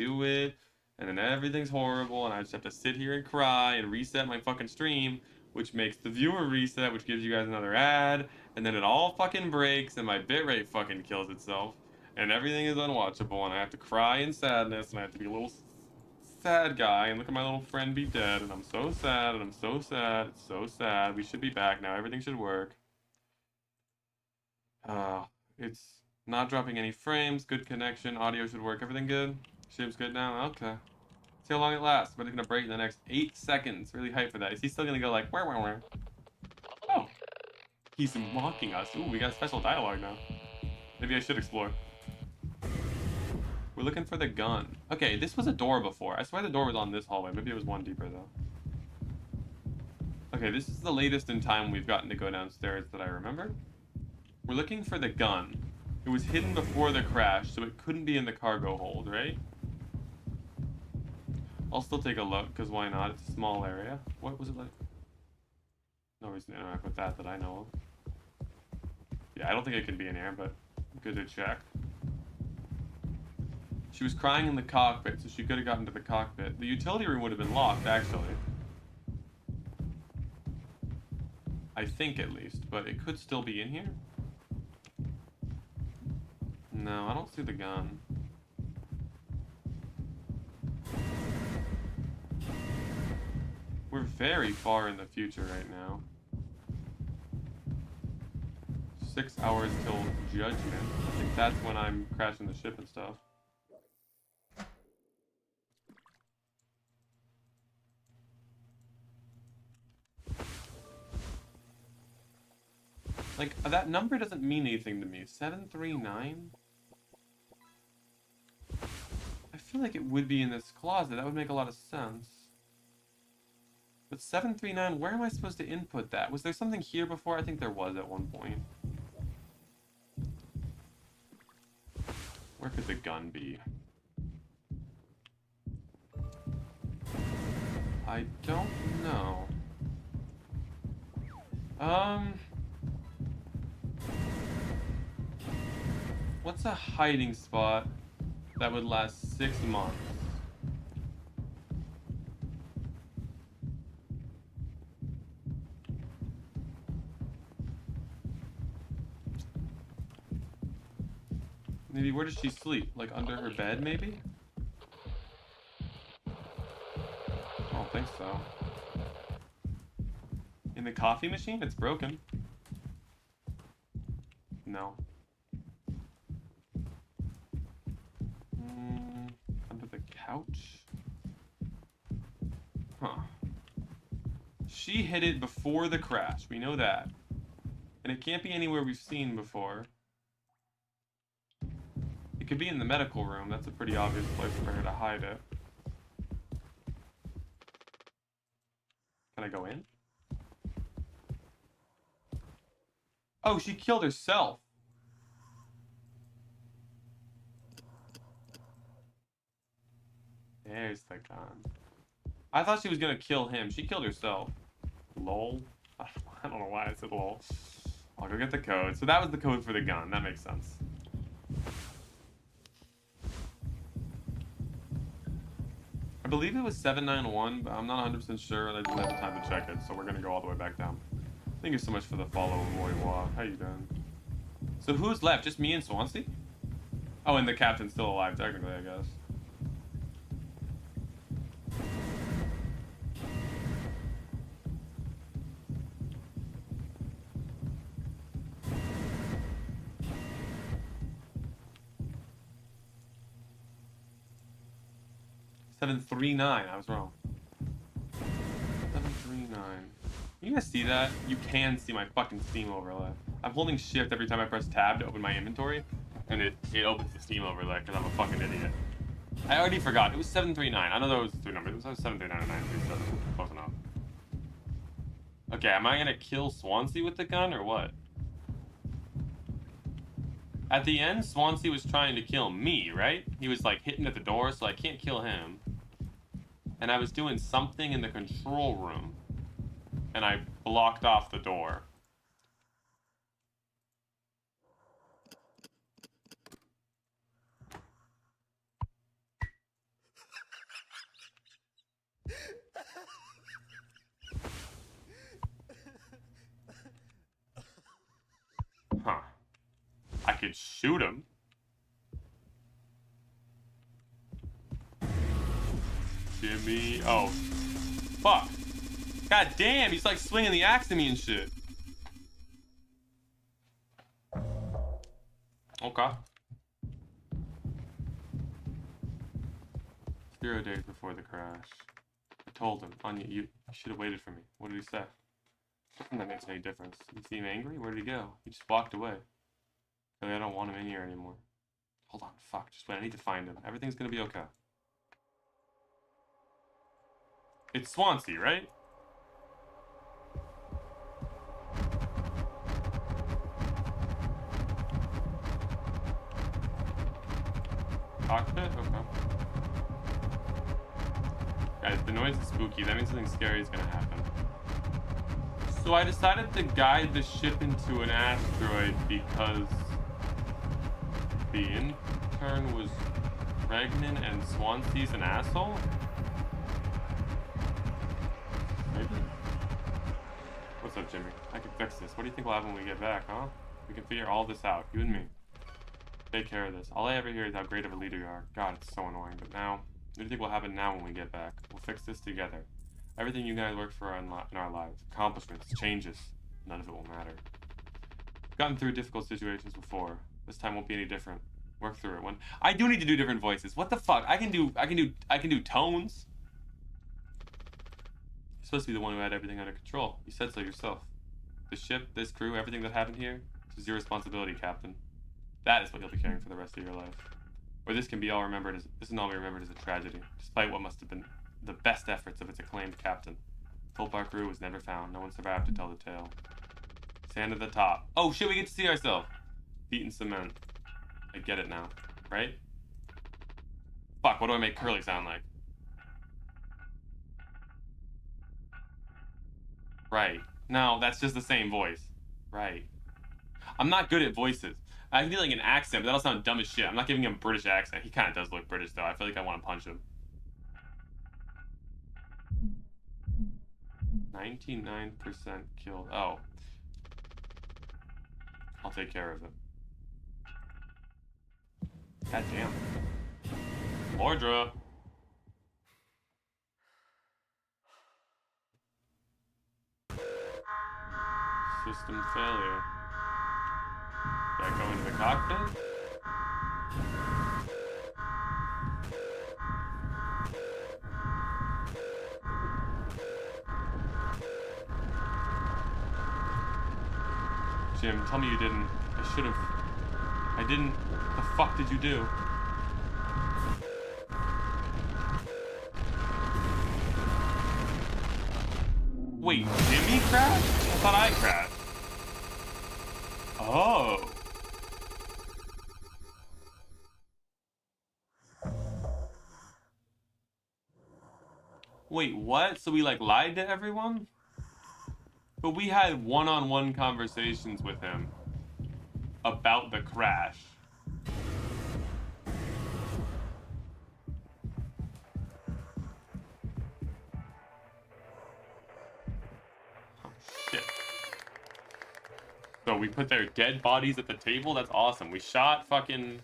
do it, and then everything's horrible, and I just have to sit here and cry and reset my fucking stream, which makes the viewer reset, which gives you guys another ad, and then it all fucking breaks, and my bitrate fucking kills itself, and everything is unwatchable, and I have to cry in sadness, and I have to be a little sad guy, and look at my little friend be dead, and I'm so sad, and I'm so sad, it's so sad. We should be back now, everything should work. It's not dropping any frames, good connection, audio should work, everything good? Stream's good now? Okay. See how long it lasts, but it's gonna break in the next 8 seconds. Really hyped for that. Is he still gonna go like, where? Oh, he's mocking us. Ooh, we got special dialogue now. Maybe I should explore. We're looking for the gun. Okay, this was a door before. I swear the door was on this hallway. Maybe it was one deeper, though. Okay, this is the latest in time we've gotten to go downstairs that I remember. We're looking for the gun. It was hidden before the crash, so it couldn't be in the cargo hold, right? I'll still take a look, because why not? It's a small area. What was it like? No reason to interact with that I know of. Yeah, I don't think it can be in here, but good to check. She was crying in the cockpit, so she could have gotten to the cockpit. The utility room would have been locked, actually. I think, at least, but it could still be in here. No, I don't see the gun. We're very far in the future right now. 6 hours till judgment. I think that's when I'm crashing the ship and stuff. Like, that number doesn't mean anything to me. 739? I feel like it would be in this closet. That would make a lot of sense. But 739, where am I supposed to input that? Was there something here before? I think there was at one point. Where could the gun be? I don't know. What's a hiding spot that would last 6 months? Maybe where does she sleep? Like under her bed, maybe? I don't think so. In the coffee machine? It's broken. No. Under the couch? Huh. She hit it before the crash. We know that. And it can't be anywhere we've seen before. It could be in the medical room. That's a pretty obvious place for her to hide it. Can I go in? Oh, she killed herself. There's the gun. I thought she was gonna kill him. She killed herself. Lol. I don't know why I said lol. I'll go get the code. So that was the code for the gun. That makes sense. I believe it was 791, but I'm not 100% sure, and I didn't have the time to check it, so we're gonna go all the way back down. Thank you so much for the follow, Moiwa. How you doing? So who's left? Just me and Swansea? Oh, and the captain's still alive, technically, I guess. $739. I was wrong. 739. You guys see that? You can see my fucking Steam overlay. I'm holding shift every time I press tab to open my inventory, and it opens the Steam overlay because I'm a fucking idiot. I already forgot. It was 739. I know that was 3 numbers. It was 739 and 937. Close enough. Okay, am I gonna kill Swansea with the gun or what? At the end, Swansea was trying to kill me, right? He was like hitting at the door, so I can't kill him. And I was doing something in the control room, and I blocked off the door. Huh. I could shoot him. Jimmy. Oh. Fuck. God damn, he's like swinging the axe at me and shit. Okay. 0 days before the crash. I told him, Anya, you should have waited for me. What did he say? Nothing that makes any difference. You seem angry? Where did he go? He just walked away. Really, I don't want him in here anymore. Hold on, fuck. Just wait, I need to find him. Everything's gonna be okay. It's Swansea, right? Cockpit? Okay. Guys, the noise is spooky. That means something scary is gonna happen. So I decided to guide the ship into an asteroid because the intern was pregnant and Swansea's an asshole? Maybe. What's up, Jimmy? I can fix this. What do you think will happen when we get back, huh? We can figure all this out, you and me. Take care of this. All I ever hear is how great of a leader you are. God, it's so annoying. But now, what do you think will happen now when we get back? We'll fix this together. Everything you guys worked for in our lives. Accomplishments, changes. None of it will matter. We've gotten through difficult situations before. This time won't be any different. Work through it. I do need to do different voices. What the fuck? I can do tones. You're supposed to be the one who had everything under control. You said so yourself. The ship, this crew, everything that happened here, this is your responsibility, Captain. That is what you'll be carrying for the rest of your life. Or this can be all remembered as this can all be remembered as a tragedy, despite what must have been the best efforts of its acclaimed captain. The full crew was never found. No one survived to tell the tale. Sand at the top. Oh shit, we get to see ourselves. Beaten cement. I get it now, right? Fuck, what do I make Curly sound like? Right. No, that's just the same voice. Right. I'm not good at voices. I can do like an accent, but that'll sound dumb as shit. I'm not giving him a British accent. He kind of does look British, though. I feel like I want to punch him. 99% killed. Oh. I'll take care of it. God damn. Mordra. System failure. Did I go into the cockpit? Jim, tell me you didn't. I should have. I didn't. What the fuck did you do? Wait, Jimmy crashed? I thought I crashed. Oh. Wait, what? So we like lied to everyone? But we had one-on-one conversations with him about the crash. Oh, shit. So we put their dead bodies at the table? That's awesome. We shot fucking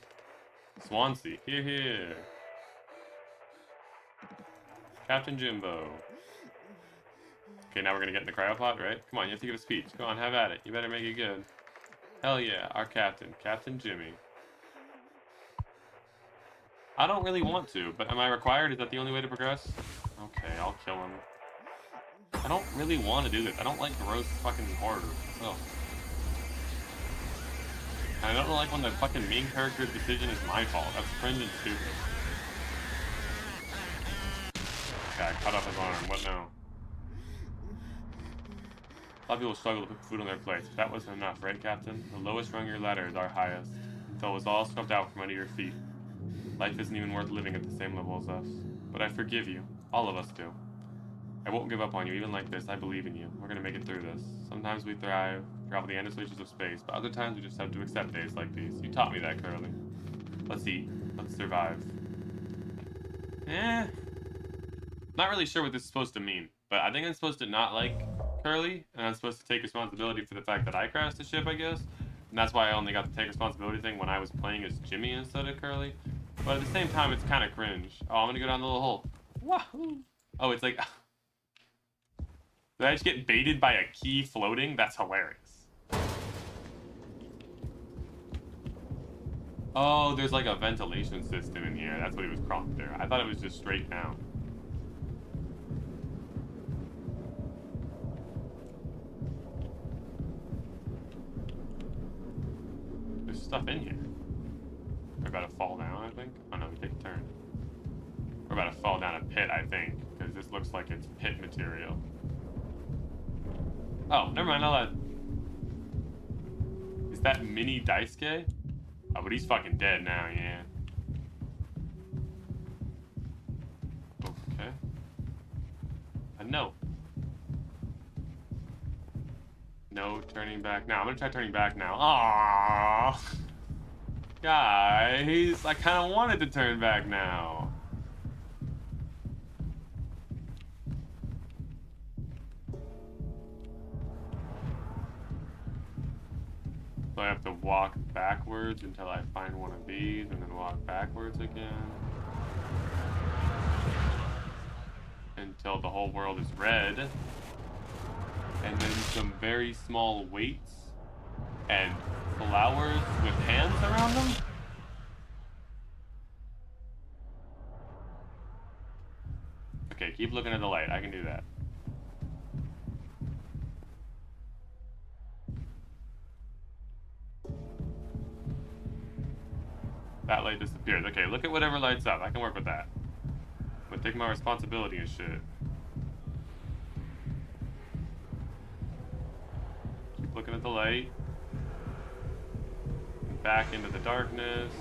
Swansea. Here. Captain Jimbo. Okay, now we're gonna get in the cryopod, right? Come on, you have to give a speech. Go on, have at it. You better make it good. Hell yeah, our captain, Captain Jimmy. I don't really want to, but am I required? Is that the only way to progress? Okay, I'll kill him. I don't really want to do this. I don't like gross fucking horror. Oh. I don't like when the fucking main character's decision is my fault. That's cringe and stupid. Okay, I cut off his arm. What now? A lot of people struggle to put food on their plates, but that wasn't enough, right, Captain? The lowest rung of your ladder is our highest, until it was all swept out from under your feet. Life isn't even worth living at the same level as us. But I forgive you. All of us do. I won't give up on you, even like this. I believe in you. We're gonna make it through this. Sometimes we thrive, travel the endless reaches of space, but other times we just have to accept days like these. You taught me that, Curly. Let's eat. Let's survive. Not really sure what this is supposed to mean, but I think I'm supposed to not like Curly, and I'm supposed to take responsibility for the fact that I crashed the ship, I guess. And that's why I only got the take responsibility thing when I was playing as Jimmy instead of Curly. But at the same time, it's kind of cringe. Oh, I'm gonna go down the little hole. Wahoo! Oh, it's like... Did I just get baited by a key floating? That's hilarious. Oh, there's like a ventilation system in here. That's what he was crawling through. I thought it was just straight down. There's stuff in here. We're about to fall down, I think. Oh no, we take a turn. We're about to fall down a pit, I think, because this looks like it's pit material. Oh, never mind, I'll Is that mini Daisuke? Oh, but he's fucking dead now, yeah. Okay. No. No turning back now. I'm gonna try turning back now. Aww. Guys, I kind of wanted to turn back now. So I have to walk backwards until I find one of these, and then walk backwards again. Until the whole world is red. And then some very small weights and flowers with hands around them. Okay, keep looking at the light. I can do that. That light disappears. Okay, look at whatever lights up. I can work with that. I'm gonna take my responsibility and shit. Keep looking at the light. And back into the darkness.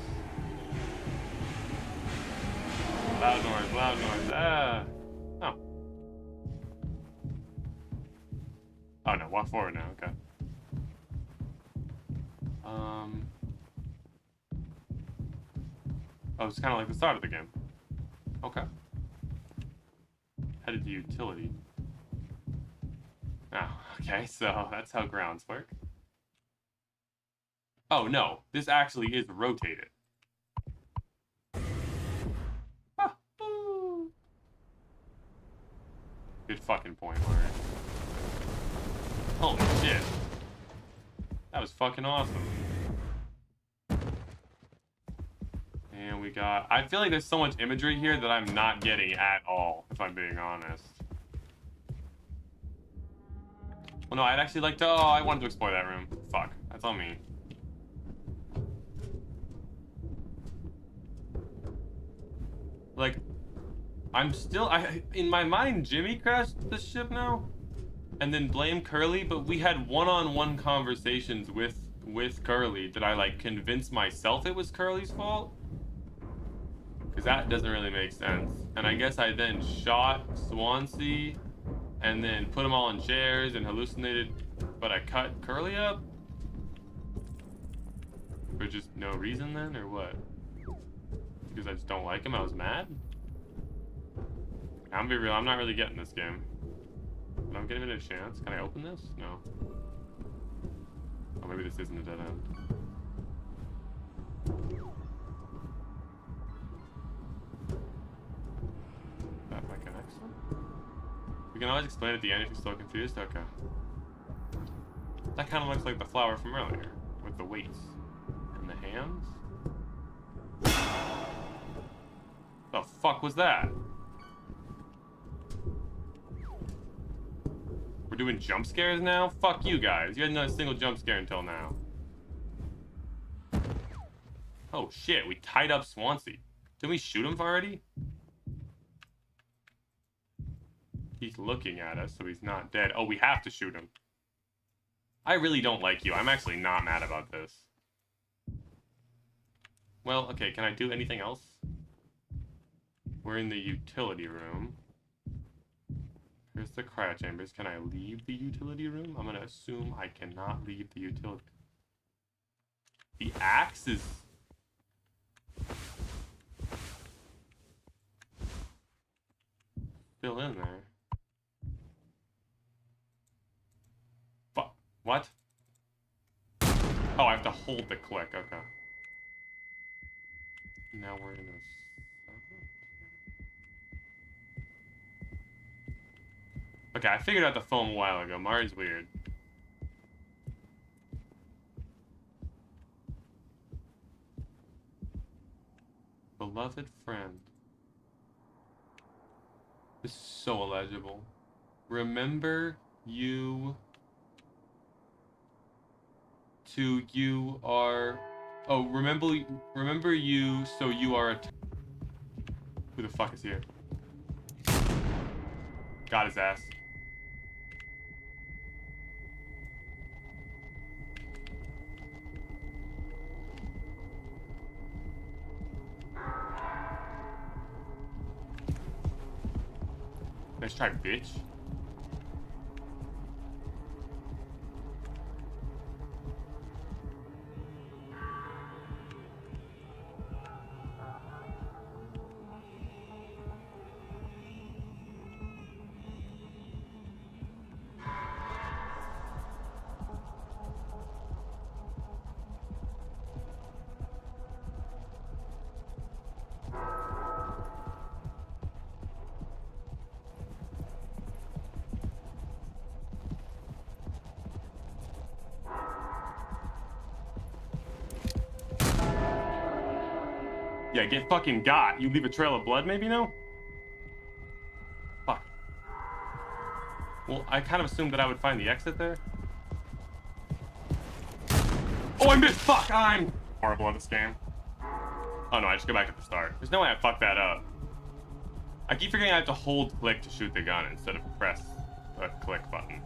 Loud noise, loud noise. Ah! Oh. Oh no, walk forward now, okay. Oh, it's kind of like the start of the game. Okay. Headed to utility. Oh, okay, so that's how grounds work. Oh, no. This actually is rotated. Ah, good fucking point, Larry. Holy shit. That was fucking awesome. And we got... I feel like there's so much imagery here that I'm not getting at all, if I'm being honest. Well, no, I'd actually like to... Oh, I wanted to explore that room. Fuck. That's on me. Like, I'm still... in my mind, Jimmy crashed the ship now? And then blame Curly, but we had one-on-one conversations with Curly. Did I, like, convince myself it was Curly's fault? Because that doesn't really make sense. And I guess I then shot Swansea and then put them all in chairs and hallucinated, but I cut Curly up? For just no reason then, or what? Because I just don't like him, I was mad? I'm be real, I'm not really getting this game. But I'm giving it a chance. Can I open this? No. Oh, maybe this isn't a dead end. That my connection? We can always explain at the end if you're still confused. Okay. That kind of looks like the flower from earlier, with the weights and the hands. The fuck was that? We're doing jump scares now? Fuck you guys. You hadn't done a single jump scare until now. Oh shit, we tied up Swansea. Didn't we shoot him already? He's looking at us, so he's not dead. Oh, we have to shoot him. I really don't like you. I'm actually not mad about this. Well, okay, can I do anything else? We're in the utility room. Here's the cryo chambers. Can I leave the utility room? I'm gonna assume I cannot leave the utility. The axe is... still in there. Fuck. What? Oh, I have to hold the click. Okay. Now we're in a... Okay, I figured out the foam a while ago. Mari's weird. Beloved friend. This is so illegible. Remember you... To you are... Oh, remember you, so you are a... Who the fuck is here? Got his ass. Nice try, bitch. Yeah, get fucking got. You leave a trail of blood, maybe, no? Fuck. Well, I kind of assumed that I would find the exit there. Oh, I missed! Fuck! I'm horrible at this game. Oh no, I just go back at the start. There's no way I fucked that up. I keep forgetting I have to hold click to shoot the gun instead of press the click button.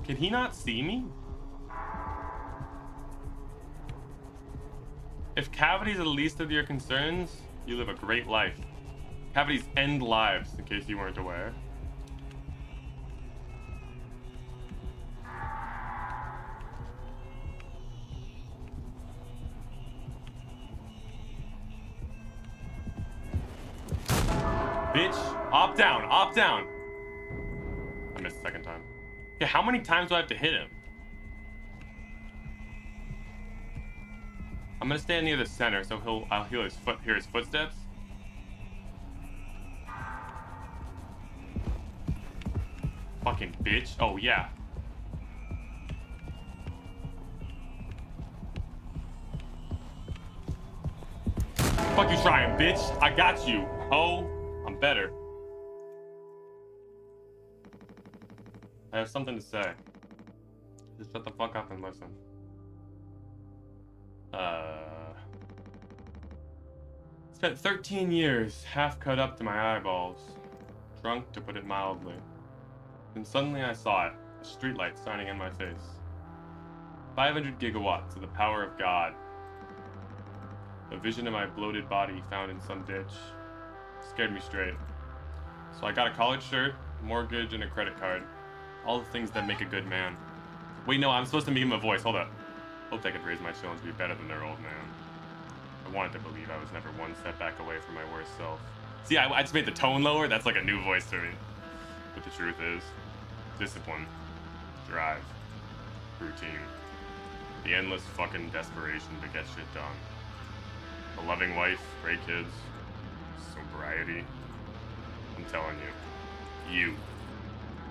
Can he not see me? If cavities are the least of your concerns, you live a great life. Cavities end lives, in case you weren't aware. Bitch, opt down, opt down. I missed the second time. Okay, how many times do I have to hit him? I'm gonna stand near the center, so I'll hear his footsteps. Fucking bitch. Oh yeah. Fuck you trying, bitch. I got you. Oh, I'm better. I have something to say. Just shut the fuck up and listen. Spent 13 years half cut up to my eyeballs. Drunk, to put it mildly. Then suddenly I saw it, a streetlight shining in my face. 500 gigawatts of the power of God. A vision of my bloated body found in some ditch. Scared me straight. So I got a collared shirt, mortgage, and a credit card. All the things that make a good man. Wait, no, I'm supposed to give him a voice. Hold up. Hoped I could raise my children to be better than their old man. I wanted to believe I was never one step back away from my worst self. See, I just made the tone lower. That's like a new voice to me. But the truth is, discipline, drive, routine, the endless fucking desperation to get shit done. A loving wife, great kids, sobriety. I'm telling you.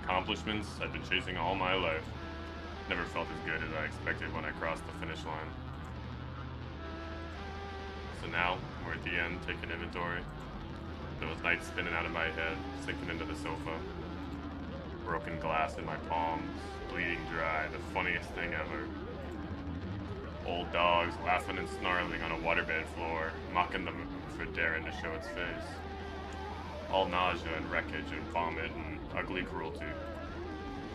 Accomplishments I've been chasing all my life. Never felt as good as I expected when I crossed the finish line. So now, we're at the end, taking inventory. Those nights spinning out of my head, sinking into the sofa. Broken glass in my palms, bleeding dry, the funniest thing ever. Old dogs laughing and snarling on a waterbed floor, mocking them for daring to show its face. All nausea and wreckage and vomit and ugly cruelty.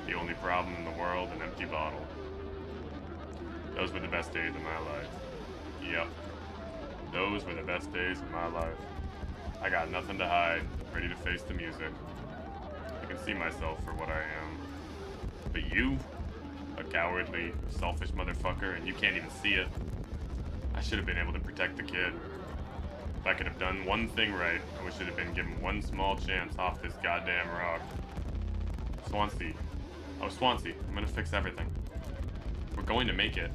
The only problem in the world, an empty bottle. Those were the best days of my life. Yep. Those were the best days of my life. I got nothing to hide, ready to face the music. I can see myself for what I am. But you, a cowardly, selfish motherfucker, and you can't even see it. I should have been able to protect the kid. If I could have done one thing right, I should have been given one small chance off this goddamn rock. Swansea. Oh, Swansea. I'm gonna fix everything. We're going to make it.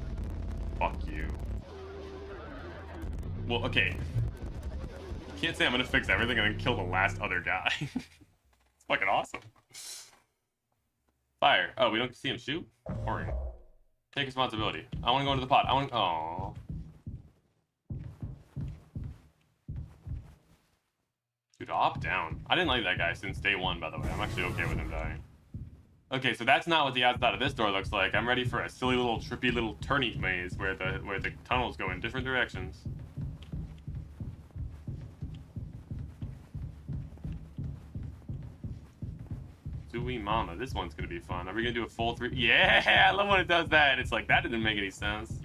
Fuck you. Well, okay. You can't say I'm gonna fix everything and then kill the last other guy. It's fucking awesome. Fire. Oh, we don't see him shoot? Boring. Take responsibility. I want to go into the pot. I want to... Aww. Dude, opt down. I didn't like that guy since day one, by the way. I'm actually okay with him dying. Okay, so that's not what the outside of this door looks like. I'm ready for a silly little trippy little turny maze where the tunnels go in different directions. Sweet mama, this one's gonna be fun. Are we gonna do a full 3? Yeah, I love when it does that. It's like, that didn't make any sense.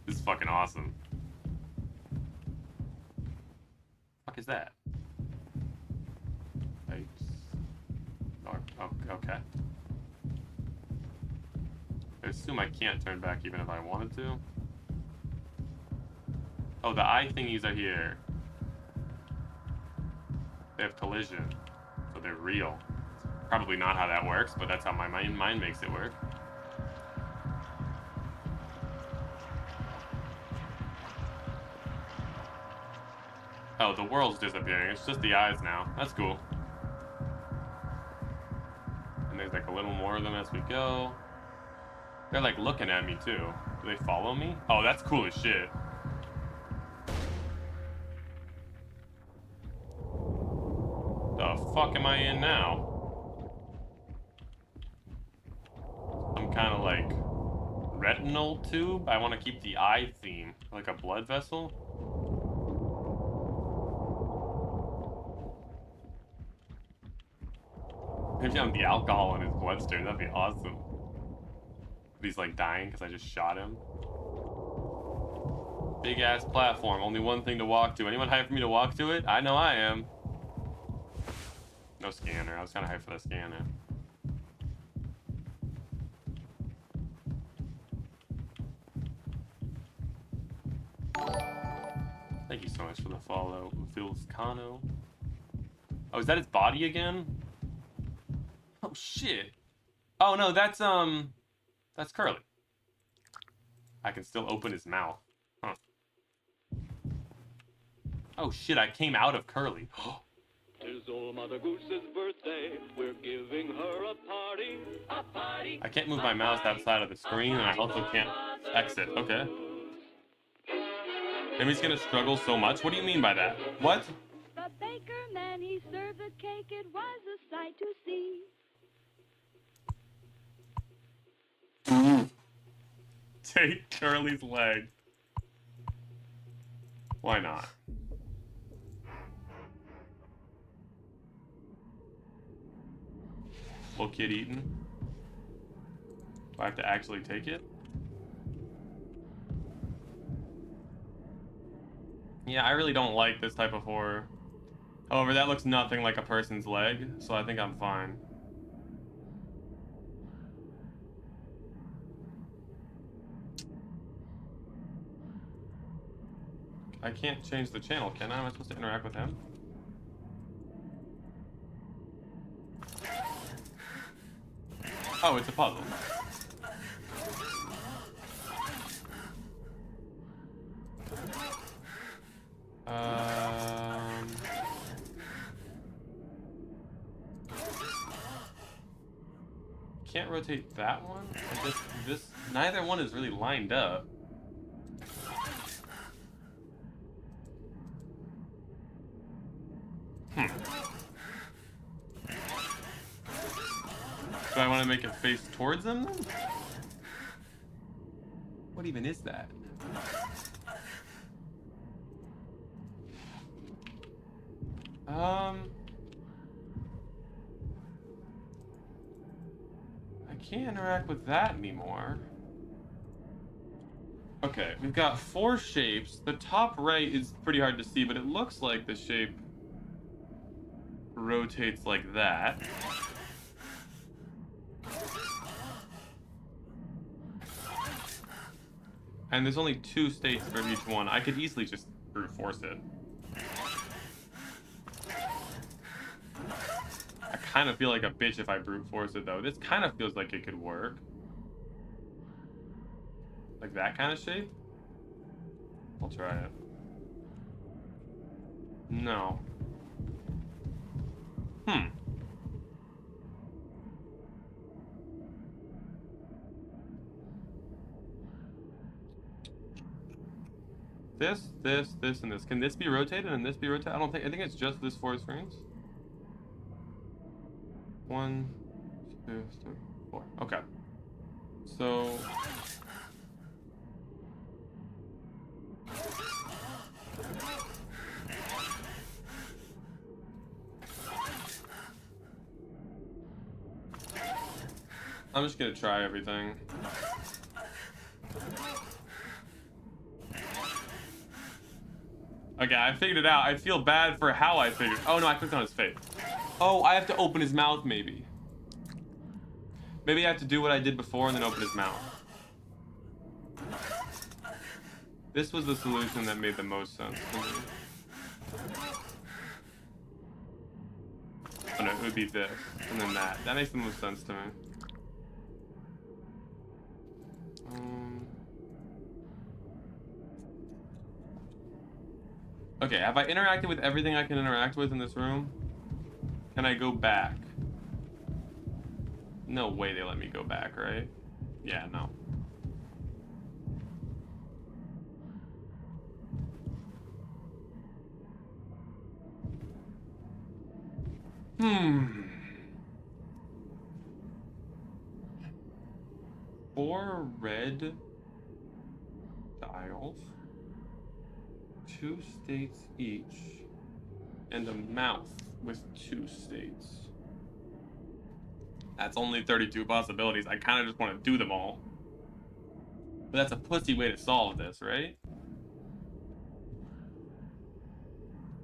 This is fucking awesome. Fuck is that? Oh, okay. I assume I can't turn back even if I wanted to. Oh, the eye thingies are here. They have collision, so they're real. Probably not how that works, but that's how my mind makes it work. Oh, the world's disappearing. It's just the eyes now. That's cool. And there's like a little more of them as we go. They're like looking at me too. Do they follow me? Oh, that's cool as shit. The fuck am I in now? Some kind of like retinal tube. I want to keep the eye theme, like a blood vessel. Maybe I'm the alcohol in his bloodstream. That'd be awesome. But he's like dying because I just shot him. Big ass platform. Only one thing to walk to. Anyone hyped for me to walk to it? I know I am. No scanner. I was kind of hyped for the scanner. Thank you so much for the follow, Vilscano. Oh, is that his body again? Oh shit. Oh no, that's Curly. I can still open his mouth. Huh. Oh shit, I came out of Curly. Tis old Mother Goose's birthday. We're giving her a party. A party. I can't move my mouse outside of the screen, and I also can't exit. Okay. Emmy's gonna struggle so much. What do you mean by that? What? The baker man, he served the cake. It was a sight to see. Take Curly's leg. Why not? Little kid eating. Do I have to actually take it? Yeah, I really don't like this type of horror. However, that looks nothing like a person's leg, so I think I'm fine. I can't change the channel, can I? Am I supposed to interact with him? Oh, it's a puzzle. Can't rotate that one? This neither one is really lined up. Do I want to make it face towards them then? What even is that? I can't interact with that anymore. Okay, we've got 4 shapes. The top right is pretty hard to see, but it looks like the shape rotates like that. And there's only 2 states for each one. I could easily just brute force it. I kind of feel like a bitch if I brute force it, though. This kind of feels like it could work. Like that kind of shape? I'll try it. No. This, and this. Can this be rotated and this be rotated? I think it's just this 4 screens. 1, 2, 3, 4. Okay. So I'm just gonna try everything. Okay, I figured it out. I feel bad for how I figured. Oh no, I clicked on his face. Oh, I have to open his mouth, maybe. Maybe I have to do what I did before and then open his mouth. This was the solution that made the most sense to me. Oh no, it would be this, and then that. That makes the most sense to me. Okay, have I interacted with everything I can interact with in this room? Can I go back? No way they let me go back, right? Yeah, no. Four red dials, 2 states each, and a mouth with 2 states. That's only 32 possibilities. I kind of just want to do them all. But that's a pussy way to solve this, right?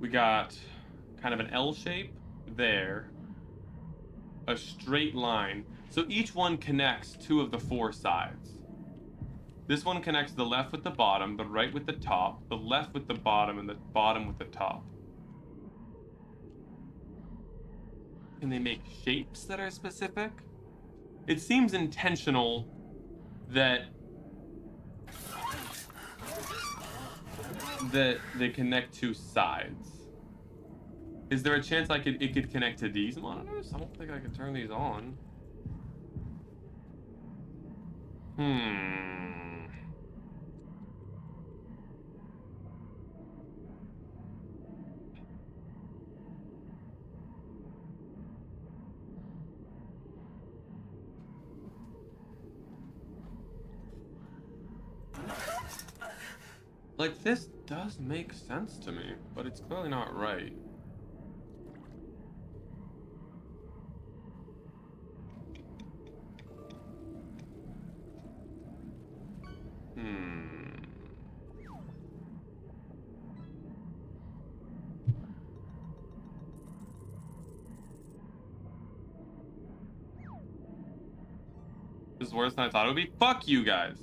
We got kind of an L shape there, a straight line. So each one connects 2 of the 4 sides. This one connects the left with the bottom, the right with the top, the left with the bottom, and the bottom with the top. Can they make shapes that are specific? It seems intentional that they connect 2 sides. Is there a chance it could connect to these monitors? I don't think I can turn these on. Like, this does make sense to me, but it's clearly not right. This is worse than I thought it would be. Fuck you guys.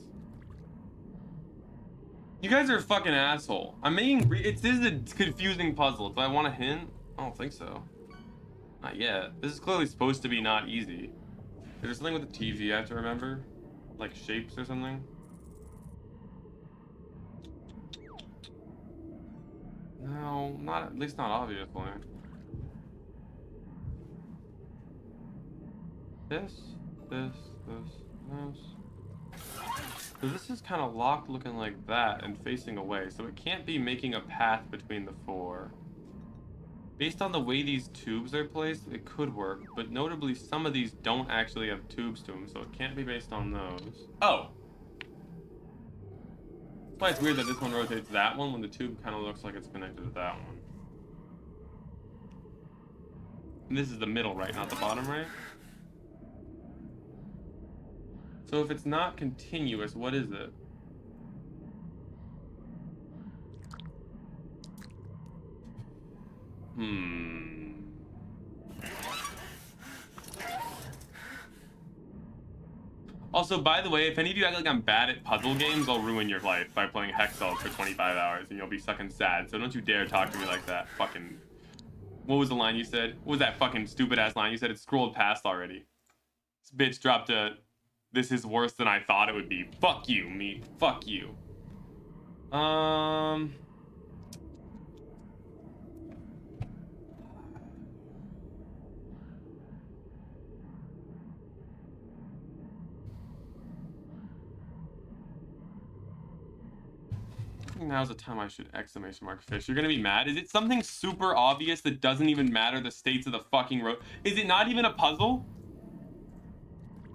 You guys are a fucking asshole. I'm making this is a confusing puzzle. Do I want a hint? I don't think so. Not yet. This is clearly supposed to be not easy. Is there something with the TV I have to remember? Like shapes or something? No, not at least not obviously. This. So this is kind of locked looking like that and facing away, so it can't be making a path between the 4. Based on the way these tubes are placed, it could work, but notably some of these don't actually have tubes to them, so it can't be based on those. Oh! That's why it's weird that this one rotates that one when the tube kind of looks like it's connected to that one. And this is the middle right, not the bottom right? So if it's not continuous, what is it? Also, by the way, if any of you act like I'm bad at puzzle games, I'll ruin your life by playing Hexel for 25 hours and you'll be sucking sad. So don't you dare talk to me like that. Fucking... What was the line you said? What was that fucking stupid-ass line you said? It scrolled past already. This bitch dropped a... This is worse than I thought it would be. Fuck you, me. Fuck you. Now's the time I should exclamation mark fish. You're gonna be mad? Is it something super obvious that doesn't even matter the states of the fucking road? Is it not even a puzzle?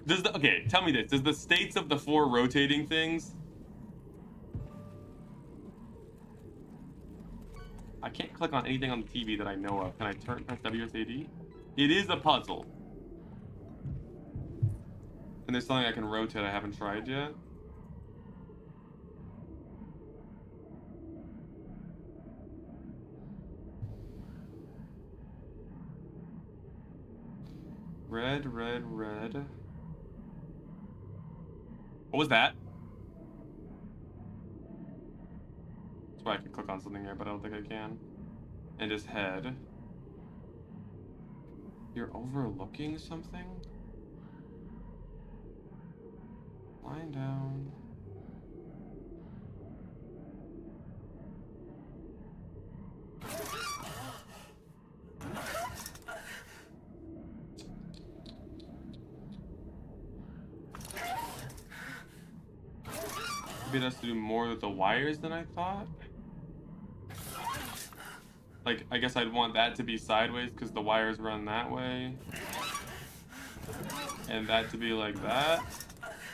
Does the... Okay, tell me this. Does the states of the 4 rotating things... I can't click on anything on the TV that I know of. Can I press WSAD? It is a puzzle. And there's something I can rotate I haven't tried yet. Red, red, red. What was that? That's why I can click on something here, but I don't think I can. And his head. You're overlooking something? Lying down. Maybe it has to do more with the wires than I thought. Like, I guess I'd want that to be sideways because the wires run that way. And that to be like that.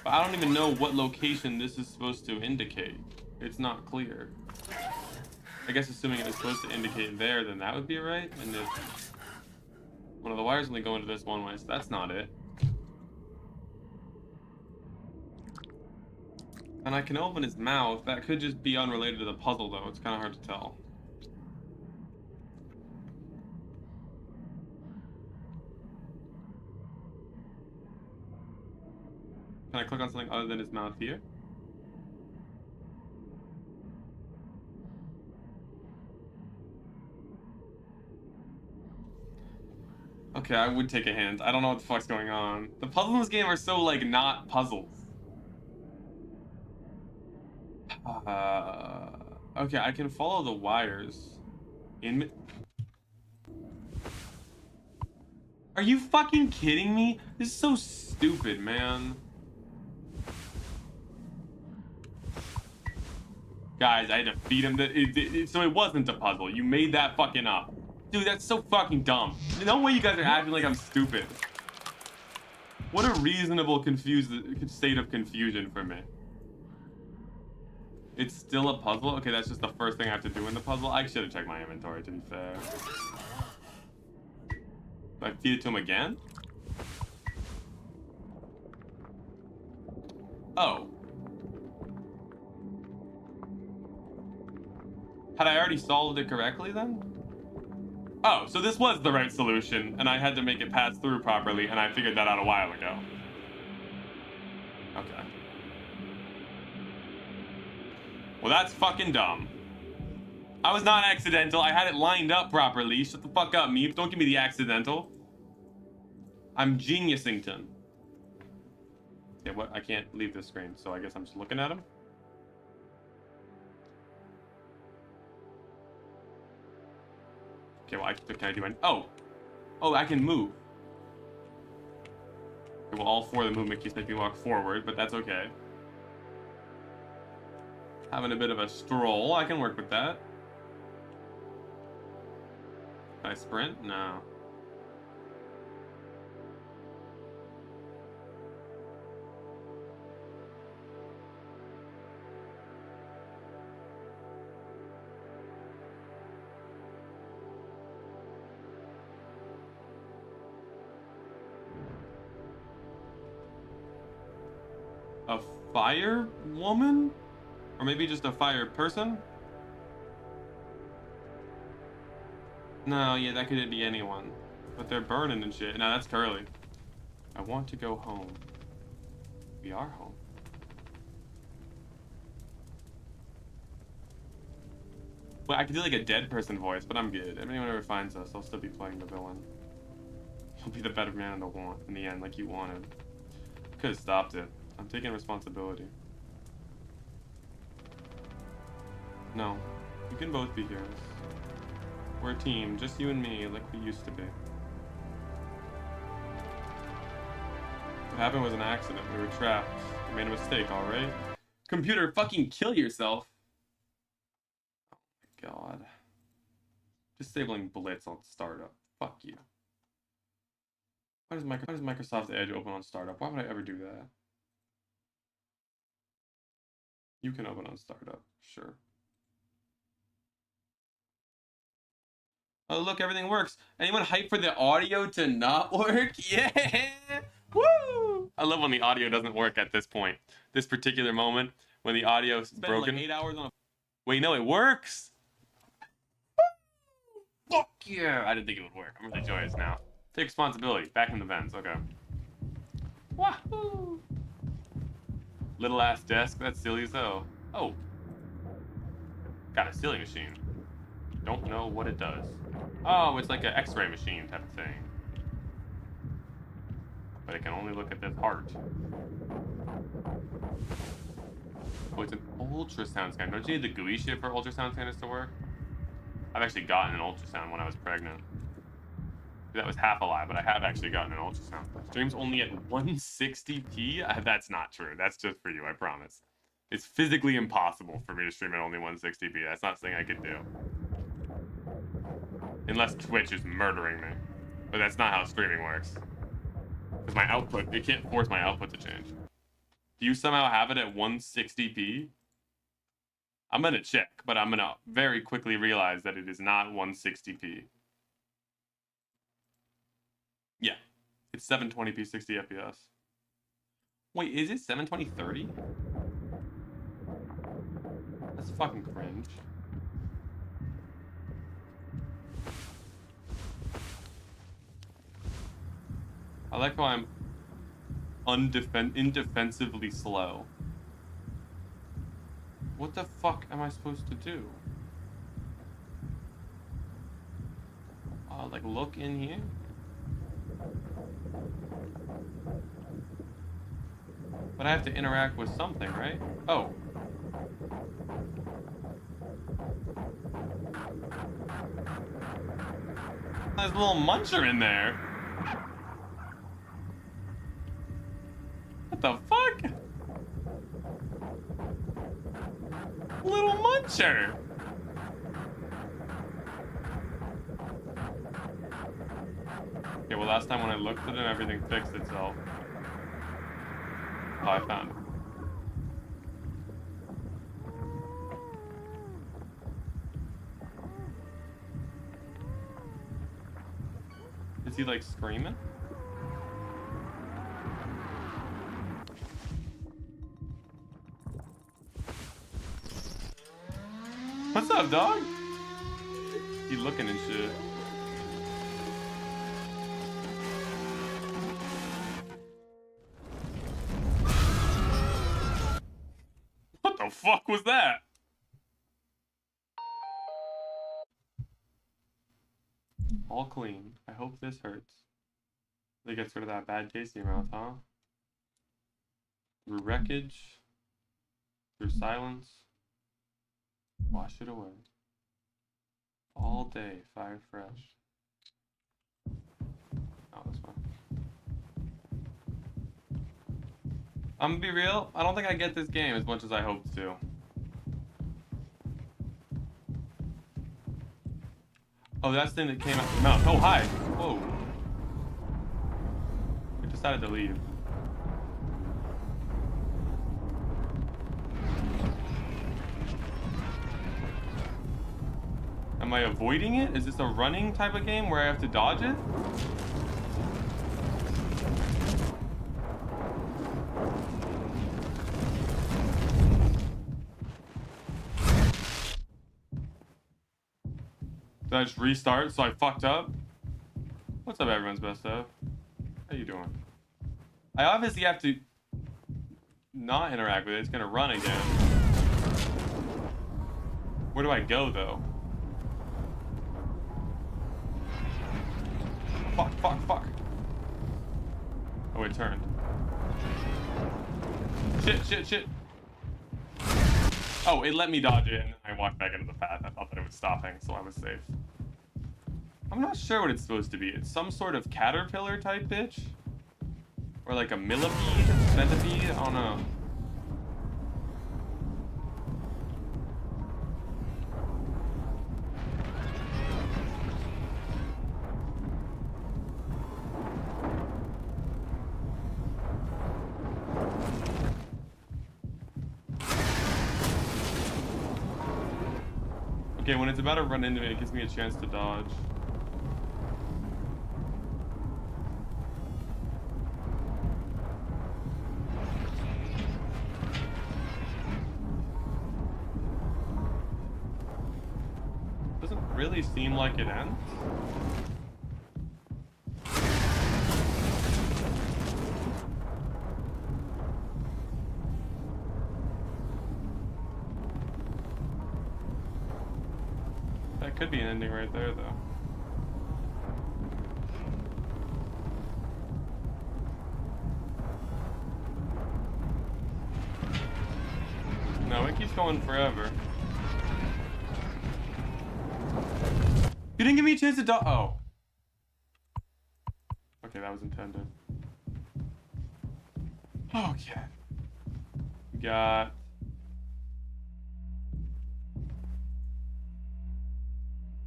But I don't even know what location this is supposed to indicate. It's not clear. I guess assuming it was supposed to indicate there, then that would be right. And if one of the wires only go into this one way, so that's not it. And I can open his mouth. That could just be unrelated to the puzzle, though. It's kind of hard to tell. Can I click on something other than his mouth here? Okay, I would take a hint. I don't know what the fuck's going on. The puzzles in this game are so, like, not puzzles. Okay, I can follow the wires. Are you fucking kidding me? This is so stupid, man. Guys, I had to feed him. So it wasn't a puzzle. You made that fucking up. Dude, that's so fucking dumb. No way you guys are acting like I'm stupid. What a reasonable confused state of confusion for me. It's still a puzzle? Okay, that's just the first thing I have to do in the puzzle. I should have checked my inventory, to be fair. Do I feed it to him again? Oh. Had I already solved it correctly, then? Oh, so this was the right solution, and I had to make it pass through properly, and I figured that out a while ago. Okay. Well, that's fucking dumb. I was not accidental. I had it lined up properly. Shut the fuck up, Meep. Don't give me the accidental. I'm geniusington. Yeah, what? I can't leave this screen, so I guess I'm just looking at him. Okay, well, can I do any... Oh! Oh, I can move. Okay, well, all 4 of the movement keeps making me walk forward, but that's okay. Having a bit of a stroll. I can work with that. Can I sprint? No. A fire woman? Or maybe just a fire person? No, yeah, that could be anyone. But they're burning and shit. No, that's Curly. I want to go home. We are home. Well, I could do like a dead person voice, but I'm good. If anyone ever finds us, I'll still be playing the villain. You'll be the better man in the end, like you wanted. Could have stopped it. I'm taking responsibility. No, you can both be heroes. We're a team, just you and me, like we used to be. What happened was an accident. We were trapped. We made a mistake, alright? Computer, fucking kill yourself! Oh my god. Disabling Blitz on startup. Fuck you. Why does Microsoft Edge open on startup? Why would I ever do that? You can open on startup, sure. Oh look, everything works. Anyone hyped for the audio to not work? Yeah! Woo! I love when the audio doesn't work at this point. This particular moment, when the audio is broken. Like 8 hours on a... Wait, no, it works! Fuck yeah! I didn't think it would work. I'm really joyous now. Take responsibility. Back in the vents, okay. Wahoo! Little ass desk, that's silly as hell. Oh. Got a silly machine. Don't know what it does. Oh, it's like an x-ray machine type of thing. But it can only look at this heart. Oh, it's an ultrasound scanner. Don't you need the GUI shit for ultrasound scanners to work? I've actually gotten an ultrasound when I was pregnant. That was half a lie, but I have actually gotten an ultrasound. Stream's only at 160p? That's not true. That's just for you, I promise. It's physically impossible for me to stream at only 160p. That's not something I could do. Unless Twitch is murdering me. But that's not how streaming works. Because my output, it can't force my output to change. Do you somehow have it at 160p? I'm gonna check, but I'm gonna very quickly realize that it is not 160p. Yeah, it's 720p 60 FPS. Wait, is it 720 30? That's fucking cringe. I like how I'm indefensively slow. What the fuck am I supposed to do? Like look in here? But I have to interact with something, right? Oh. There's a little muncher in there. What the fuck? Little muncher. Okay, well last time when I looked at it, everything fixed itself. Oh, I found it. Is he like screaming? What's up, dog? He looking and shit. What the fuck was that? All clean. I hope this hurts. It gets rid of that bad taste in your mouth, huh? Through wreckage. Through silence. Wash it away. All day, fire fresh. Oh, that's fine. I'm gonna be real, I don't think I get this game as much as I hoped to. Oh, that's the thing that came out the mouth. Oh, hi! Whoa. I decided to leave. Am I avoiding it? Is this a running type of game where I have to dodge it? Did I just restart so I fucked up? What's up, everyone's best of? How you doing? I obviously have to not interact with it, it's gonna run again. Where do I go, though? Fuck, fuck, fuck. Oh, it turned. Shit, shit, shit. Oh, it let me dodge it, and I walked back into the path. I thought that it was stopping, so I was safe. I'm not sure what it's supposed to be. It's some sort of caterpillar type bitch? Or like a millipede? Centipede? I don't know. Okay, when it's about to run into me, it gives me a chance to dodge. Doesn't really seem like it ends. That could be an ending right there, though. No, it keeps going forever. You didn't give me a chance to dodge. Oh. Okay, that was intended. Okay. We got...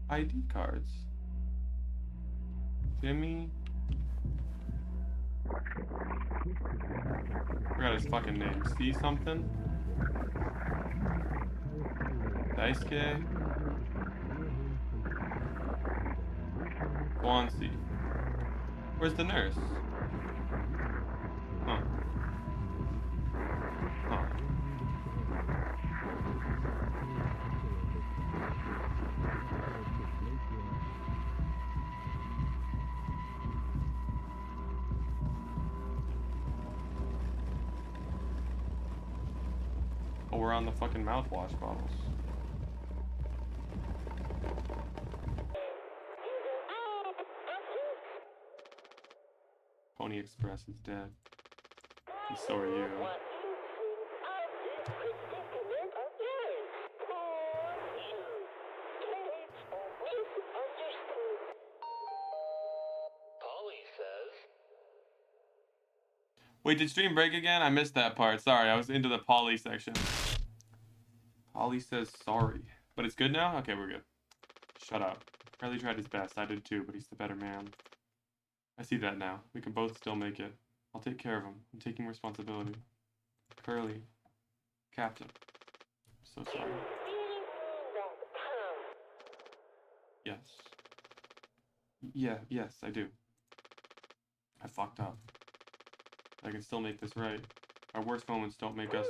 ID cards. Jimmy. Forgot his fucking name. See something? Daisuke. Swansea. Where's the nurse? Huh. Huh. Oh, we're on the fucking mouthwash bottles. Pony Express is dead. And so are you. Wait, did stream break again? I missed that part. Sorry, I was into the Polly section. Polly says sorry. But it's good now? Okay, we're good. Shut up. Curly tried his best. I did too, but he's the better man. I see that now. We can both still make it. I'll take care of him. I'm taking responsibility. Curly. Captain. I'm so sorry. Yes. Yes, I do. I fucked up. I can still make this right. Our worst moments don't make us...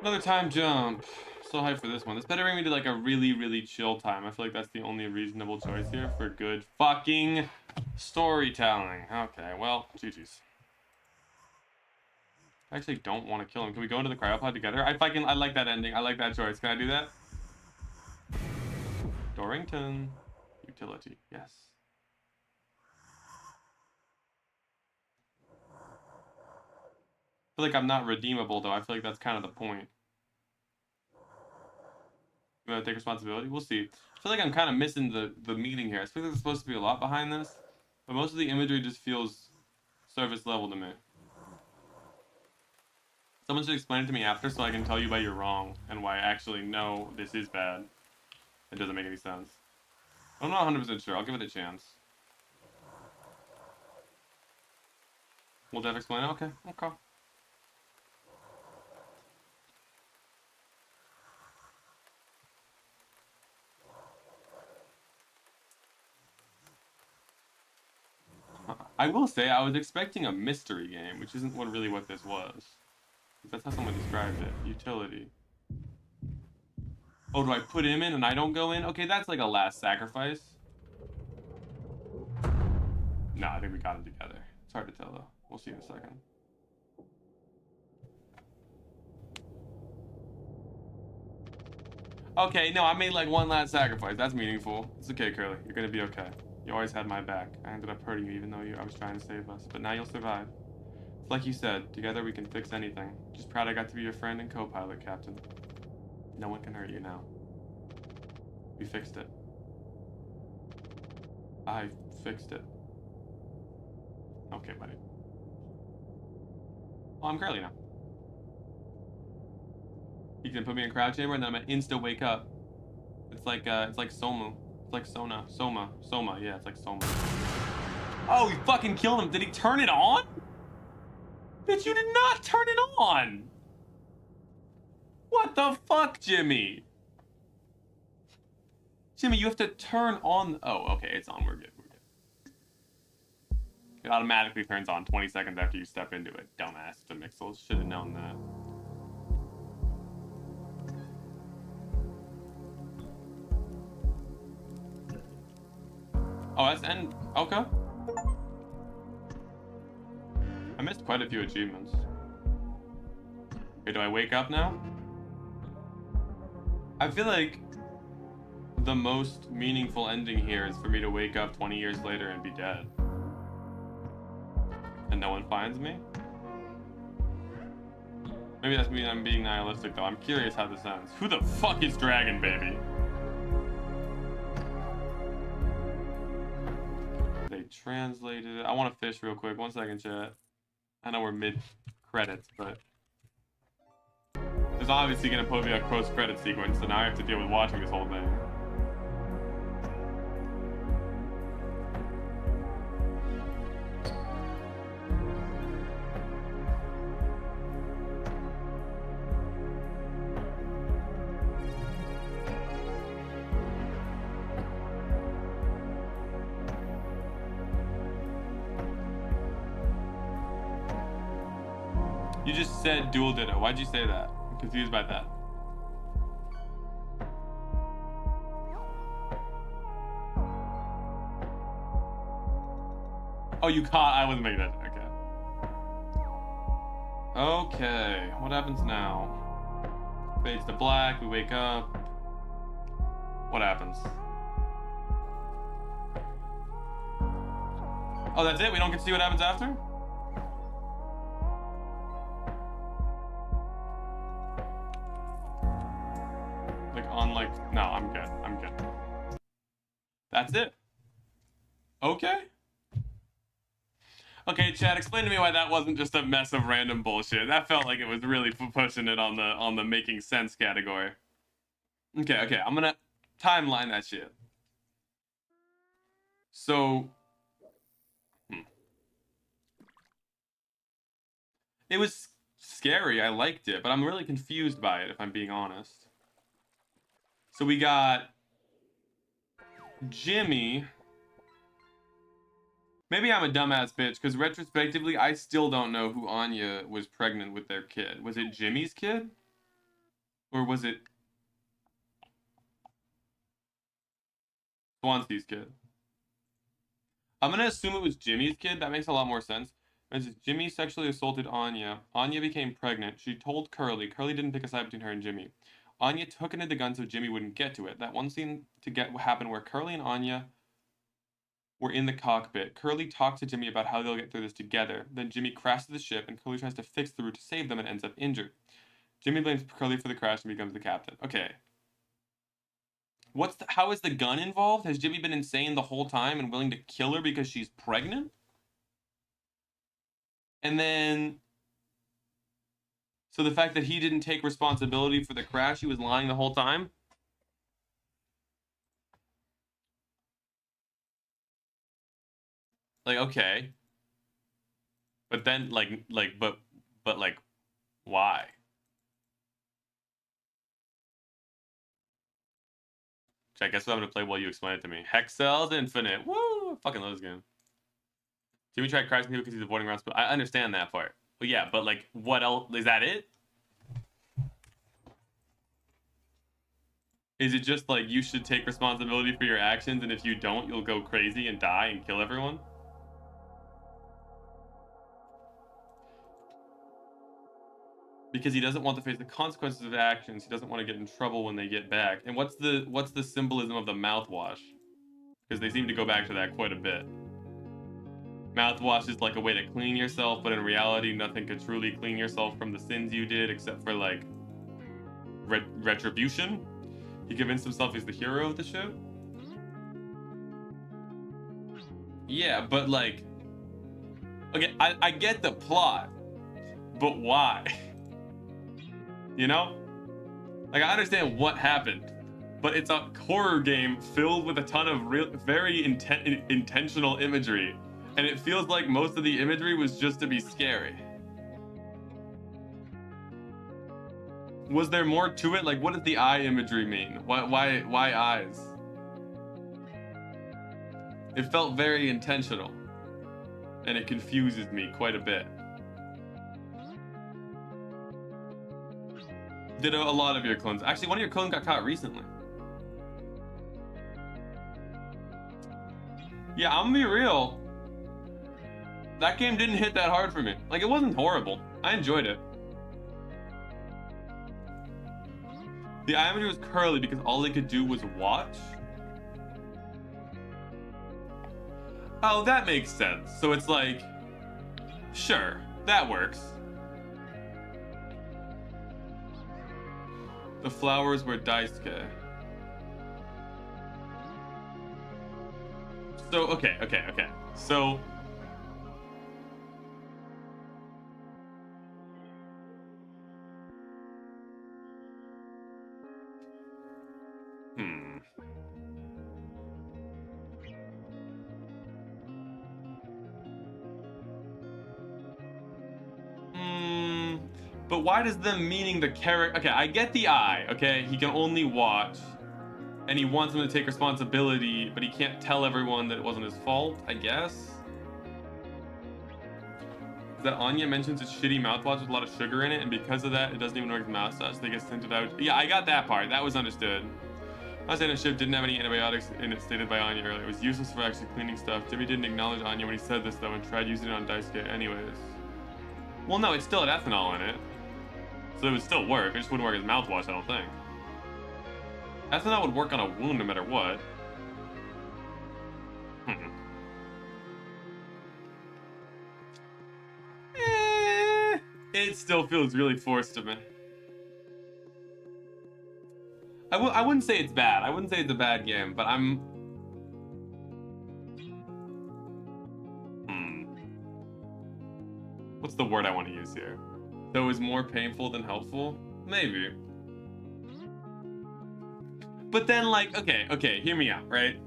Another time jump. So hyped for this one. This better bring me to like a really, really chill time. I feel like that's the only reasonable choice here for good fucking storytelling. Okay, well, GG's. I actually don't want to kill him. Can we go into the cryopod together? I like that ending. I like that choice. Can I do that? Dorrington. Utility. Yes. I feel like I'm not redeemable, though. I feel like that's kind of the point. You want to take responsibility? We'll see. I feel like I'm kind of missing the meaning here. I feel like there's supposed to be a lot behind this, but most of the imagery just feels surface level to me. Someone should explain it to me after so I can tell you why you're wrong and why I actually know this is bad. It doesn't make any sense. I'm not 100% sure. I'll give it a chance. Will Jeff explain it? Okay. Okay. I will say I was expecting a mystery game, which isn't really what this was. That's how someone described it. Utility. Oh, do I put him in and I don't go in? Okay, that's like a last sacrifice. No, I think we got them together. It's hard to tell though. We'll see in a second. Okay, no, I made like one last sacrifice. That's meaningful. It's okay, Curly. You're gonna be okay. You always had my back. I ended up hurting you even though I was trying to save us. But now you'll survive. It's like you said, together we can fix anything. Just proud I got to be your friend and co-pilot, Captain. No one can hurt you now. We fixed it. I fixed it. Okay, buddy. Well, I'm Curly now. You can put me in crowd chamber and then I'm gonna insta wake up. It's like Somu. It's like Soma. Yeah, it's like Soma. Oh, he fucking killed him. Did he turn it on? Bitch, you did not turn it on. What the fuck, Jimmy? Jimmy, you have to turn on. Oh, okay, it's on. We're good. We're good. It automatically turns on 20 seconds after you step into it. Dumbass Demixel. Should have known that. Oh, that's end. Okay. I missed quite a few achievements. Okay, do I wake up now? I feel like the most meaningful ending here is for me to wake up 20 years later and be dead. And no one finds me? Maybe that's me, I'm being nihilistic though. I'm curious how this ends. Who the fuck is Dragon Baby? They translated it. I want to fish real quick. 1 second, chat. I know we're mid-credits, but there's obviously going to put me a post-credit sequence, so now I have to deal with watching this whole thing. You just said dual ditto. Why'd you say that? I'm confused by that. Oh, you caught. I wasn't making that. Okay. Okay. What happens now? Fades to black. We wake up. What happens? Oh, that's it? We don't get to see what happens after? No, I'm good. I'm good. That's it. Okay. Okay, Chad, explain to me why that wasn't just a mess of random bullshit. That felt like it was really pushing it on the making sense category. Okay, I'm gonna timeline that shit. So, it was scary. I liked it, but I'm really confused by it, if I'm being honest. So we got Jimmy. Maybe I'm a dumbass bitch, because retrospectively, I still don't know who Anya was pregnant with their kid. Was it Jimmy's kid? Or was it Swansea's kid? I'm going to assume it was Jimmy's kid. That makes a lot more sense. Jimmy sexually assaulted Anya. Anya became pregnant. She told Curly. Curly didn't pick a side between her and Jimmy. Anya took it into the gun so Jimmy wouldn't get to it. That one scene happened where Curly and Anya were in the cockpit. Curly talks to Jimmy about how they'll get through this together. Then Jimmy crashes the ship and Curly tries to fix the route to save them and ends up injured. Jimmy blames Curly for the crash and becomes the captain. Okay. How is the gun involved? Has Jimmy been insane the whole time and willing to kill her because she's pregnant? And then, so the fact that he didn't take responsibility for the crash, he was lying the whole time? Like, okay. But then, but why? I guess I'm gonna play while you explain it to me. DemixelZ Infinite. Woo! I fucking love this game. Jimmy tried crashing people because he's avoiding rounds, but I understand that part. Well, yeah, but like, what else? Is that it? Is it just like you should take responsibility for your actions, and if you don't, you'll go crazy and die and kill everyone? Because he doesn't want to face the consequences of actions. He doesn't want to get in trouble when they get back. And what's the symbolism of the mouthwash? Because they seem to go back to that quite a bit. Mouthwash is like a way to clean yourself, but in reality, nothing could truly clean yourself from the sins you did except for like retribution. He convinced himself he's the hero of the show. Yeah, but like, okay, I get the plot, but why? You know? Like, I understand what happened, but it's a horror game filled with a ton of very intentional imagery, and it feels like most of the imagery was just to be scary. Was there more to it? Like, what does the eye imagery mean? Why eyes? It felt very intentional, and it confuses me quite a bit. Did a lot of your clones. Actually, one of your clones got caught recently. Yeah, I'm gonna be real. That game didn't hit that hard for me. Like, it wasn't horrible. I enjoyed it. The eye imagery was curly because all they could do was watch. Oh, that makes sense. So it's like, sure, that works. The flowers were daisuke. So, okay. So, but why does them meaning the character? Okay, I get the eye, okay? He can only watch, and he wants them to take responsibility, but he can't tell everyone that it wasn't his fault, I guess? That Anya mentions it's shitty mouthwash with a lot of sugar in it, and because of that, it doesn't even work as mouthwash, so they get sent it out. Yeah, I got that part. That was understood. I said a ship didn't have any antibiotics in it, stated by Anya earlier. It was useless for actually cleaning stuff. Jimmy didn't acknowledge Anya when he said this, though, and tried using it on Daisuke anyways. Well, no, it still had ethanol in it. So it would still work. It just wouldn't work as mouthwash, I don't think. Ethanol would work on a wound no matter what. It still feels really forced to me. I wouldn't say it's bad. I wouldn't say it's a bad game, but I'm... What's the word I want to use here? So it was more painful than helpful? Maybe. But then, like, okay, hear me out, right?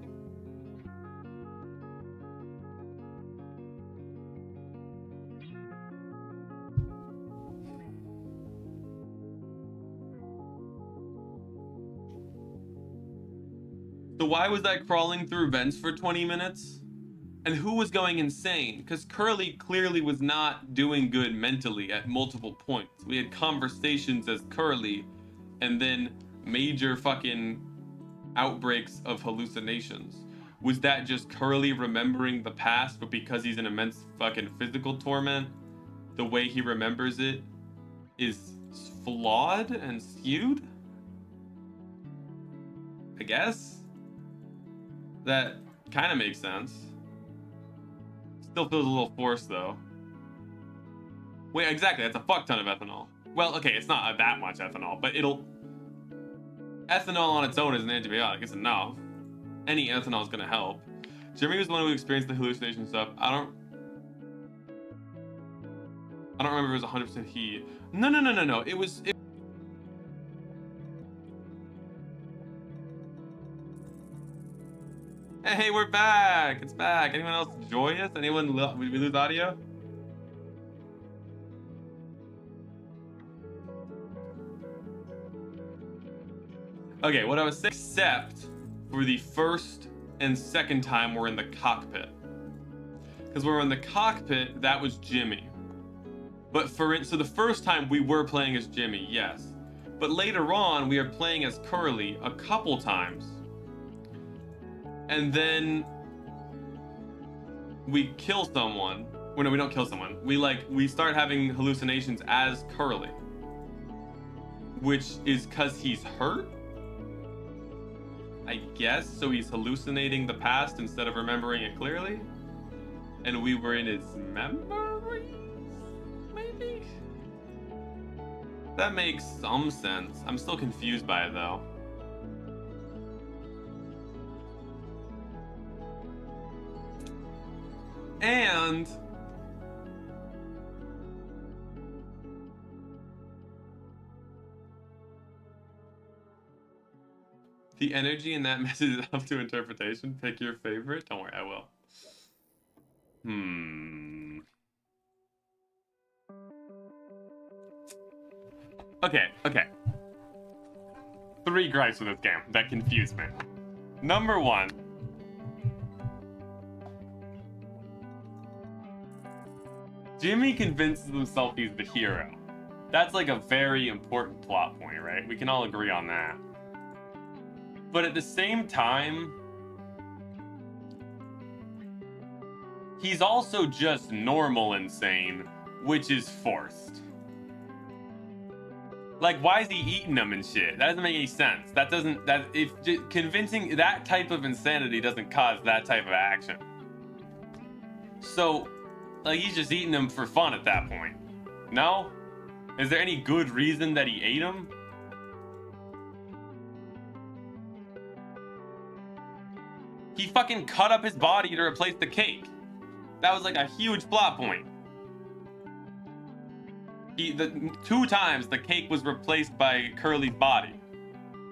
So why was I crawling through vents for 20 minutes? And who was going insane? Because Curly clearly was not doing good mentally at multiple points. We had conversations as Curly, and then major fucking outbreaks of hallucinations. Was that just Curly remembering the past, but because he's in immense fucking physical torment, the way he remembers it is flawed and skewed? I guess? That kind of makes sense. Still feels a little forced, though. Wait, exactly, that's a fuck ton of ethanol. Well, okay, it's not that much ethanol, but it'll... Ethanol on its own is an antibiotic, it's enough. Any ethanol is gonna help. Jeremy was the one who experienced the hallucination stuff. I don't remember if it was 100% he. No. It was... Hey, we're back! It's back! Anyone else joyous? Anyone we lose audio? Okay, what I was saying, except for the first and second time we're in the cockpit. Because when we're in the cockpit, that was Jimmy. But so the first time we were playing as Jimmy, yes. But later on, we are playing as Curly a couple times. And then we kill someone. Well, no, we don't kill someone. We start having hallucinations as Curly. Which is because he's hurt? I guess, so he's hallucinating the past instead of remembering it clearly? And we were in his memories? Maybe? That makes some sense. I'm still confused by it, though. And... the energy in that message is up to interpretation. Pick your favorite. Don't worry, I will. Okay. 3 gripes with this game that confuse me. Number 1. Jimmy convinces himself he's the hero. That's like a very important plot point, right? We can all agree on that. But at the same time, he's also just normal insane, which is forced. Like, why is he eating them and shit? That doesn't make any sense. Convincing that type of insanity doesn't cause that type of action. So, like, he's just eating them for fun at that point. No? Is there any good reason that he ate them? He fucking cut up his body to replace the cake. That was like a huge plot point. The 2 times the cake was replaced by Curly's body.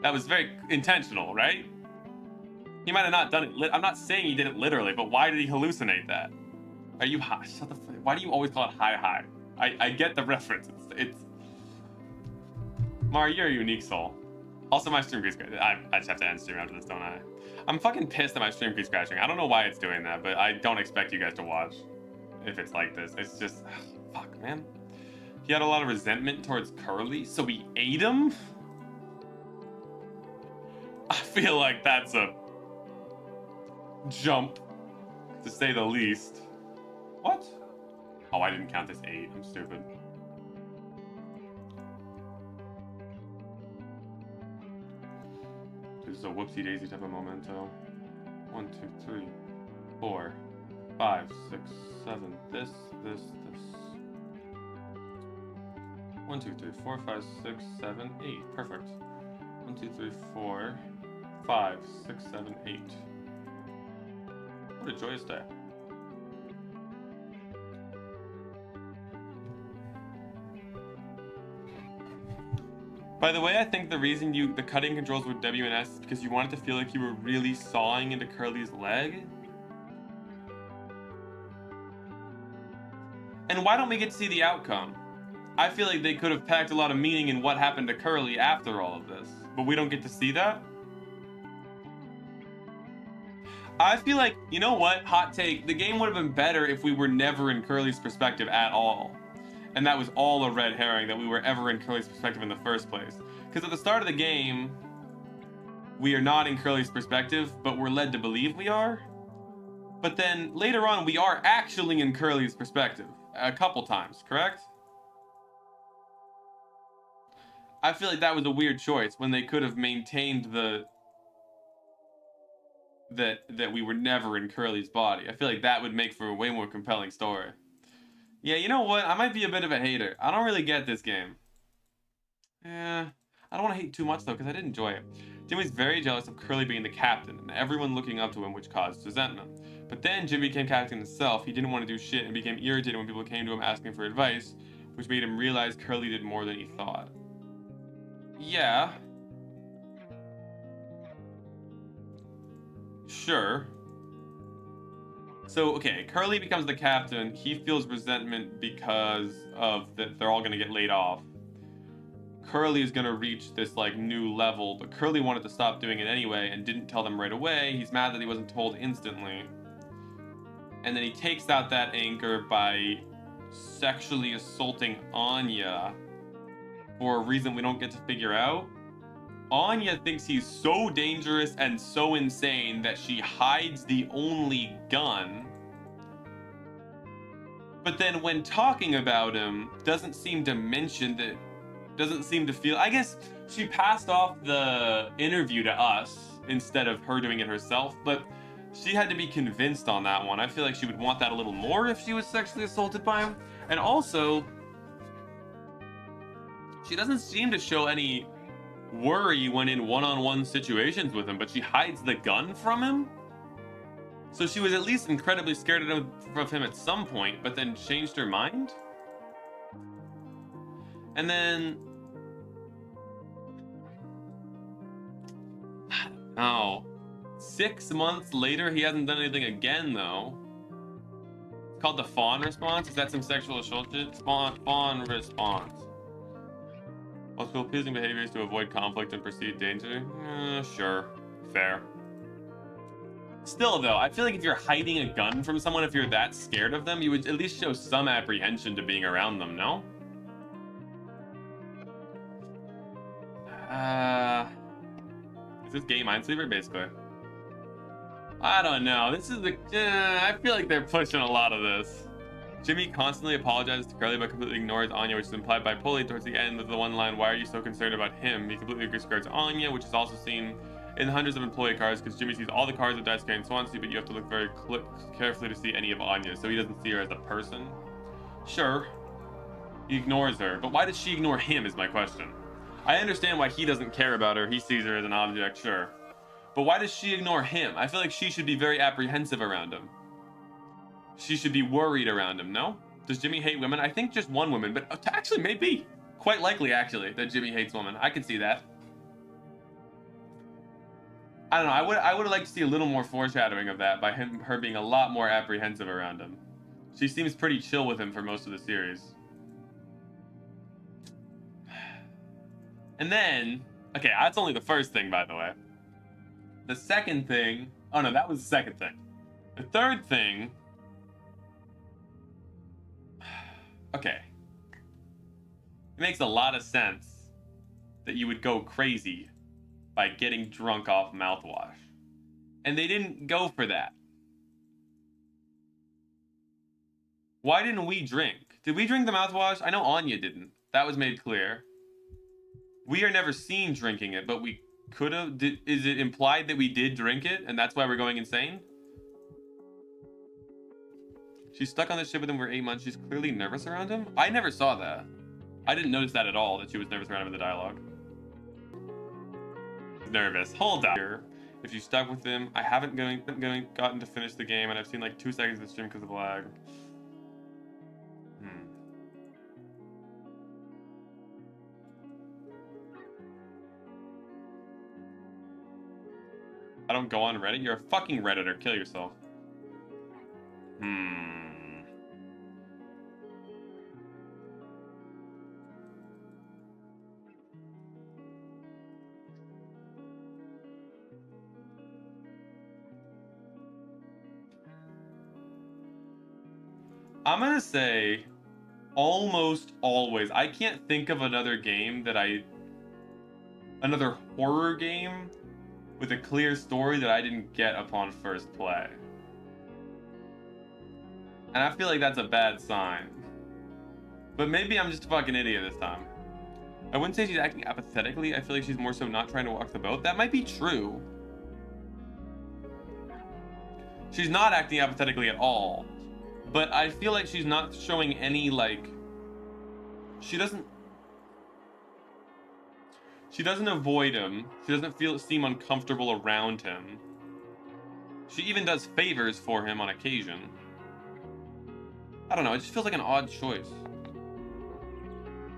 That was very intentional, right? He might have not done it. I'm not saying he did it literally, but why did he hallucinate that? Are you high? Shut the fuck. Why do you always call it high? I get the reference. It's Mar, you're a unique soul. Also, my stream keeps scratching. I just have to end stream after this, don't I? I'm fucking pissed that my stream keeps scratching. I don't know why it's doing that, but I don't expect you guys to watch if it's like this. It's just, fuck, man. He had a lot of resentment towards Curly, so he ate him? I feel like that's a jump, to say the least. What? Oh, I didn't count this 8. I'm stupid. This is a whoopsie daisy type of memento. 1, 2, 3, 4, 5, 6, 7. This. 1, 2, 3, 4, 5, 6, 7, 8. Perfect. 1, 2, 3, 4, 5, 6, 7, 8. What a joyous day. By the way, I think the reason the cutting controls were W and S is because you wanted to feel like you were really sawing into Curly's leg. And why don't we get to see the outcome? I feel like they could have packed a lot of meaning in what happened to Curly after all of this, but we don't get to see that? I feel like, you know what, hot take, the game would have been better if we were never in Curly's perspective at all. And that was all a red herring, that we were ever in Curly's perspective in the first place. Because at the start of the game, we are not in Curly's perspective, but we're led to believe we are. But then later on, we are actually in Curly's perspective a couple times, correct? I feel like that was a weird choice when they could have maintained that we were never in Curly's body. I feel like that would make for a way more compelling story. Yeah, you know what? I might be a bit of a hater. I don't really get this game. Yeah, I don't want to hate too much though, because I did enjoy it. Jimmy's very jealous of Curly being the captain and everyone looking up to him, which caused resentment. But then Jimmy became captain himself. He didn't want to do shit and became irritated when people came to him asking for advice, which made him realize Curly did more than he thought. Yeah. Sure. So, okay, Curly becomes the captain. He feels resentment because of that they're all going to get laid off. Curly is going to reach this, like, new level, but Curly wanted to stop doing it anyway and didn't tell them right away. He's mad that he wasn't told instantly. And then he takes out that anger by sexually assaulting Anya for a reason we don't get to figure out. Anya thinks he's so dangerous and so insane that she hides the only gun. But then when talking about him, doesn't seem to mention that, doesn't seem to feel, I guess she passed off the interview to us instead of her doing it herself, but she had to be convinced on that one. I feel like she would want that a little more if she was sexually assaulted by him. And also, she doesn't seem to show any worry when in one-on-one situations with him, but she hides the gun from him. So she was at least incredibly scared of him at some point, but then changed her mind. And then, oh, 6 months later, he hasn't done anything again, though. It's called the fawn response. Is that some sexual assault shit? Fawn response. Also, pleasing behaviors to avoid conflict and perceived danger. Sure. Fair. Still, though, I feel like if you're hiding a gun from someone, if you're that scared of them, you would at least show some apprehension to being around them, no? Is this gay minesweeper, basically? I don't know. This is the... I feel like they're pushing a lot of this. Jimmy constantly apologizes to Carly but completely ignores Anya, which is implied by Polly towards the end of the one line, "Why are you so concerned about him?" He completely disregards Anya, which is also seen in the hundreds of employee cars, because Jimmy sees all the cars of Daisuke and Swansea, but you have to look very carefully to see any of Anya, so he doesn't see her as a person. Sure. He ignores her, but why does she ignore him is my question. I understand why he doesn't care about her. He sees her as an object, sure. But why does she ignore him? I feel like she should be very apprehensive around him. She should be worried around him, no? Does Jimmy hate women? I think just one woman, but actually maybe. Quite likely, actually, that Jimmy hates women. I can see that. I don't know. I would like to see a little more foreshadowing of that by her being a lot more apprehensive around him. She seems pretty chill with him for most of the series. And then, okay, that's only the first thing, by the way. The second thing, oh no, that was the second thing. The third thing, okay. It makes a lot of sense that you would go crazy by getting drunk off mouthwash. And they didn't go for that. Why didn't we drink? Did we drink the mouthwash? I know Anya didn't. That was made clear. We are never seen drinking it, but we could have. Is it implied that we did drink it, and that's why we're going insane? She's stuck on this ship with him for 8 months. She's clearly nervous around him. I never saw that. I didn't notice that at all, that she was nervous around him in the dialogue. Nervous. Hold up. If you stuck with him, I haven't gotten to finish the game, and I've seen like 2 seconds of the stream because of lag. I don't go on Reddit? You're a fucking Redditor. Kill yourself. I'm gonna say almost always. I can't think of another game that another horror game with a clear story that I didn't get upon first play. And I feel like that's a bad sign. But maybe I'm just a fucking idiot this time. I wouldn't say she's acting apathetically. I feel like she's more so not trying to walk the boat. That might be true. She's not acting apathetically at all. But I feel like she's not showing any, like... She doesn't avoid him. She doesn't seem uncomfortable around him. She even does favors for him on occasion. I don't know, it just feels like an odd choice.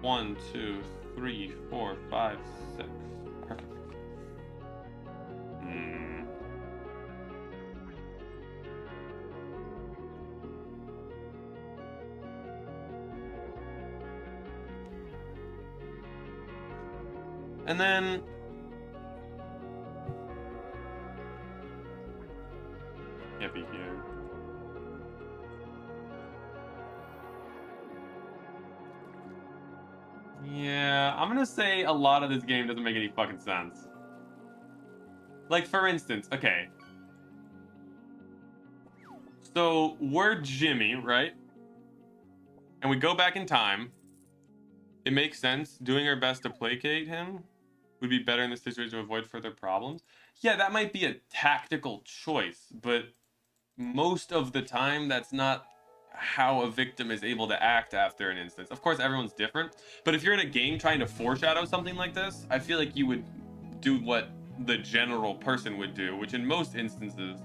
1, 2, 3, 4, 5, 6. Perfect. And then... Yippee here. gonna say a lot of this game doesn't make any fucking sense. Like, for instance, okay. So, we're Jimmy, right? And we go back in time. It makes sense. Doing our best to placate him would be better in this situation to avoid further problems. Yeah, that might be a tactical choice, but most of the time, that's not how a victim is able to act after an instance. Of course, everyone's different, but if you're in a game trying to foreshadow something like this, I feel like you would do what the general person would do, which in most instances,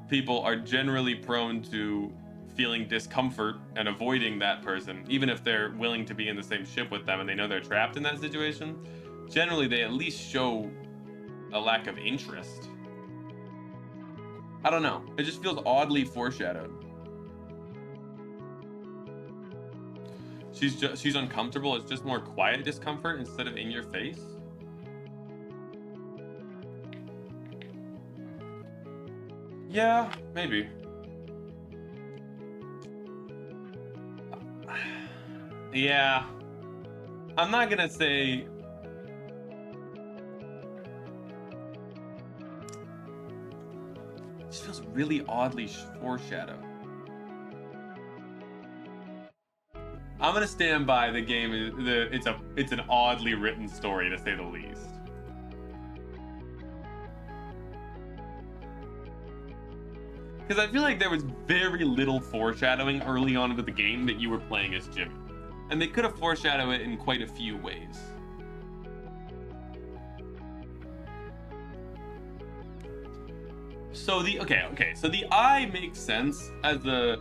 people are generally prone to feeling discomfort and avoiding that person, even if they're willing to be in the same ship with them and they know they're trapped in that situation. Generally, they at least show a lack of interest. I don't know. It just feels oddly foreshadowed. She's uncomfortable. It's just more quiet discomfort instead of in your face. Yeah, maybe. Yeah. I'm not gonna say... It just feels really oddly foreshadowed. I'm gonna stand by the game. It's an oddly written story, to say the least. Because I feel like there was very little foreshadowing early on with the game that you were playing as Jimmy. And they could have foreshadowed it in quite a few ways. So so the eye makes sense as to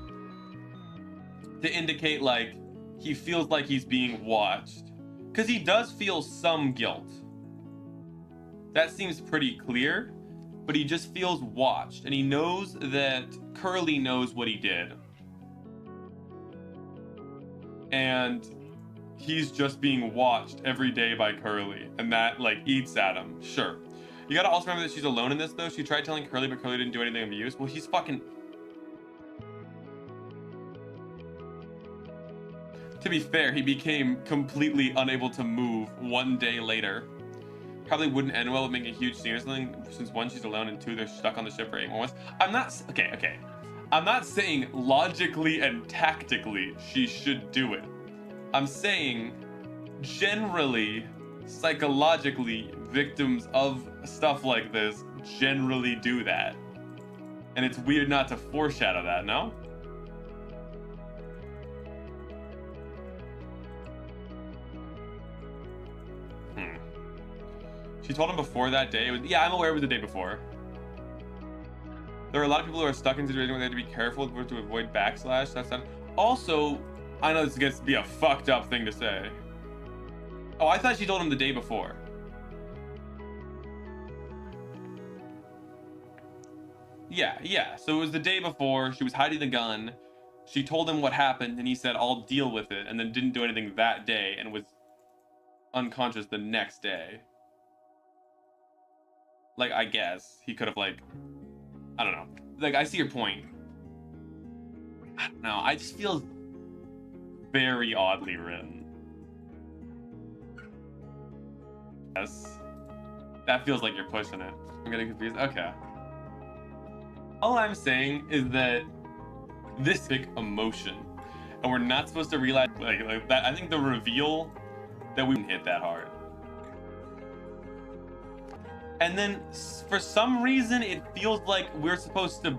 indicate like he feels like he's being watched. Because he does feel some guilt. That seems pretty clear. But he just feels watched, and he knows that Curly knows what he did. And he's just being watched every day by Curly, and that, like, eats at him. Sure. You gotta also remember that she's alone in this, though. She tried telling Curly, but Curly didn't do anything of use. Well, he's fucking... To be fair, he became completely unable to move one day later. Probably wouldn't end well with making a huge scene or something, since one, she's alone, and two, they're stuck on the ship for 8 more months. I'm not... Okay. I'm not saying logically and tactically she should do it. I'm saying generally, psychologically, victims of stuff like this generally do that. And it's weird not to foreshadow that, no? She told him before that day. Yeah, I'm aware it was the day before. There are a lot of people who are stuck in situations where they have to be careful to avoid backslash. That's not... Also, I know this is going to be a fucked up thing to say. Oh, I thought she told him the day before. Yeah. So it was the day before. She was hiding the gun. She told him what happened, and he said, I'll deal with it, and then didn't do anything that day and was unconscious the next day. Like, I guess he could have, like, I don't know. Like, I see your point. I don't know. I just feel very oddly written. Yes. That feels like you're pushing it. I'm getting confused. Okay. All I'm saying is that this big emotion, and we're not supposed to realize like that. I think the reveal that we didn't hit that hard. And then, for some reason, it feels like we're supposed to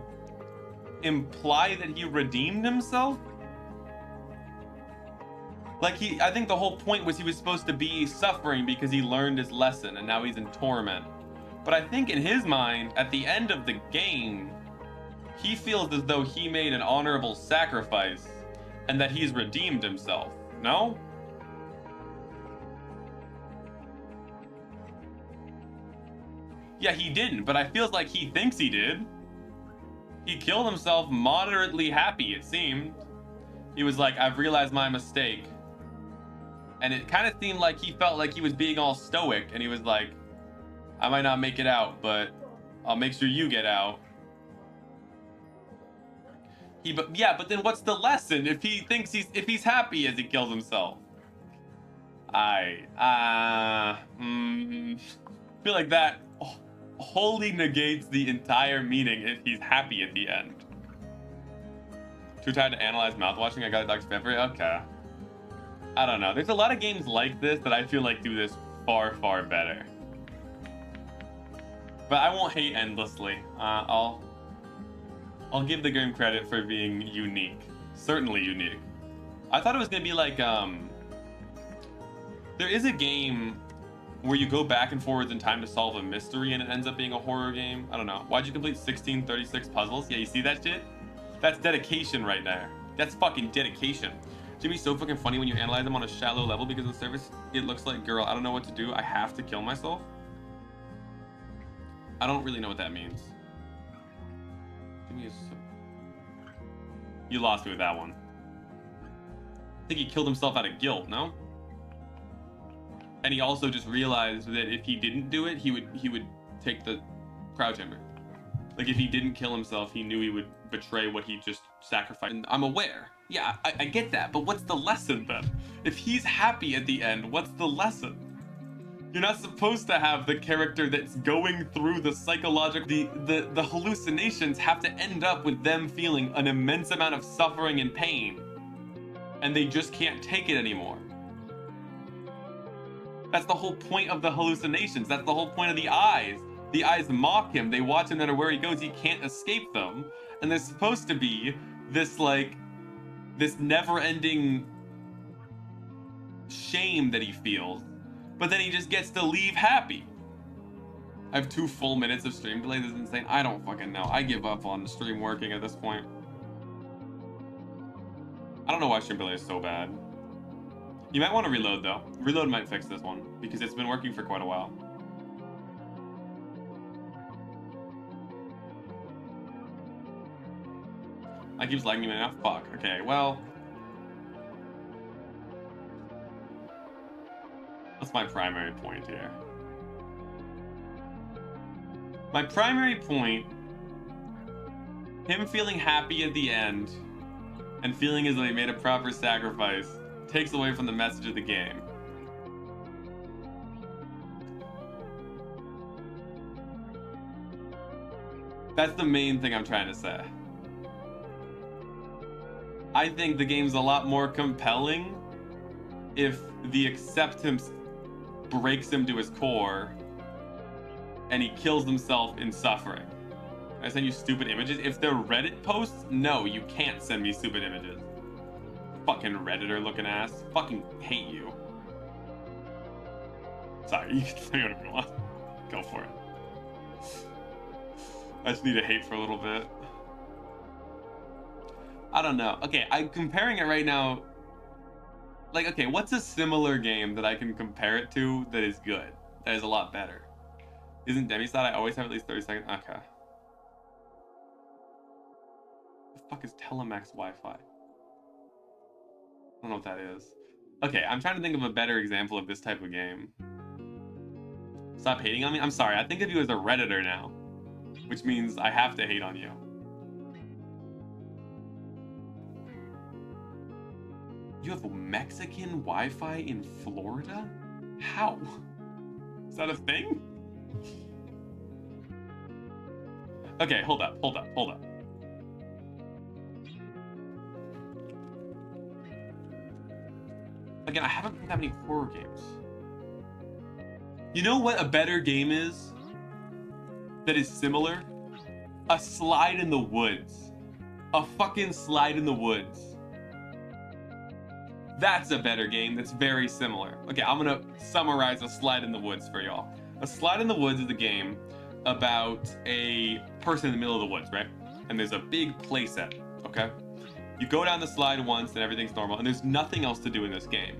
imply that he redeemed himself. Like, I think the whole point was he was supposed to be suffering because he learned his lesson, and now he's in torment. But I think in his mind, at the end of the game, he feels as though he made an honorable sacrifice, and that he's redeemed himself. No? Yeah, he didn't, but I feel like he thinks he did. He killed himself moderately happy, it seemed. He was like, I've realized my mistake. And it kind of seemed like he felt like he was being all stoic, and he was like, I might not make it out, but I'll make sure you get out. But then what's the lesson if he thinks if he's happy as he kills himself? I feel like that wholly negates the entire meaning if he's happy at the end. Too tired to analyze mouthwashing. I got a Dr. Pepper. Okay. I don't know. There's a lot of games like this that I feel like do this far, far better. But I won't hate endlessly. I'll give the game credit for being unique. Certainly unique. I thought it was gonna be like there is a game where you go back and forwards in time to solve a mystery and it ends up being a horror game. I don't know. Why'd you complete 1636 puzzles? Yeah, you see that shit? That's dedication right there. That's fucking dedication. Jimmy's so fucking funny when you analyze him on a shallow level because of the surface. It looks like, girl, I don't know what to do. I have to kill myself. I don't really know what that means. Jimmy is so... You lost me with that one. I think he killed himself out of guilt, no? And he also just realized that if he didn't do it, he would take the crowd chamber. Like if he didn't kill himself, he knew he would betray what he just sacrificed. And I'm aware. Yeah, I get that, but what's the lesson then? If he's happy at the end, what's the lesson? You're not supposed to have the character that's going through the psychological... The hallucinations have to end up with them feeling an immense amount of suffering and pain. And they just can't take it anymore. That's the whole point of the hallucinations. That's the whole point of the eyes. The eyes mock him. They watch him no matter where he goes. He can't escape them. And there's supposed to be this, like, this never-ending shame that he feels. But then he just gets to leave happy. I have 2 full minutes of stream delay. This is insane. I don't fucking know. I give up on the stream working at this point. I don't know why stream delay is so bad. You might want to reload though. Reload might fix this one because it's been working for quite a while. I keeps lagging me now. Fuck. Okay, well. What's my primary point here? My primary point, him feeling happy at the end and feeling as though he made a proper sacrifice, takes away from the message of the game. That's the main thing I'm trying to say. I think the game's a lot more compelling if the acceptance breaks him to his core and he kills himself in suffering. I send you stupid images. If they're Reddit posts, no, you can't send me stupid images. Fucking Redditor looking ass. Fucking hate you. Sorry, you can say whatever you want. Go for it. I just need to hate for a little bit. I don't know. Okay, I'm comparing it right now. Like, okay, what's a similar game that I can compare it to that is good? That is a lot better. Isn't DemixelZ? I always have at least 30 seconds. Okay. The fuck is Telemax Wi-Fi? I don't know what that is. Okay, I'm trying to think of a better example of this type of game. Stop hating on me? I'm sorry, I think of you as a Redditor now. Which means I have to hate on you. You have Mexican Wi-Fi in Florida? How? Is that a thing? Okay, hold up. Again, I haven't played that many horror games. You know what a better game is? That is similar? A Slide in the Woods. A fucking Slide in the Woods. That's a better game that's very similar. Okay, I'm gonna summarize A Slide in the Woods for y'all. A Slide in the Woods is a game about a person in the middle of the woods, right? And there's a big playset, okay? You go down the slide once and everything's normal, and there's nothing else to do in this game.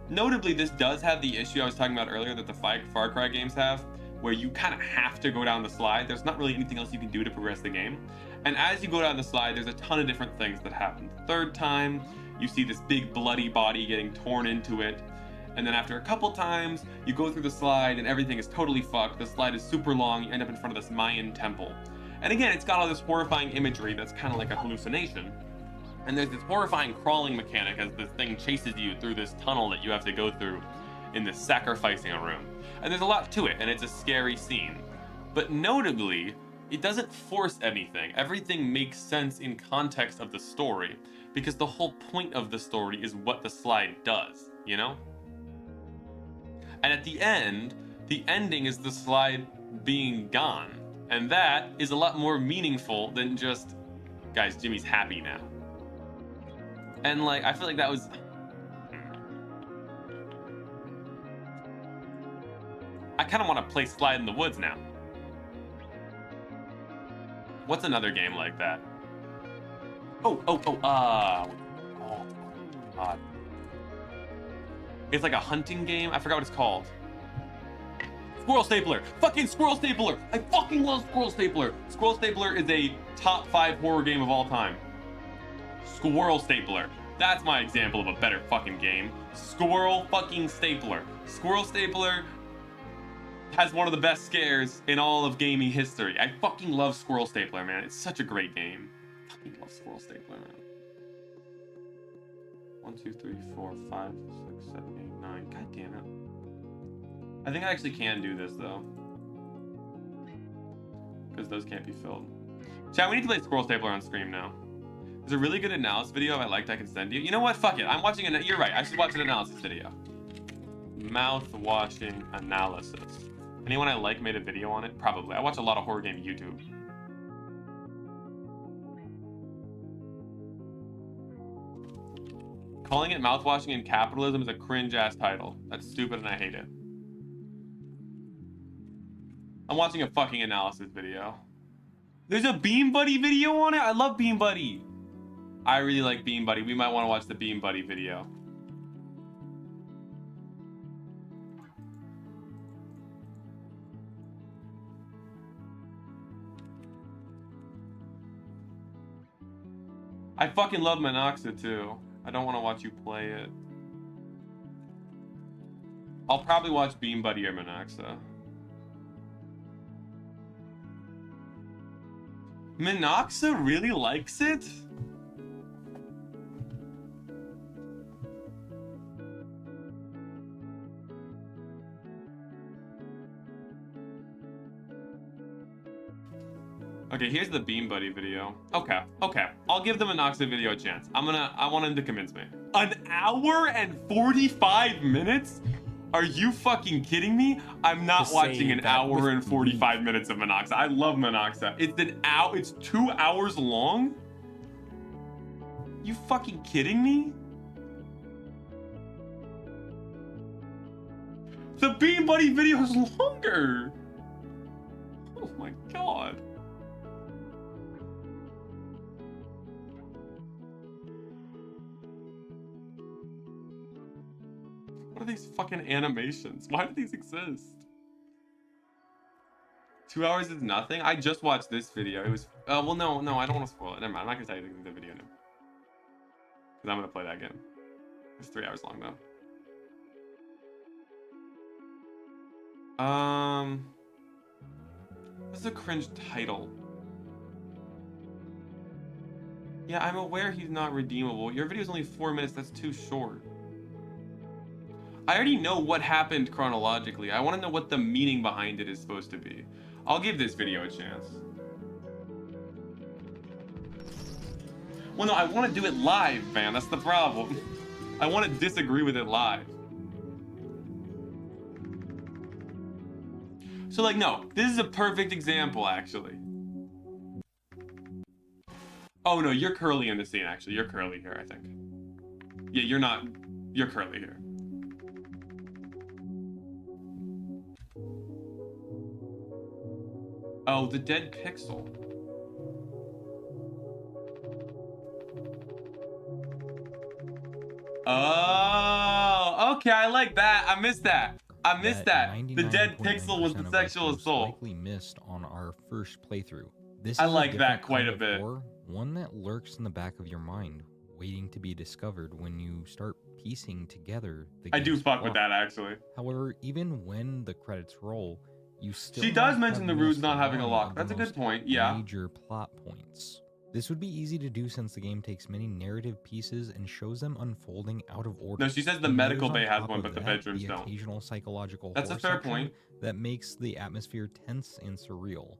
Notably, this does have the issue I was talking about earlier that the Far Cry games have, where you kind of have to go down the slide. There's not really anything else you can do to progress the game. And as you go down the slide, there's a ton of different things that happen. The third time, you see this big bloody body getting torn into it. And then after a couple times, you go through the slide and everything is totally fucked. The slide is super long, you end up in front of this Mayan temple. And again, it's got all this horrifying imagery that's kind of like a hallucination. And there's this horrifying crawling mechanic as this thing chases you through this tunnel that you have to go through. in the sacrificing room. And there's a lot to it, and it's a scary scene. But notably, it doesn't force anything. Everything makes sense in context of the story, because the whole point of the story is what the slide does, you know? And at the end, the ending is the slide being gone. And that is a lot more meaningful than just, guys, Jimmy's happy now. And like, I feel like that was... I kind of want to play Slide in the Woods now. What's another game like that? Oh, God. It's like a hunting game. I forgot what it's called. Squirrel Stapler. Fucking Squirrel Stapler. I fucking love Squirrel Stapler. Squirrel Stapler is a top 5 horror game of all time. Squirrel Stapler. That's my example of a better fucking game. Squirrel fucking Stapler. Squirrel Stapler has one of the best scares in all of gaming history. I fucking love Squirrel Stapler, man. It's such a great game. I fucking love Squirrel Stapler, man. 1, 2, 3, 4, 5, 6, 7, 8, 9. God damn it. I think I actually can do this, though. Because those can't be filled. Chat, we need to play Squirrel Stapler on stream now. There's a really good analysis video I liked I can send you. You know what? Fuck it. I'm watching an... You're right. I should watch an analysis video. Mouth-washing analysis. Anyone I like made a video on it? Probably. I watch a lot of horror game YouTube. Calling it mouthwashing in capitalism is a cringe-ass title. That's stupid and I hate it. I'm watching a fucking analysis video. There's a Bean Buddy video on it? I love Bean Buddy. I really like Bean Buddy. We might want to watch the Bean Buddy video. I fucking love Monoxa too. I don't want to watch you play it. I'll probably watch Bean Buddy or Monoxa. Monoxa really likes it? Okay, here's the Bean Buddy video. Okay. I'll give the Monoxa video a chance. I want him to convince me. An hour and 45 minutes? Are you fucking kidding me? I'm not watching an hour and 45 minutes of Monoxa. I love Monoxa. It's 2 hours long? You fucking kidding me? The Bean Buddy video is longer. Oh my god. What are these fucking animations? Why do these exist? 2 hours is nothing? I just watched this video. It was... well, no, I don't want to spoil it. Never mind. I'm not going to tell you the video now. Because I'm going to play that game. It's 3 hours long, though. This is a cringe title. Yeah, I'm aware he's not redeemable. Your video's only 4 minutes. That's too short. I already know what happened chronologically. I want to know what the meaning behind it is supposed to be. I'll give this video a chance. Well, no, I want to do it live, man. That's the problem. I want to disagree with it live. So, like, no. This is a perfect example, actually. Oh, no, you're curly in the scene, actually. You're curly here, I think. Yeah, you're not... You're curly here. Oh, the dead pixel. Oh, okay, I like that. I missed that. I missed that. The dead pixel was the sexual assault. Likely missed on our first playthrough. This I is like a that different quite kind a of bit. horror, one that lurks in the back of your mind, waiting to be discovered when you start piecing together the I do game's fuck with plot. that, actually. However, even when the credits roll, you still She does might mention have the Roots missed not having a one lock. of the That's a good most point, yeah. Major plot points. This would be easy to do since the game takes many narrative pieces and shows them unfolding out of order. No, she says the And medical layers bay on has top one, of but the that bedrooms the don't. occasional psychological That's a horror fair section point. that makes the atmosphere tense and surreal.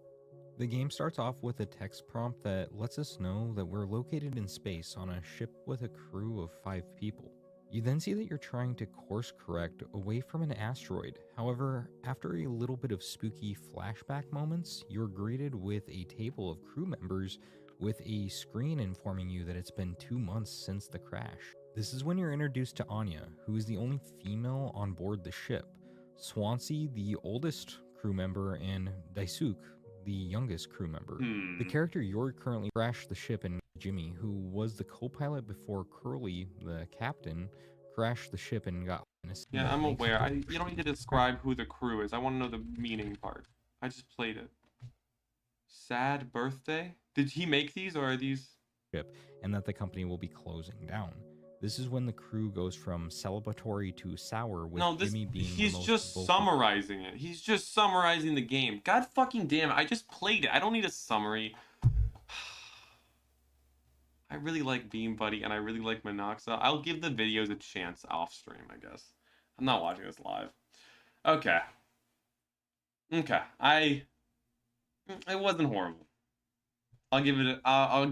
The game starts off with a text prompt that lets us know that we're located in space on a ship with a crew of 5 people. You then see that you're trying to course correct away from an asteroid. However, after a little bit of spooky flashback moments, you're greeted with a table of crew members with a screen informing you that it's been 2 months since the crash. This is when you're introduced to Anya, who is the only female on board the ship, Swansea, the oldest crew member, and Daisuke, the youngest crew member. The character you're currently crashed the ship, and Jimmy, who was the co-pilot before Curly, the captain, crashed the ship and got... Yeah, I'm aware. You don't need to describe who the crew is. I want to know the meaning part. I just played it. Sad birthday? Did he make these, or are these... ship, and that the company will be closing down. This is when the crew goes from celebratory to sour, with Jimmy being he's the most just vocal. summarizing it. He's just summarizing the game. God fucking damn it. I just played it. I don't need a summary. I really like Beam Buddy, and I really like Monoxa. I'll give the videos a chance off stream, I guess. I'm not watching this live. Okay. Okay. It wasn't horrible. I'll give it I'm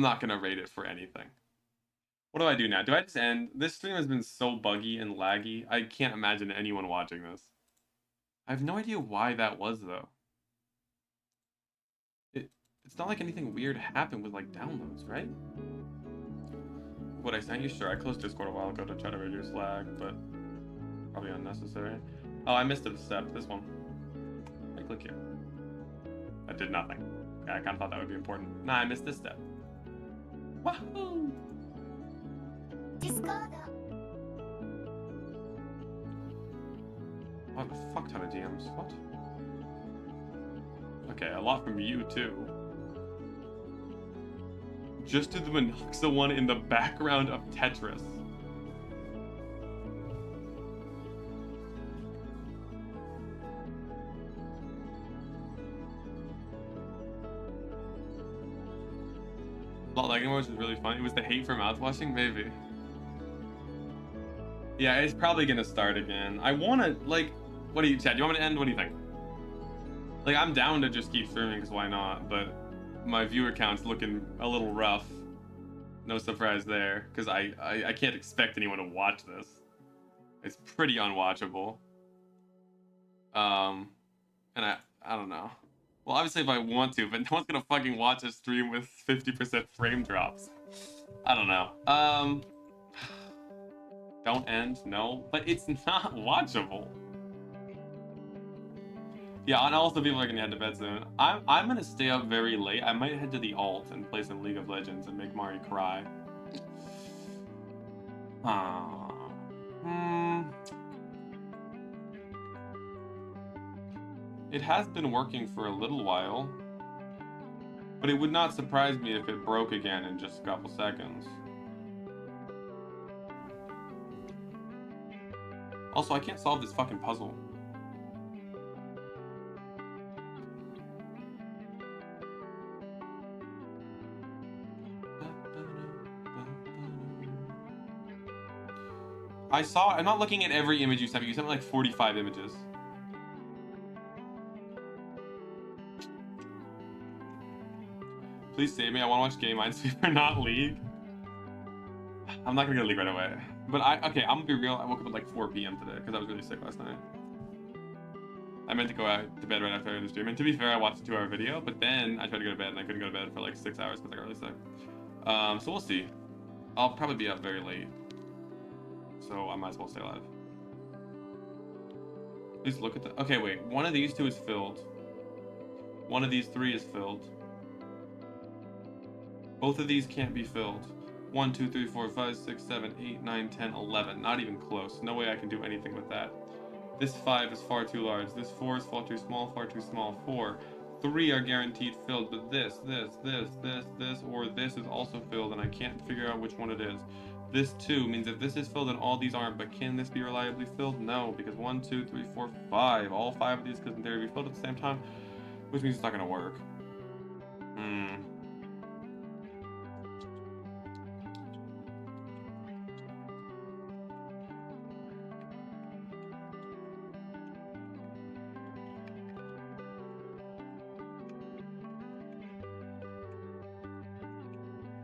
not gonna rate it for anything. What do I do now? Do I just end? This stream has been so buggy and laggy. I can't imagine anyone watching this. I have no idea why that was, though. It's not like anything weird happened with, like, downloads, right? What I sent you? Sure, I closed Discord a while ago to try to reduce lag, but probably unnecessary. Oh, I missed a step. This one. I click here. That did nothing. Okay, I kind of thought that would be important. Nah, I missed this step. Wahoo! What a fuck ton of DMs. What? Okay, a lot from you too. Just do the Monoxa one in the background of Tetris. Lot lagging, which is really fun. It was the hate for mouthwashing, maybe. Yeah, it's probably gonna start again. I wanna, like, what do you, Chad? Do you want me to end? What do you think? Like, I'm down to just keep streaming, because why not? But my viewer count's looking a little rough. No surprise there, because I can't expect anyone to watch this. It's pretty unwatchable. And I don't know. Well, obviously if I want to, but no one's gonna fucking watch a stream with 50% frame drops. I don't know. Don't end, no, but it's not watchable. Yeah, and also people are gonna head to bed soon. I'm gonna stay up very late. I might head to the alt and play some League of Legends and make Mari cry. It has been working for a little while, but it would not surprise me if it broke again in just a couple seconds. Also, I can't solve this fucking puzzle. I'm not looking at every image you sent me. You sent me like 45 images. Please save me. I want to watch Game Minesweeper, not League. I'm not gonna go to League right away. But okay, I'm gonna be real. I woke up at like 4 p.m. today because I was really sick last night. I meant to go out to bed right after the stream. And to be fair, I watched a 2-hour video, but then I tried to go to bed and I couldn't go to bed for like 6 hours because I got really sick. So we'll see. I'll probably be up very late. So I might as well stay alive. Please look at the... Okay, wait. One of these 2 is filled. One of these 3 is filled. Both of these can't be filled. 1, 2, 3, 4, 5, 6, 7, 8, 9, 10, 11. Not even close. No way I can do anything with that. This 5 is far too large. This 4 is far too small, 4. 3 are guaranteed filled, but this, or this is also filled, and I can't figure out which one it is. This 2 means if this is filled and all these aren't, but can this be reliably filled? No, because 1, 2, 3, 4, 5. All 5 of these could in theory be filled at the same time, which means it's not gonna work. Hmm.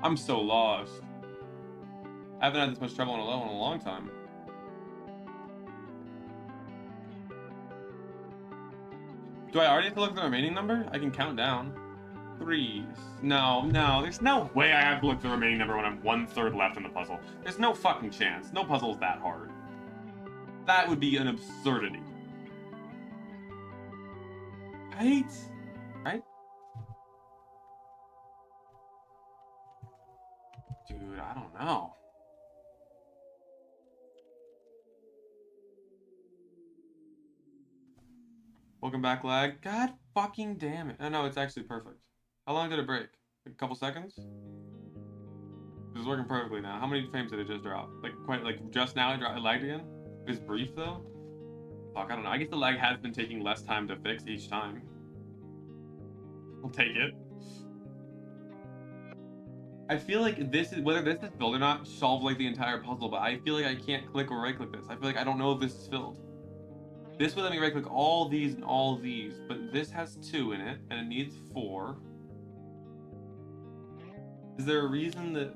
I'm so lost. I haven't had this much trouble on a level in a long time. Do I already have to look at the remaining number? I can count down. 3. No, there's no way I have to look at the remaining number when I'm 1/3 left in the puzzle. There's no fucking chance. No puzzle's that hard. That would be an absurdity. Right? Right? Dude, I don't know. Welcome back, lag. God fucking damn it. Oh, no, it's actually perfect. How long did it break? Like a couple seconds? It's working perfectly now. How many frames did it just drop? Like just now it lagged again? It was brief though? Fuck, I don't know. I guess the lag has been taking less time to fix each time. I'll take it. I feel like this is, whether this is filled or not, solve like the entire puzzle, but I feel like I can't click or right click this. I feel like I don't know if this is filled. This would let me right click all these and all these, but this has 2 in it, and it needs 4. Is there a reason that...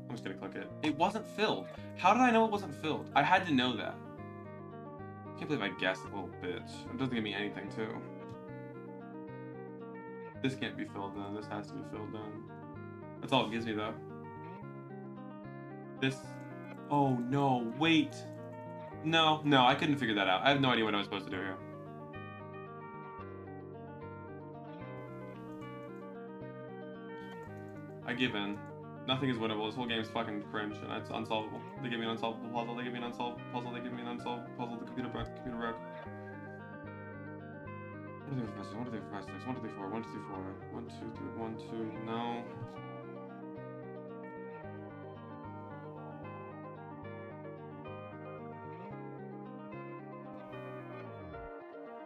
I'm just gonna click it. It wasn't filled. How did I know it wasn't filled? I had to know that. I can't believe I guessed, a little bitch. It doesn't give me anything, too. This can't be filled, then. This has to be filled, then. That's all it gives me, though. This... Oh, no. Wait. No, I couldn't figure that out. I have no idea what I was supposed to do here. I give in. Nothing is winnable. This whole game is fucking cringe, and it's unsolvable. They give me an unsolvable puzzle. They give me an unsolved puzzle. They give me an unsolved puzzle. The computer broke. Computer broke. 1, 2, 3, 4, 5, 6. 1, 2, 3, 4, 5, 6. 1, 2, 3, 4. 1, 2, 3, 4. 1, 2, 3, 1, 2. No.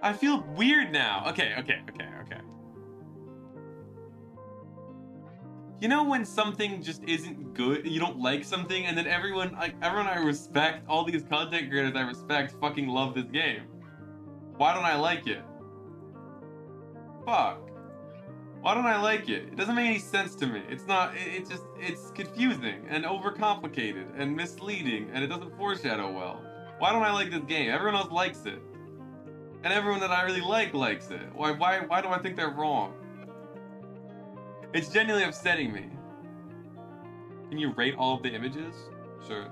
I feel weird now. Okay. You know when something just isn't good, you don't like something, and then everyone I respect, all these content creators I respect fucking love this game. Why don't I like it? Fuck. Why don't I like it? It doesn't make any sense to me. It's not, it's confusing and overcomplicated and misleading, and it doesn't foreshadow well. Why don't I like this game? Everyone else likes it. And everyone that I really like likes it. Why do I think they're wrong? It's genuinely upsetting me. Can you rate all of the images? Sure.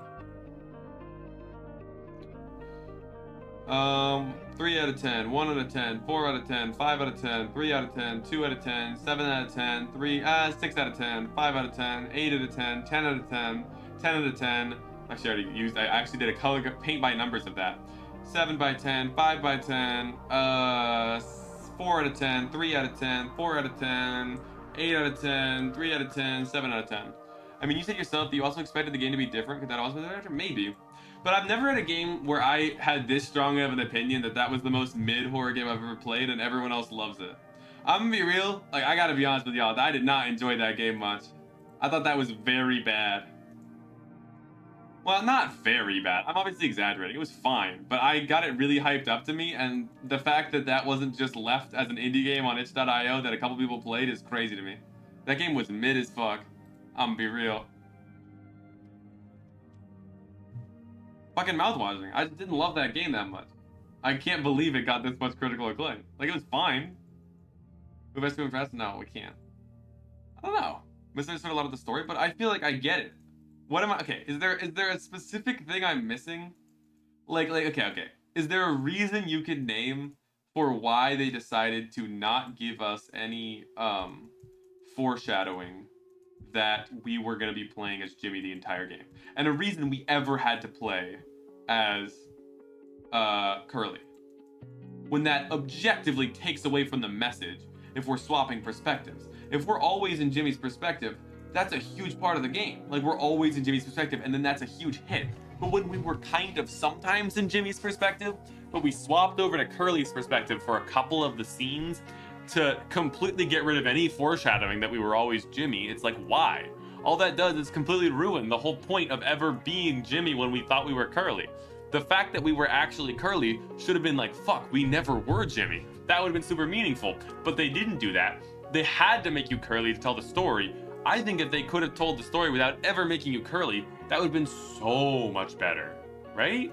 3 out of 10, 1 out of 10, 4 out of 10, 5 out of 10, 3 out of 10, 2 out of 10, 7 out of 10, 6 out of 10, 5 out of 10, 8 out of 10, 10 out of 10, 10 out of 10. I actually did a color paint by numbers of that. 7 by 10, 5 by 10, 4 out of 10, 3 out of 10, 4 out of 10, 8 out of 10, 3 out of 10, 7 out of 10. I mean, you said yourself that you also expected the game to be different because that also was the director? Maybe. But I've never had a game where I had this strong of an opinion that was the most mid-horror game I've ever played and everyone else loves it. I'm gonna be real, like, I gotta be honest with y'all, I did not enjoy that game much. I thought that was very bad. Well, not very bad. I'm obviously exaggerating. It was fine, but I got it really hyped up to me, and the fact that that wasn't just left as an indie game on itch.io that a couple people played is crazy to me. That game was mid as fuck. I'm gonna be real. Fucking mouthwashing. I just didn't love that game that much. I can't believe it got this much critical acclaim. Like, it was fine. Move us to impress? No, we can't. I don't know. Misunderstood a lot of the story, but I feel like I get it. What am I? Okay, is there a specific thing I'm missing? Okay. Is there a reason you could name for why they decided to not give us any foreshadowing that we were going to be playing as Jimmy the entire game? And a reason we ever had to play as Curly. When that objectively takes away from the message if we're swapping perspectives. If we're always in Jimmy's perspective, that's a huge part of the game. Like, we're always in Jimmy's perspective, and then that's a huge hit. But when we were kind of sometimes in Jimmy's perspective, but we swapped over to Curly's perspective for a couple of the scenes, to completely get rid of any foreshadowing that we were always Jimmy. It's like, why? All that does is completely ruin the whole point of ever being Jimmy when we thought we were Curly. The fact that we were actually Curly should have been like, fuck, we never were Jimmy. That would have been super meaningful. But they didn't do that. They had to make you Curly to tell the story. I think if they could have told the story without ever making you Curly, that would have been so much better, right?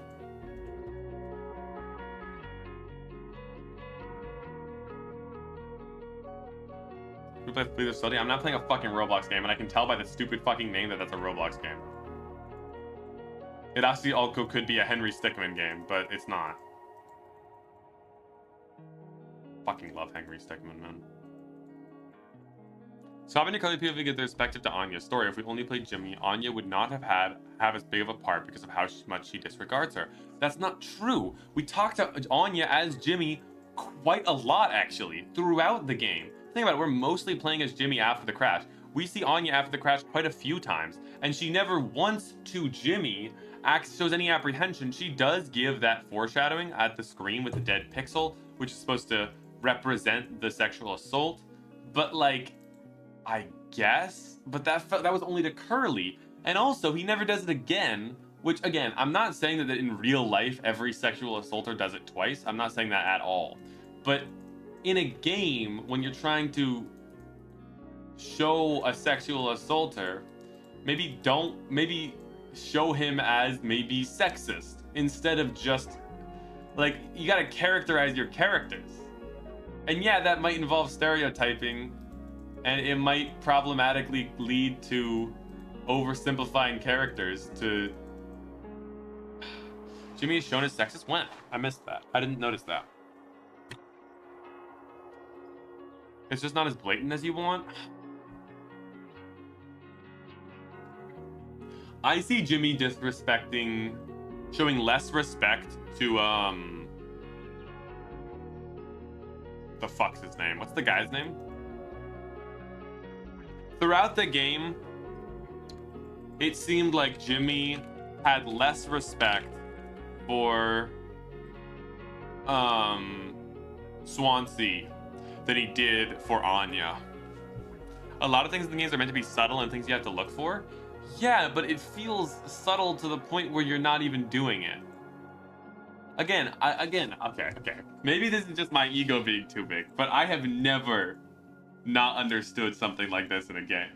We play Flee the Study. I'm not playing a fucking Roblox game, and I can tell by the stupid fucking name that that's a Roblox game. It actually also could be a Henry Stickmin game, but it's not. Fucking love Henry Stickmin, man. So how many Curly POV get their perspective to Anya's story? If we only played Jimmy, Anya would not have as big of a part because of how much she disregards her. That's not true. We talked to Anya as Jimmy quite a lot, actually, throughout the game. Think about it, we're mostly playing as Jimmy after the crash. We see Anya after the crash quite a few times, and she never once to Jimmy shows any apprehension. She does give that foreshadowing at the screen with the dead pixel, which is supposed to represent the sexual assault, but like, I guess, but that was only to Curly, and also he never does it again, which again, I'm not saying that in real life every sexual assaulter does it twice. I'm not saying that at all, but in a game, when you're trying to show a sexual assaulter, maybe show him as maybe sexist instead of just like, you gotta characterize your characters. And yeah, that might involve stereotyping, and it might problematically lead to oversimplifying characters to... Jimmy is shown as sexist? When? I missed that. I didn't notice that. It's just not as blatant as you want. I see Jimmy showing less respect to, the fuck's his name? What's the guy's name? Throughout the game, it seemed like Jimmy had less respect for, Swansea than he did for Anya. A lot of things in the games are meant to be subtle and things you have to look for. Yeah, but it feels subtle to the point where you're not even doing it. Again, okay. Maybe this is just my ego being too big, but I have never not understood something like this in a game.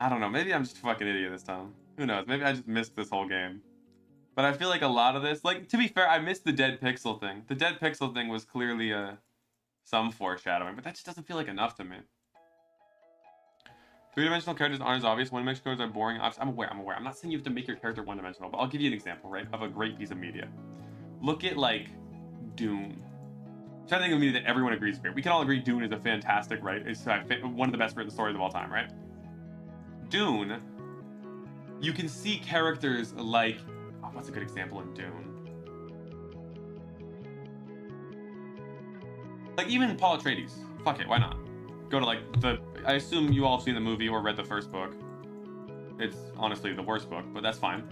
I don't know, maybe I'm just a fucking idiot this time. Who knows, maybe I just missed this whole game. But I feel like a lot of this, like, to be fair, I missed the dead pixel thing. The dead pixel thing was clearly some foreshadowing, but that just doesn't feel like enough to me. Three-dimensional characters aren't as obvious. One-dimensional characters are boring. I'm aware. I'm not saying you have to make your character one-dimensional, but I'll give you an example, right, of a great piece of media. Look at, like, Dune. I'm trying to think of a media that everyone agrees with. We can all agree Dune is a fantastic, right? It's one of the best written stories of all time, right? Dune, you can see characters like... Oh, what's a good example in Dune? Like, even Paul Atreides. Fuck it, why not? Go to, like, I assume you all have seen the movie or read the first book. It's honestly the worst book, but that's fine.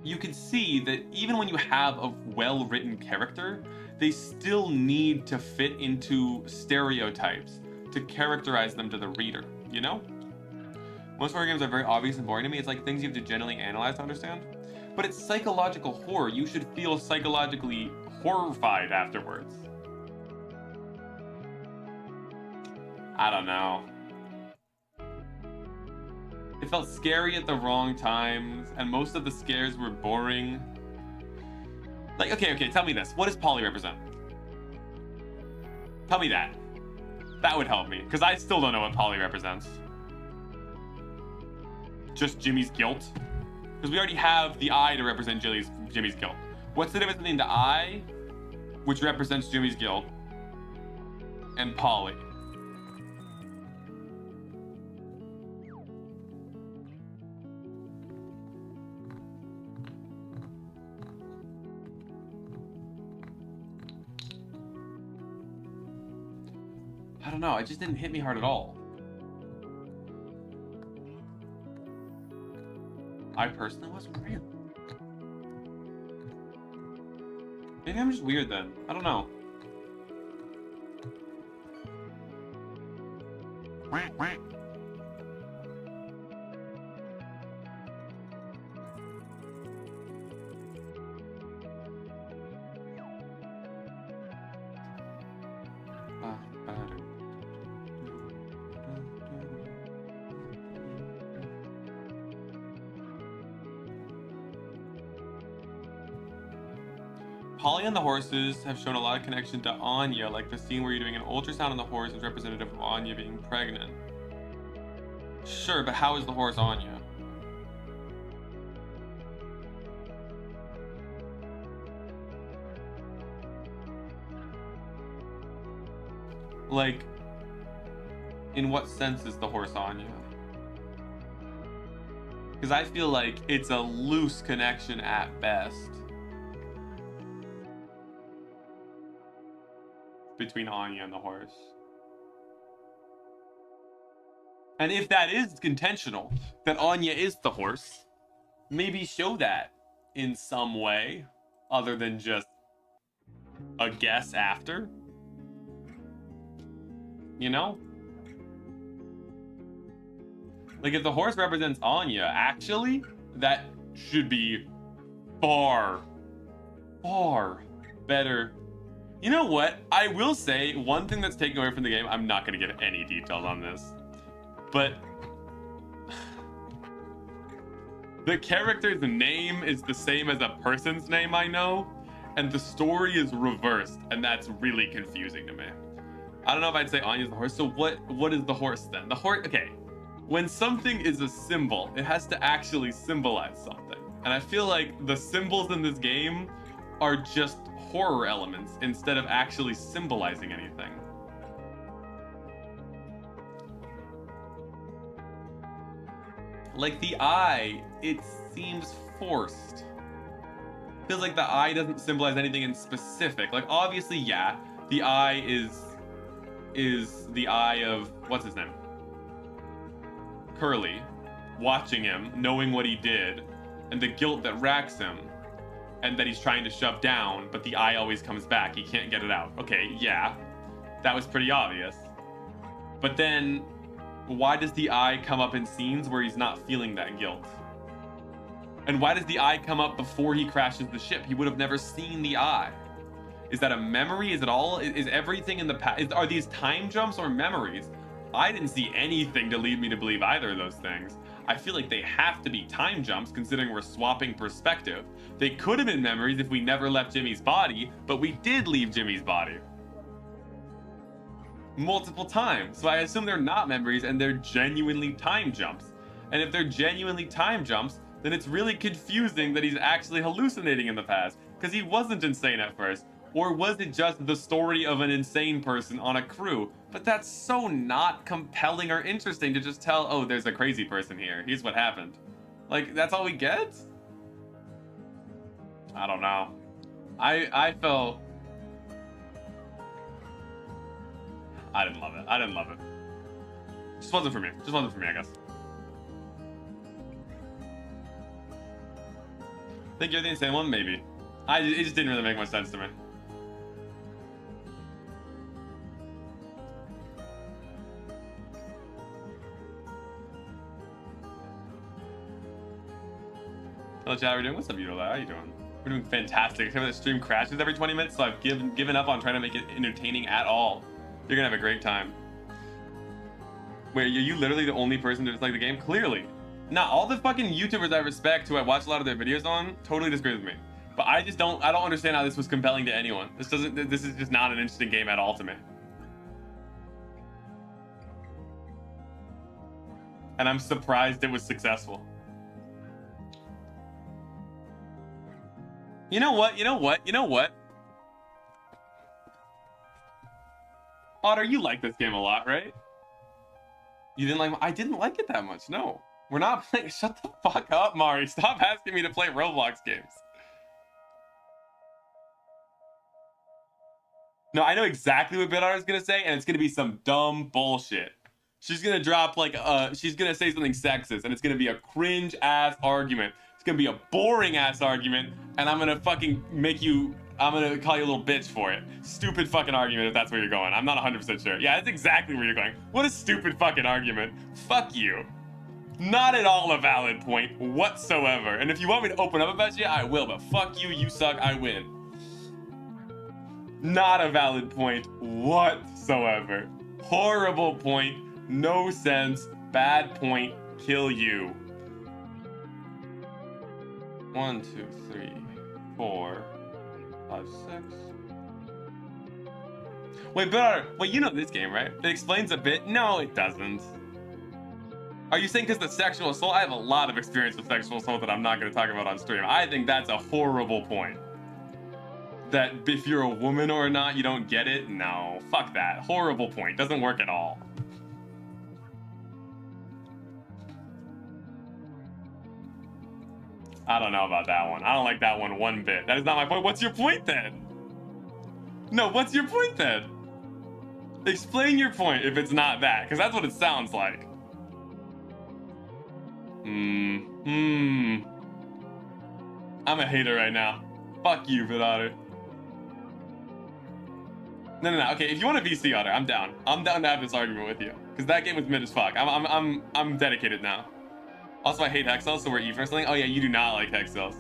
You can see that even when you have a well-written character, they still need to fit into stereotypes to characterize them to the reader, you know? Most horror games are very obvious and boring to me. It's like things you have to genuinely analyze to understand. But it's psychological horror. You should feel psychologically horrified afterwards. I don't know. It felt scary at the wrong times, and most of the scares were boring. Like, okay, tell me this. What does Polly represent? Tell me that. That would help me, because I still don't know what Polly represents. Just Jimmy's guilt? Because we already have the eye to represent Jimmy's guilt. What's the difference between the eye, which represents Jimmy's guilt, and Polly? I don't know, it just didn't hit me hard at all. I personally wasn't real. Maybe I'm just weird then. I don't know. Polly and the horses have shown a lot of connection to Anya, like the scene where you're doing an ultrasound on the horse is representative of Anya being pregnant. Sure, but how is the horse Anya? Like, in what sense is the horse Anya? Because I feel like it's a loose connection at best between Anya and the horse. And if that is intentional, that Anya is the horse, maybe show that in some way other than just a guess after. You know? Like, if the horse represents Anya, actually, that should be far, far better. You know what? I will say one thing that's taken away from the game, I'm not going to give any details on this, but the character's name is the same as a person's name I know, and the story is reversed, and that's really confusing to me. I don't know if I'd say Anya's the horse, so what is the horse then? The horse, okay. When something is a symbol, it has to actually symbolize something. And I feel like the symbols in this game are just horror elements instead of actually symbolizing anything. Like the eye, it seems forced. Feels like the eye doesn't symbolize anything in specific. Like obviously, yeah, the eye is the eye of, what's his name? Curly, watching him, knowing what he did, and the guilt that racks him, and that he's trying to shove down, but the eye always comes back. He can't get it out. Okay, yeah, that was pretty obvious. But then, why does the eye come up in scenes where he's not feeling that guilt? And why does the eye come up before he crashes the ship? He would have never seen the eye. Is that a memory? Is it all? Is everything in the past? Are these time jumps or memories? I didn't see anything to lead me to believe either of those things. I feel like they have to be time jumps considering we're swapping perspective. They could have been memories if we never left Jimmy's body, but we did leave Jimmy's body multiple times. So I assume they're not memories and they're genuinely time jumps. And if they're genuinely time jumps, then it's really confusing that he's actually hallucinating in the past, because he wasn't insane at first. Or was it just the story of an insane person on a crew? But that's so not compelling or interesting to just tell, oh, there's a crazy person here. Here's what happened. Like, that's all we get? I don't know. I felt... I didn't love it. I didn't love it. Just wasn't for me. Just wasn't for me, I guess. Think you're the insane one? Maybe. It just didn't really make much sense to me. Hello chat, how are we doing? What's up, Euro? How are you doing? We're doing fantastic. Except for the stream crashes every 20 minutes, so I've given up on trying to make it entertaining at all. You're gonna have a great time. Wait, are you literally the only person to dislike the game? Clearly. Nah, all the fucking YouTubers I respect who I watch a lot of their videos on totally disagree with me. But I don't understand how this was compelling to anyone. This is just not an interesting game at all to me. And I'm surprised it was successful. You know what? Otter, you like this game a lot, right? You didn't like... I didn't like it that much, no. We're not playing... Shut the fuck up, Mari. Stop asking me to play Roblox games. No, I know exactly what BitOtter is going to say, and it's going to be some dumb bullshit. She's going to drop, like, she's going to say something sexist, and it's going to be a cringe-ass argument. It's going to be a boring-ass argument, and I'm going to fucking make you I'm gonna call you a little bitch for it. Stupid fucking argument if that's where you're going. I'm not 100% sure. Yeah, that's exactly where you're going. What a stupid fucking argument. Fuck you. Not at all a valid point whatsoever. And if you want me to open up about you, I will, but fuck you, you suck, I win. Not a valid point whatsoever. Horrible point, no sense, bad point, kill you. 1, 2, 3, 4, 5, 6. Wait, but wait, you know this game, right? It explains a bit. No, it doesn't. Are you saying because the sexual assault? I have a lot of experience with sexual assault that I'm not going to talk about on stream. I think that's a horrible point. That if you're a woman or not, you don't get it? No, fuck that. Horrible point. Doesn't work at all. I don't know about that one. I don't like that one bit. That is not my point. What's your point then? No, what's your point then? Explain your point if it's not that, because that's what it sounds like. I'm a hater right now. Fuck you, Vidotter. No. Okay, if you want a VC, Otter, I'm down. I'm down to have this argument with you, because that game was mid as fuck. I'm dedicated now. Also, I hate Hexels, so we're even or something. Oh yeah, you do not like Hexels.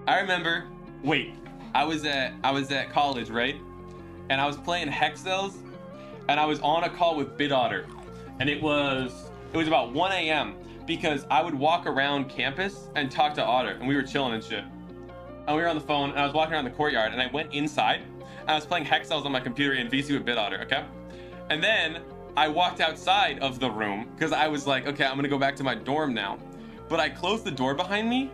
I remember. Wait, I was at college, right? And I was playing Hexels, and I was on a call with Bidotter, and it was about 1 a.m. because I would walk around campus and talk to Otter, and we were chilling and shit. And we were on the phone, and I was walking around the courtyard, and I went inside, and I was playing Hexels on my computer in VC with Bidotter, okay? And then I walked outside of the room because I was like, okay, I'm gonna go back to my dorm now. But I closed the door behind me,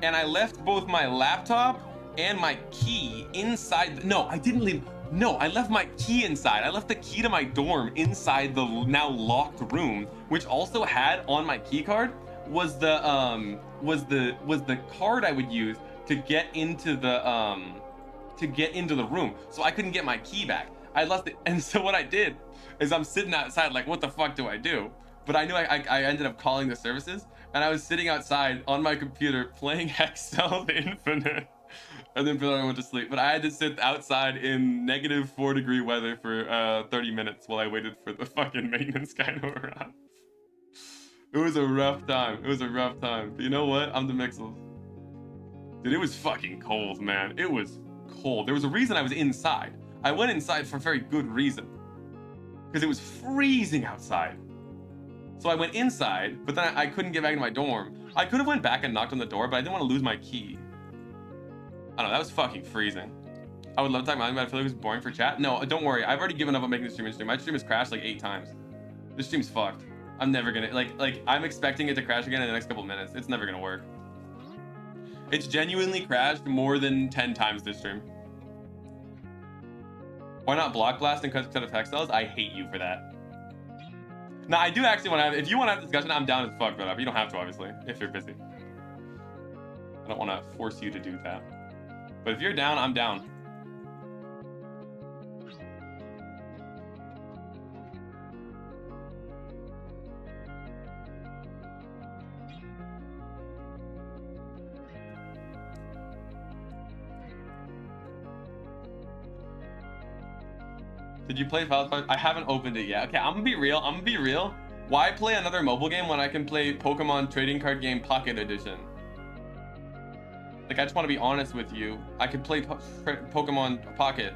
and I left both my laptop and my key inside. No, I didn't leave. No, I left my key inside. I left the key to my dorm inside the now locked room, which also had on my key card was the card I would use to get into the room. So I couldn't get my key back. I left it, and so what I did is I'm sitting outside like, what the fuck do I do? But I knew I ended up calling the services, and I was sitting outside on my computer playing Hexel Infinite. And then I went to sleep. But I had to sit outside in -4-degree weather for 30 minutes while I waited for the fucking maintenance guy to arrive. It was a rough time. It was a rough time. But you know what? I'm DemixelZ. Dude, it was fucking cold, man. It was cold. There was a reason I was inside. I went inside for a very good reason. Because it was freezing outside. So I went inside, but then I couldn't get back to my dorm. I could have went back and knocked on the door, but I didn't want to lose my key. I don't know, that was fucking freezing. I would love to talk about it, but I feel like it was boring for chat. No, don't worry. I've already given up on making the stream. My stream has crashed like 8 times. This stream's fucked. I'm never gonna, like I'm expecting it to crash again in the next couple of minutes. It's never gonna work. It's genuinely crashed more than 10 times this stream. Why not block blast instead of Hexels? I hate you for that. No, I do actually want to have, if you want to have a discussion, I'm down as fuck, but you don't have to, obviously, if you're busy. I don't want to force you to do that. But if you're down, I'm down. Did you play Final Fantasy? I haven't opened it yet. Okay, I'm gonna be real. Why play another mobile game when I can play Pokemon trading card game Pocket Edition? Like, I just want to be honest with you. I could play Pokemon Pocket.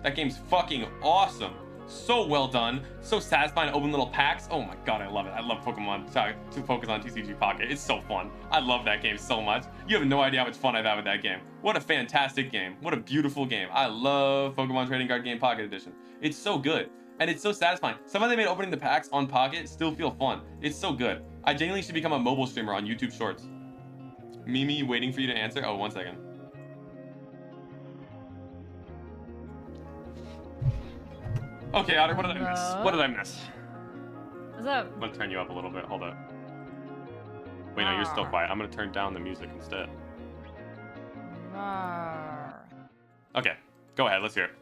That game's fucking awesome. So well done. So satisfying to open little packs. Oh my god, I love it. I love Pokemon to focus on TCG Pocket. It's so fun. I love that game so much. You have no idea how much fun I've had with that game. What a fantastic game. What a beautiful game. I love Pokemon Trading Card Game Pocket Edition. It's so good. And it's so satisfying. Somehow they made opening the packs on Pocket still feel fun. It's so good. I genuinely should become a mobile streamer on YouTube Shorts. Mimi, waiting for you to answer. Oh, 1 second. Okay, Otter, what did I miss? What did I miss? What's up? I'm gonna turn you up a little bit. Hold up. Wait, no, you're still quiet. I'm gonna turn down the music instead. Okay, go ahead. Let's hear it.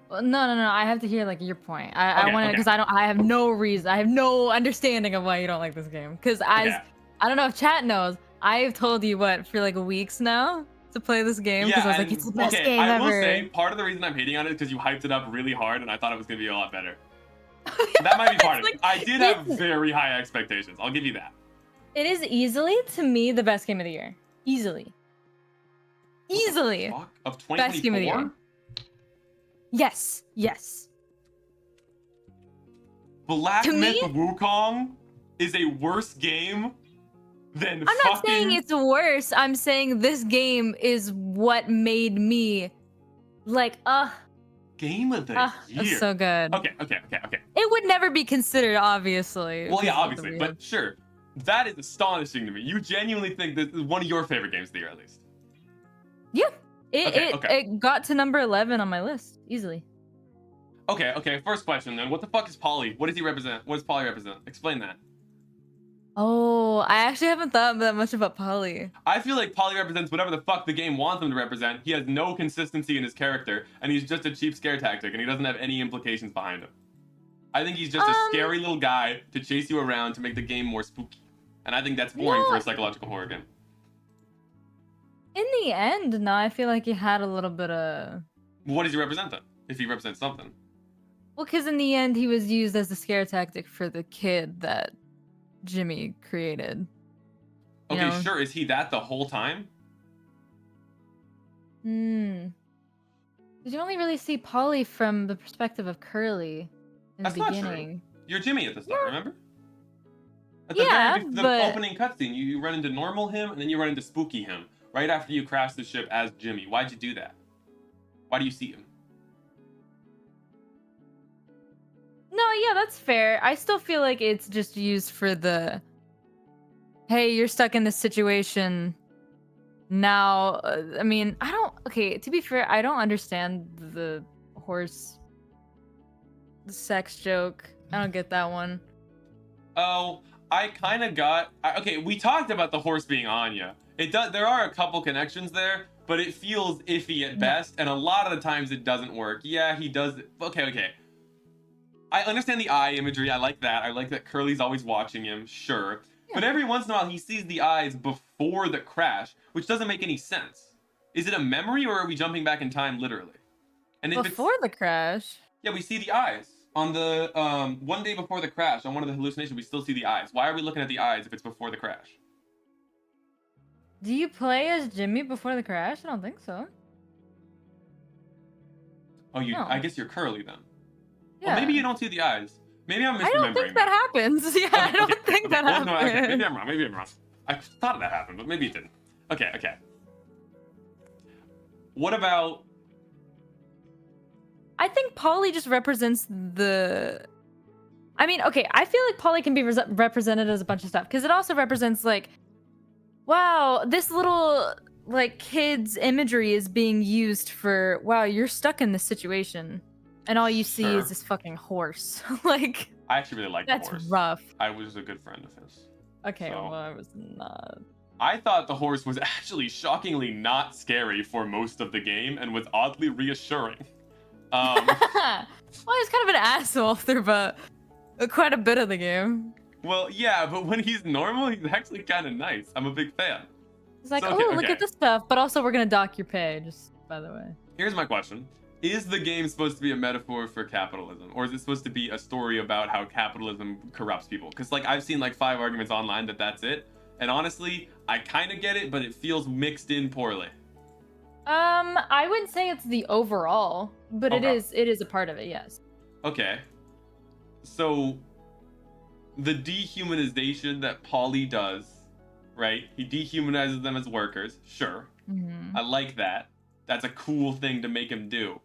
Well, no. I have to hear like your point. I want to, because I have no reason. I have no understanding of why you don't like this game. Because I don't know if chat knows. I've told you what for like weeks now to play this game because I was like, and- it's the best okay, game I ever. will say part of the reason I'm hating on it is because you hyped it up really hard, and I thought it was gonna be a lot better. That might be part of it. I did have very high expectations. I'll give you that. It is easily, to me, the best game of the year. Easily. Easily. Fuck? Of Best game of the 2024? year. Yes. Yes. Black To Myth me- Wukong is a worse game than I'm not saying it's worse. I'm saying this game is what made me like, Game of the that's Year. so good. Okay. It would never be considered, obviously. Well, yeah, because of the obviously, real- but sure. That is astonishing to me. You genuinely think this is one of your favorite games of the year, at least. yeah, it Okay. it got to number 11 on my list easily. Okay. First question then. What the fuck is Polly? What does he represent? What does Polly represent? Explain that. Oh, I actually haven't thought that much about Polly. I feel like Polly represents whatever the fuck the game wants him to represent. He has no consistency in his character, and he's just a cheap scare tactic, and he doesn't have any implications behind him. I think he's just a scary little guy to chase you around to make the game more spooky. And I think that's boring for a psychological horror game. In the end, no, I feel like he had a little bit of. What does he represent then? If he represents something. Well, because in the end, he was used as the scare tactic for the kid that Jimmy created. You Okay, know? sure. Is he that the whole time? Did you only really see Polly from the perspective of Curly in That's the not beginning? true. You're Jimmy at the start, Yeah. remember? At Yeah, the but- opening cutscene, you run into normal him, and then you run into spooky him. Right after you crash the ship as Jimmy. Why'd you do that? Why do you see him? No, yeah, that's fair. I still feel like it's just used for the, hey, you're stuck in this situation. Now, I mean, okay, to be fair, I don't understand the horse sex joke. I don't get that one. Oh, I kind of got... okay, we talked about the horse being Anya. There are a couple connections there, but it feels iffy at best, and a lot of the times it doesn't work. Yeah, he does... Okay. I understand the eye imagery. I like that. I like that Curly's always watching him, sure. Yeah. But every once in a while, he sees the eyes before the crash, which doesn't make any sense. Is it a memory, or are we jumping back in time literally? And if Before the crash. yeah, we see the eyes. On the, one day before the crash, on one of the hallucinations, we still see the eyes. Why are we looking at the eyes if it's before the crash? Do you play as Jimmy before the crash? I don't think so. Oh, No. I guess you're Curly then. Yeah. Well, maybe you don't see the eyes. Maybe I'm misremembering. I don't think that happens. Yeah, I don't think that Well, no, happens. okay, maybe I'm wrong. I thought that happened, but maybe it didn't. Okay. What about... I think Polly just represents the. I mean, okay, I feel like Polly can be represented as a bunch of stuff because it also represents like, wow, this little like kid's imagery is being used for, wow, you're stuck in this situation, and all you see Sure. is this fucking horse. Like, I actually really like the that's horse. rough. I was a good friend of his. Okay, So- well, I was not. I thought the horse was actually shockingly not scary for most of the game and was oddly reassuring. Well, he's kind of an asshole through quite a bit of the game. Well, yeah, but when he's normal, he's actually kind of nice. I'm a big fan. He's like, So, oh, look okay. at this stuff, but also we're gonna dock your pay, just by the way. Here's my question. Is the game supposed to be a metaphor for capitalism? Or is it supposed to be a story about how capitalism corrupts people? Because, like, I've seen, like, 5 arguments online that that's it. And honestly, I kind of get it, but it feels mixed in poorly. I wouldn't say it's the overall, but Okay. it is a part of it, yes. Okay. So, the dehumanization that Paulie does, right? He dehumanizes them as workers, sure. Mm-hmm. I like that. That's a cool thing to make him do.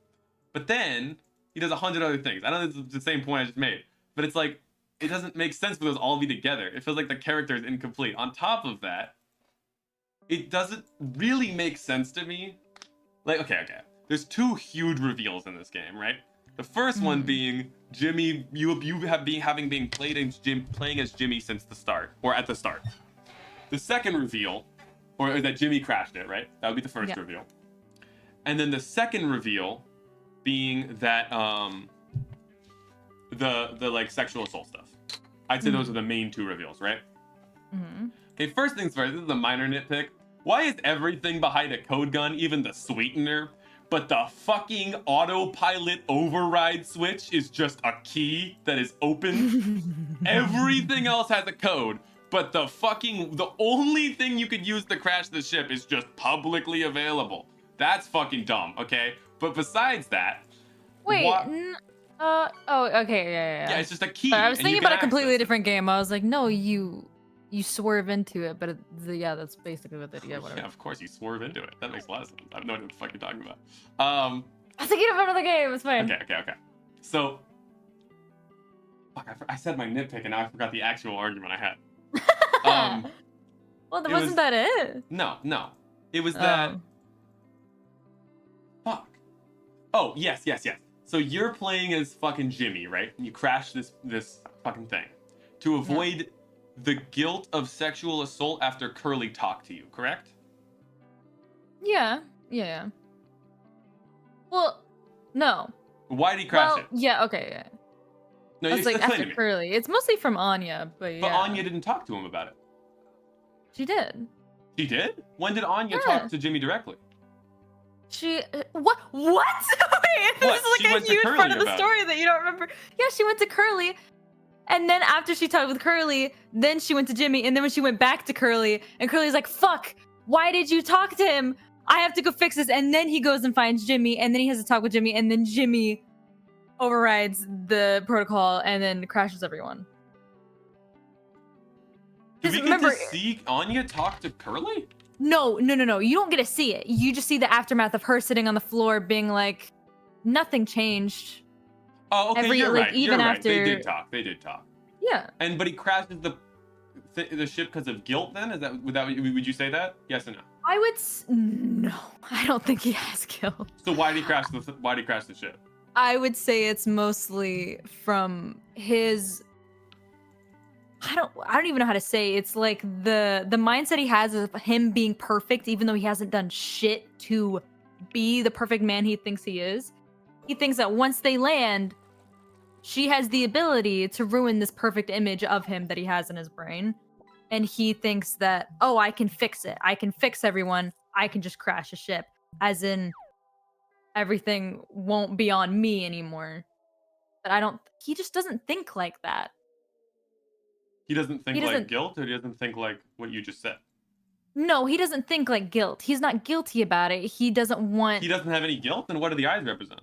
But then, he does 100 other things. I know this is the same point I just made, but it's like, it doesn't make sense for those all to be together. It feels like the character is incomplete. On top of that, it doesn't really make sense to me. Like, okay. There's 2 huge reveals in this game, right? The first one being Jimmy, having been playing as Jimmy since the start, or at the start. The second reveal, or that Jimmy crashed it, right? That would be the first Yeah. reveal. And then the second reveal being that the like sexual assault stuff. I'd say those are the main 2 reveals, right? Mm-hmm. Okay, first things first, this is a minor nitpick, Why is everything behind a code gun even the sweetener? But the fucking autopilot override switch is just a key that is open. Everything else has a code, but the only thing you could use to crash the ship is just publicly available. That's fucking dumb, okay? But besides that, Wait. Oh, okay, yeah. yeah, it's just a key. Sorry, I was and you thinking can about a completely access it. different game. I was like, no, you swerve into it, but yeah, that's basically what they do. Yeah, whatever. Yeah, of course you swerve into it. That makes a lot of sense. I have no idea what the fuck you're talking about. I was thinking about another game. It's fine. Okay. So, fuck, I said my nitpick and now I forgot the actual argument I had. Well, it wasn't that it? No. It was that. Fuck. Oh, yes. So you're playing as fucking Jimmy, right? And you crash this fucking thing to avoid the guilt of sexual assault after Curly talked to you, correct? Yeah. Well, no. Why did he crash it? Yeah, okay, yeah. No, That's like explain after to me. Curly. It's mostly from Anya, but yeah. But Anya didn't talk to him about it. She did. She did? When did Anya talk to Jimmy directly? She what? Wait, this is like a huge part of the story that you don't remember. Yeah, she went to Curly, and then after she talked with Curly, then she went to Jimmy, and then when she went back to Curly, and Curly's like, "Fuck, why did you talk to him? I have to go fix this." And then he goes and finds Jimmy, and then he has to talk with Jimmy, and then Jimmy overrides the protocol and then crashes everyone. Do we get to see Anya talk to Curly? No. You don't get to see it. You just see the aftermath of her sitting on the floor being like, nothing changed. Oh, okay, you're right. Even you're after... right. They did talk. Yeah. But he crashes the ship because of guilt then? Would you say that? Yes or no? I would no. I don't think he has guilt. So why did he crash the ship? I would say it's mostly from his I don't even know how to say. It's like the mindset he has of him being perfect, even though he hasn't done shit to be the perfect man he thinks he is. He thinks that once they land, she has the ability to ruin this perfect image of him that he has in his brain. And he thinks that, oh, I can fix it. I can fix everyone. I can just crash a ship. As in, everything won't be on me anymore. But he just doesn't think like that. He doesn't think like guilt, or he doesn't think like what you just said? No, he doesn't think like guilt. He's not guilty about it. He doesn't want... He doesn't have any guilt? Then what do the eyes represent?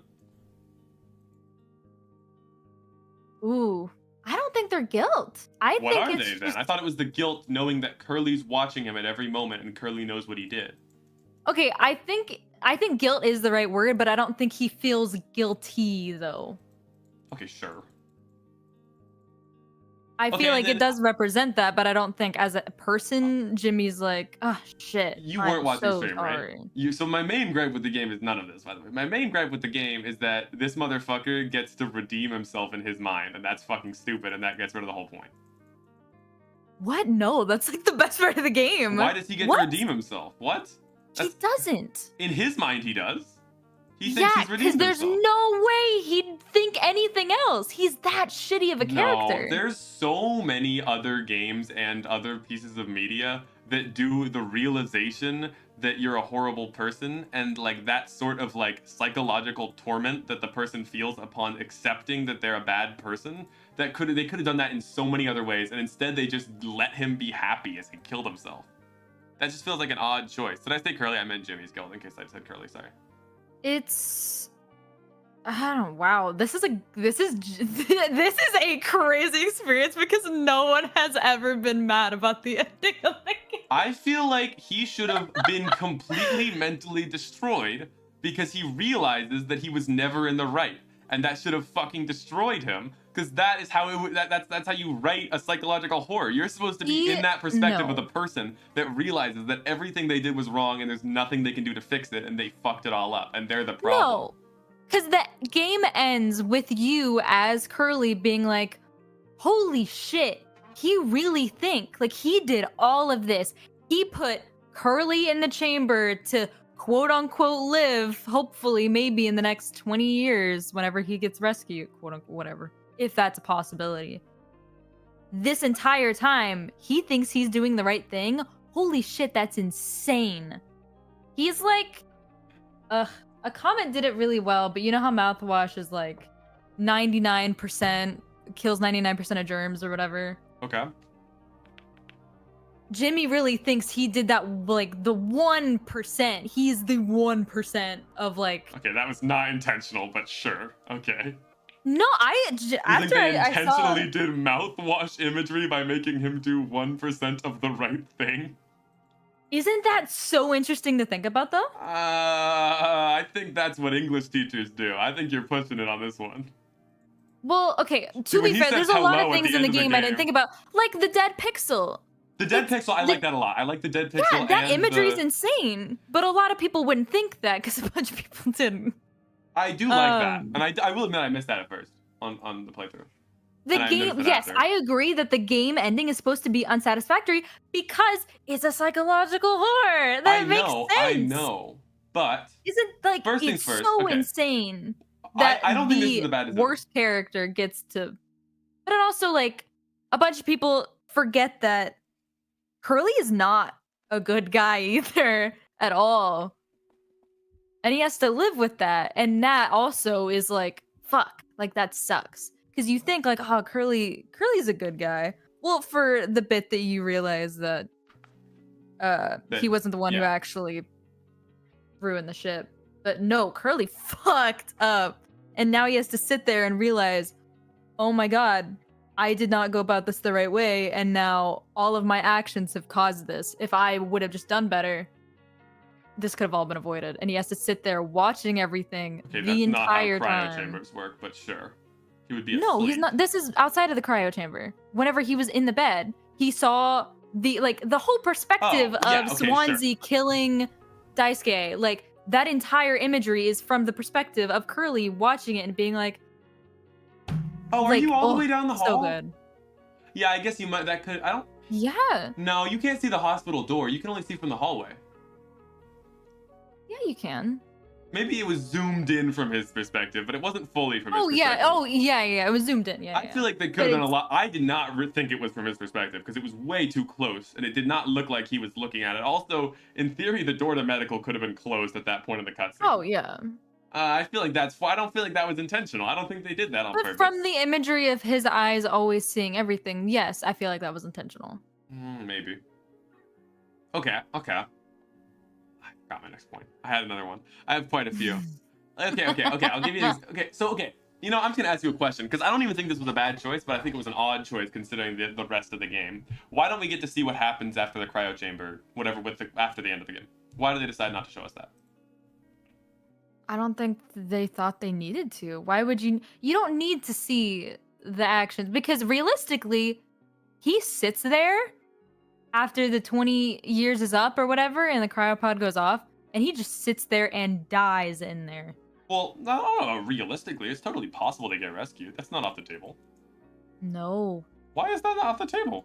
Ooh, I don't think they're guilt. What are they then? I thought it was the guilt knowing that Curly's watching him at every moment and Curly knows what he did. Okay, I think guilt is the right word, but I don't think he feels guilty though. Okay, sure. I feel like it does represent that, but I don't think as a person, Jimmy's like, oh shit. You weren't watching the stream, sorry. right? So my main gripe with the game is none of this, by the way. My main gripe with the game is that this motherfucker gets to redeem himself in his mind, and that's fucking stupid, and that gets rid of the whole point. What? No, that's like the best part of the game. Why does he get to redeem himself? What? He doesn't. In his mind, he does. He thinks he's redeemed because there's no way he'd think anything else. He's that shitty of a character. No, there's so many other games and other pieces of media that do the realization that you're a horrible person, and like that sort of like psychological torment that the person feels upon accepting that they're a bad person. They could have done that in so many other ways, and instead they just let him be happy as he killed himself. That just feels like an odd choice. Did I say Curly? I meant Jimmy's guilt in case I said Curly. Sorry. It's wow. This is a crazy experience because no one has ever been mad about the ending of the game. I feel like he should have been completely mentally destroyed because he realizes that he was never in the right, and that should have fucking destroyed him. Because that is how that's how you write a psychological horror. You're supposed to be in that perspective of the person that realizes that everything they did was wrong and there's nothing they can do to fix it, and they fucked it all up, and they're the problem. No, because the game ends with you as Curly being like, holy shit, he really he did all of this. He put Curly in the chamber to quote unquote live, hopefully maybe in the next 20 years whenever he gets rescued, quote unquote, whatever. If that's a possibility. This entire time, he thinks he's doing the right thing holy shit, that's insane. He's like, a comment did it really well, but you know how mouthwash is like 99% kills 99% of germs or whatever. Okay. Jimmy really thinks he did that, like, the 1%. He's the 1% of, like... Okay, that was not intentional, but sure. Okay. No, You think after they I saw... intentionally did mouthwash imagery by making him do 1% of the right thing? Isn't that so interesting to think about, though? I think that's what English teachers do. I think you're pushing it on this one. Well, okay, See, to when be he fair, says there's a lot hello of at things the in the end of the game I didn't game. think about. Like the dead pixel. The dead pixel, I like that a lot. I like the dead pixel. Yeah, that and imagery is the... insane. But a lot of people wouldn't think that because a bunch of people didn't. I do like that. And I will admit I missed that at first on the playthrough. The And I game, missed it yes, after. I agree that the game ending is supposed to be unsatisfactory because it's a psychological horror. That makes sense. I know. But Isn't like First things it's first, so okay. insane that I don't think this is the a bad decision. worst character gets to, but it also like a bunch of people forget that Curly is not a good guy either at all, and he has to live with that, and that also is like fuck, like that sucks because you think like oh Curly's a good guy. Well, for the bit that you realize that he wasn't the one who yeah. actually ruined the ship. But no, Curly fucked up. And now he has to sit there and realize, oh my god, I did not go about this the right way, and now all of my actions have caused this. If I would have just done better, this could have all been avoided. And he has to sit there watching everything the entire not how cryo time. chambers work, but sure. He would be No, asleep. he's not. This is outside of the cryo chamber. Whenever he was in the bed, he saw the whole perspective of Swansea killing Daisuke. Like that entire imagery is from the perspective of Curly watching it and being like, "Oh, are you all the way down the hall?" So good. Yeah, I guess you might. That could. I don't. Yeah. No, you can't see the hospital door. You can only see from the hallway. Yeah, you can. Maybe it was zoomed in from his perspective, but it wasn't fully from his Oh perspective. yeah. Oh yeah. It was zoomed in. Yeah. I feel like they could have done a lot. I did not think it was from his perspective because it was way too close, and it did not look like he was looking at it. Also, in theory, the door to medical could have been closed at that point in the cutscene. Oh yeah. I feel like that's. I don't feel like that was intentional. I don't think they did that on But purpose. from the imagery of his eyes always seeing everything, yes, I feel like that was intentional. Maybe. Okay. I got my next point. I had another one. I have quite a few. Okay. I'll give you this. Okay. You know, I'm just gonna ask you a question because I don't even think this was a bad choice, but I think it was an odd choice considering the rest of the game. Why don't we get to see what happens after the cryo chamber, after the end of the game? Why do they decide not to show us that? I don't think they thought they needed to. Why would you? You don't need to see the actions because realistically, he sits there after the 20 years is up or whatever, and the cryopod goes off, and he just sits there and dies in there. Well, no, realistically, it's totally possible to get rescued. That's not off the table. No. Why is that not off the table?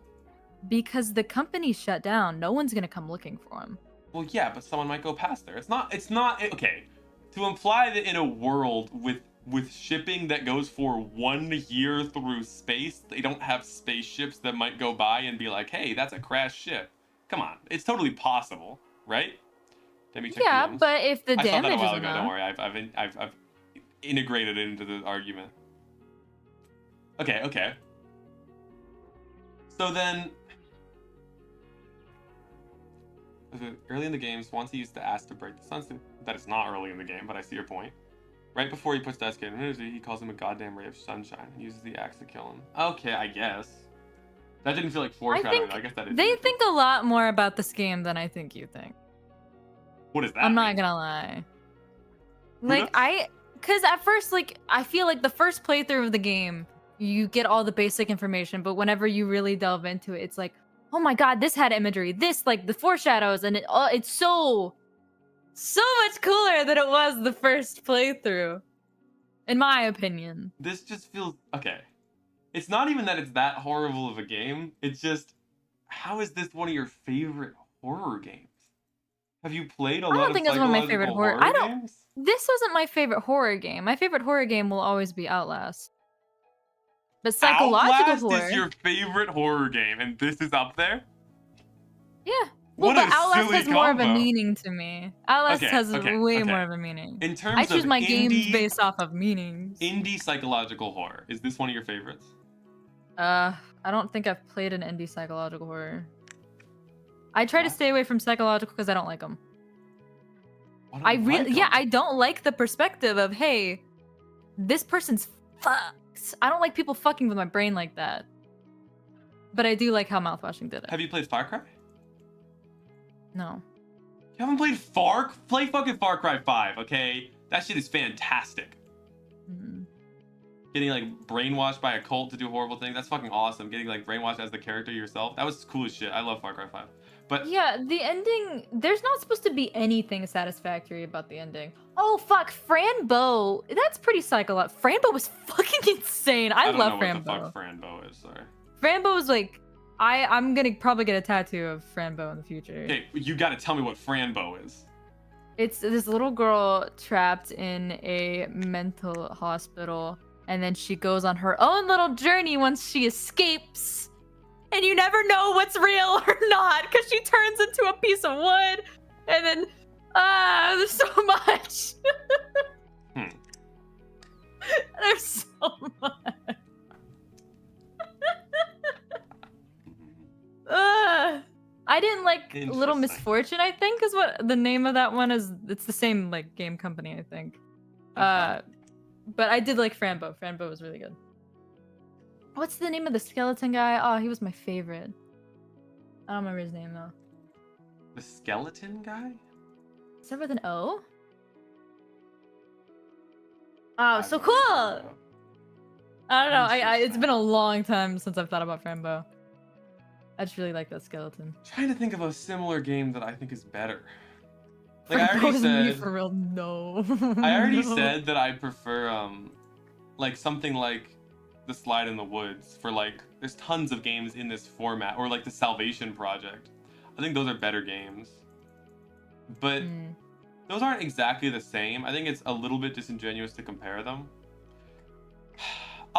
Because the company's shut down. No one's gonna come looking for him. Well, yeah, but someone might go past there. It's not, okay. To imply that in a world with shipping that goes for 1 year through space, they don't have spaceships that might go by and be like, hey, that's a crashed ship. Come on, it's totally possible, right? Let me check Yeah, the but if the I saw that a damage while is ago. enough. Don't worry, I've integrated it into the argument. Okay. So then, early in the game, Swansea used to ask to break the sunsuit. That is not early in the game, but I see your point. Right before he puts Daisuke in energy, he calls him a goddamn ray of sunshine and uses the axe to kill him. Okay, I guess. That didn't feel like foreshadowing. I guess that is. They think a lot more about this game than I think you think. What is that? I'm not gonna lie. Like, knows? because at first, like, I feel like the first playthrough of the game, you get all the basic information, but whenever you really delve into it, it's like, oh my god, this had imagery, this, like, the foreshadows, and it's so much cooler than it was the first playthrough, in my opinion. This just feels, okay. It's not even that it's that horrible of a game, it's just, how is this one of your favorite horror games? Have you played a lot of I don't think it's one of my favorite horror. games? This wasn't my favorite horror game. My favorite horror game will always be Outlast. But psychological Outlast horror is your favorite horror game, and this is up there? Yeah. Well, Outlast silly has more of a combo. meaning to me. Outlast Okay, has okay, way okay. more of a meaning. In terms I choose of my games indie, based off of meanings. indie psychological horror, is this one of your favorites? I don't think I've played an indie psychological horror. I try to What? stay away from psychological because I don't like them. Why I don't you really, like yeah, 'em? I don't like the perspective of, hey, this person's fucked. I don't like people fucking with my brain like that. But I do like how Mouthwashing did it. Have you played Far Cry? No. You haven't played Play fucking Far Cry 5, okay? That shit is fantastic. Mm. Getting like brainwashed by a cult to do horrible things, that's fucking awesome. Getting like brainwashed as the character yourself, that was cool as shit. I love Far Cry 5. But Yeah, the ending, there's not supposed to be anything satisfactory about the ending. Oh, fuck, Franbo. That's pretty psychological. Franbo was fucking insane. I don't love know what Franbo. the fuck Franbo is, sorry. Franbo was like, I'm gonna probably get a tattoo of Franbo in the future. Okay, you gotta tell me what Franbo is. It's this little girl trapped in a mental hospital, and then she goes on her own little journey once she escapes. And you never know what's real or not, because she turns into a piece of wood, and then, there's so much. There's so much. I didn't like Little Interesting. Misfortune, I think is what the name of that one is. It's the same like game company, I think. Okay. But I did like Franbo. Franbo was really good. What's the name of the skeleton guy? Oh, he was my favorite. I don't remember his name though. The skeleton guy? Is that with an O? Oh, I so don't cool! know. I don't know. It's Interesting. been a long time since I've thought about Franbo. I just really like that skeleton. Trying to think of a similar game that I think is better. Like I Franbo already is me said, for real. No. I already No. said that I prefer like something like The Slide in the Woods for like there's tons of games in this format, or like the Salvation Project. I think those are better games. But Mm. those aren't exactly the same. I think it's a little bit disingenuous to compare them.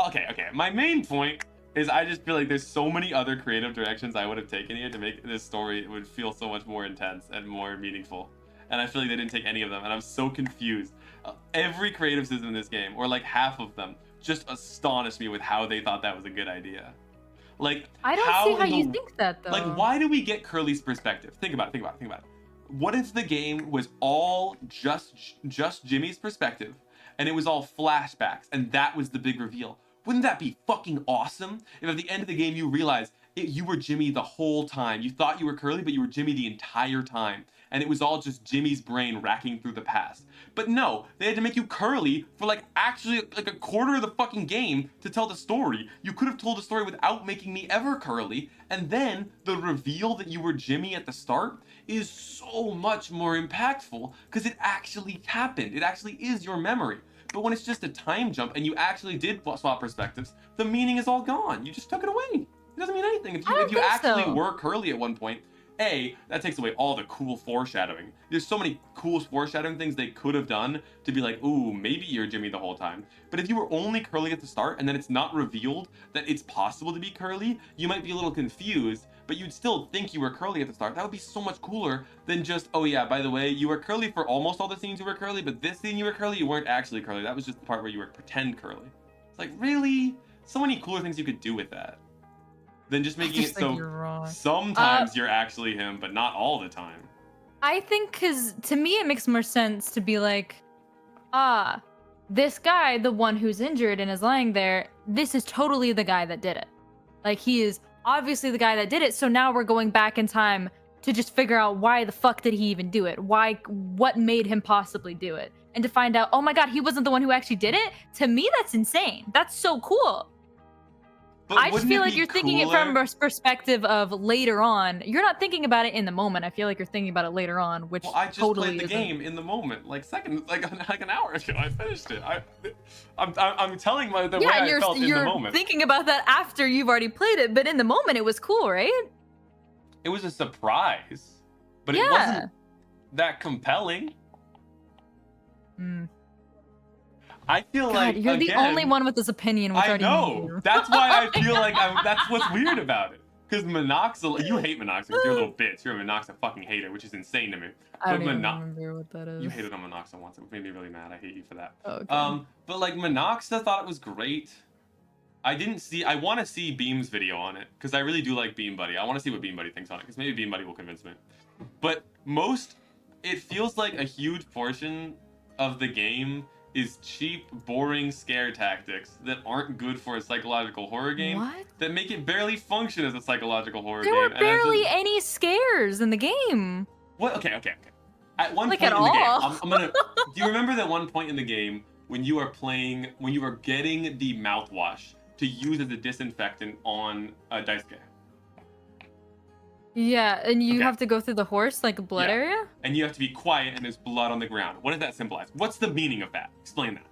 Okay. My main point is I just feel like there's so many other creative directions I would have taken here to make this story would feel so much more intense and more meaningful. And I feel like they didn't take any of them, and I'm so confused. Every creative system in this game, or like half of them, just astonished me with how they thought that was a good idea. Like, I don't see how you think that though. like, why do we get Curly's perspective? Think about it. What if the game was all just Jimmy's perspective, and it was all flashbacks, and that was the big reveal? Wouldn't that be fucking awesome? If at the end of the game you realize you were Jimmy the whole time. You thought you were Curly, but you were Jimmy the entire time. And it was all just Jimmy's brain racking through the past. But no, they had to make you Curly for like actually like a quarter of the fucking game to tell the story. You could have told the story without making me ever Curly. And then the reveal that you were Jimmy at the start is so much more impactful because it actually happened. It actually is your memory. But when it's just a time jump and you actually did swap perspectives, the meaning is all gone. You just took it away. It doesn't mean anything. If you actually were Curly at one point, that takes away all the cool foreshadowing. There's so many cool foreshadowing things they could have done to be like, ooh, maybe you're Jimmy the whole time. But if you were only Curly at the start and then it's not revealed that it's possible to be Curly, you might be a little confused, but you'd still think you were Curly at the start. That would be so much cooler than just, oh yeah, by the way, you were Curly for almost all the scenes you were Curly, but this scene you were Curly, you weren't actually Curly. That was just the part where you were pretend Curly. It's like, really? So many cooler things you could do with that than just making it so you're wrong. Sometimes you're actually him, but not all the time. I think because to me it makes more sense to be like, this guy, the one who's injured and is lying there, this is totally the guy that did it. Like, he is obviously the guy that did it, so now we're going back in time to just figure out why the fuck did he even do it? What made him possibly do it? And to find out, oh my god, he wasn't the one who actually did it? To me, that's insane. That's so cool. But I just wouldn't feel it like be you're thinking it from cooler? a perspective of later on. You're not thinking about it in the moment. I feel like you're thinking about it later on, which Well, I just totally played the isn't. game in the moment, like an hour ago. I finished it. I'm telling the way I felt in the you're moment. thinking about that after you've already played it, but in the moment it was cool, right? It was a surprise, but it Yeah. wasn't that compelling. Mm. I feel God, like you're the again, only one with this opinion. Which I already know. knew. That's why I feel like that's what's weird about it. Because Monoxel, you hate Monoxel because you're a little bitch. You're a Monoxel fucking hater, which is insane to me. I don't But even remember what that is. You hated on Monoxa once. It made me really mad. I hate you for that. Oh, okay. But like Monoxa thought it was great. I didn't see. I want to see Beam's video on it because I really do like Beam Buddy. I want to see what Beam Buddy thinks on it because maybe Beam Buddy will convince me. But it feels like a huge portion of the game is cheap, boring scare tactics that aren't good for a psychological horror game. What? That make it barely function as a psychological horror There game. were barely any scares in the game. What? Okay. At one Like point at in the game, all. I'm gonna. Do you remember that one point in the game when you are getting the mouthwash to use as a disinfectant on a Daisuke? Yeah, and you Okay. have to go through the horse, like a blood Yeah. area? And you have to be quiet and there's blood on the ground. What does that symbolize? What's the meaning of that? Explain that.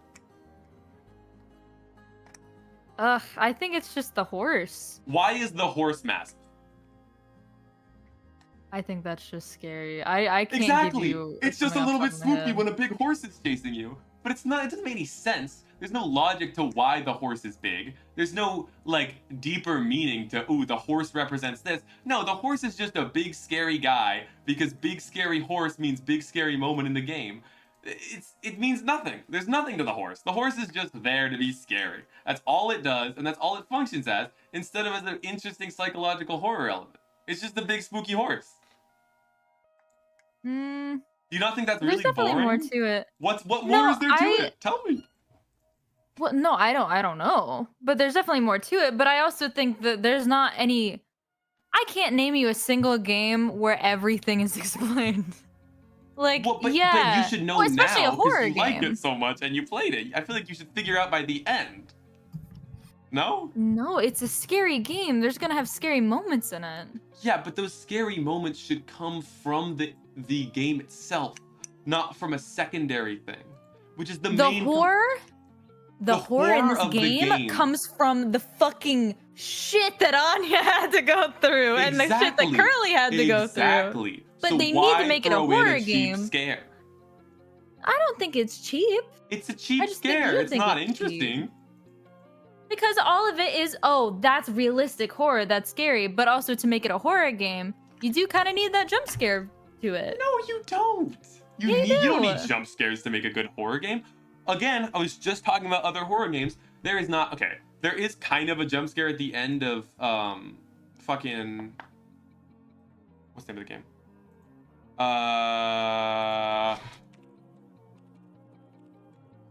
Ugh, I think it's just the horse. Why is the horse massive? I think that's just scary. I can't Exactly. give you. It's just a something little off bit the top of my spooky head. when a big horse is chasing you. But it's not. It doesn't make any sense. There's no logic to why the horse is big. There's no like deeper meaning to the horse represents this. No, the horse is just a big scary guy because big scary horse means big scary moment in the game. It means nothing. There's nothing to the horse. The horse is just there to be scary. That's all it does, and that's all it functions as, instead of as an interesting psychological horror element. It's just a big spooky horse. Hmm. Do you not think that's There's really definitely boring? more to it. What more No, is there to it? Tell me. Well, no, I don't know. But there's definitely more to it. But I also think that there's not any. I can't name you a single game where everything is explained. Like, Well, but yeah, you should know well, especially now a horror because you like game. it so much and you played it. I feel like you should figure out by the end. No? No, it's a scary game. There's gonna have scary moments in it. Yeah, but those scary moments should come from the game itself, not from a secondary thing, which is the main. The horror in horror this of the game, game. comes from the fucking shit that Anya had to go through and the shit that Exactly. Curly had to go through. Exactly. But So they need to why make it a throw in horror cheap game. Scare? I don't think it's cheap It's a cheap I just think scare. you It's think not it's cheap. interesting. because all of it is, oh, that's realistic horror, that's scary. But also to make it a horror game, you do kind of need that jump scare to it. No, you don't. You Yeah, you don't need do. jump scares to make a good horror game. Again, I was just talking about other horror games. There is not okay. There is kind of a jump scare at the end of fucking what's the name of the game?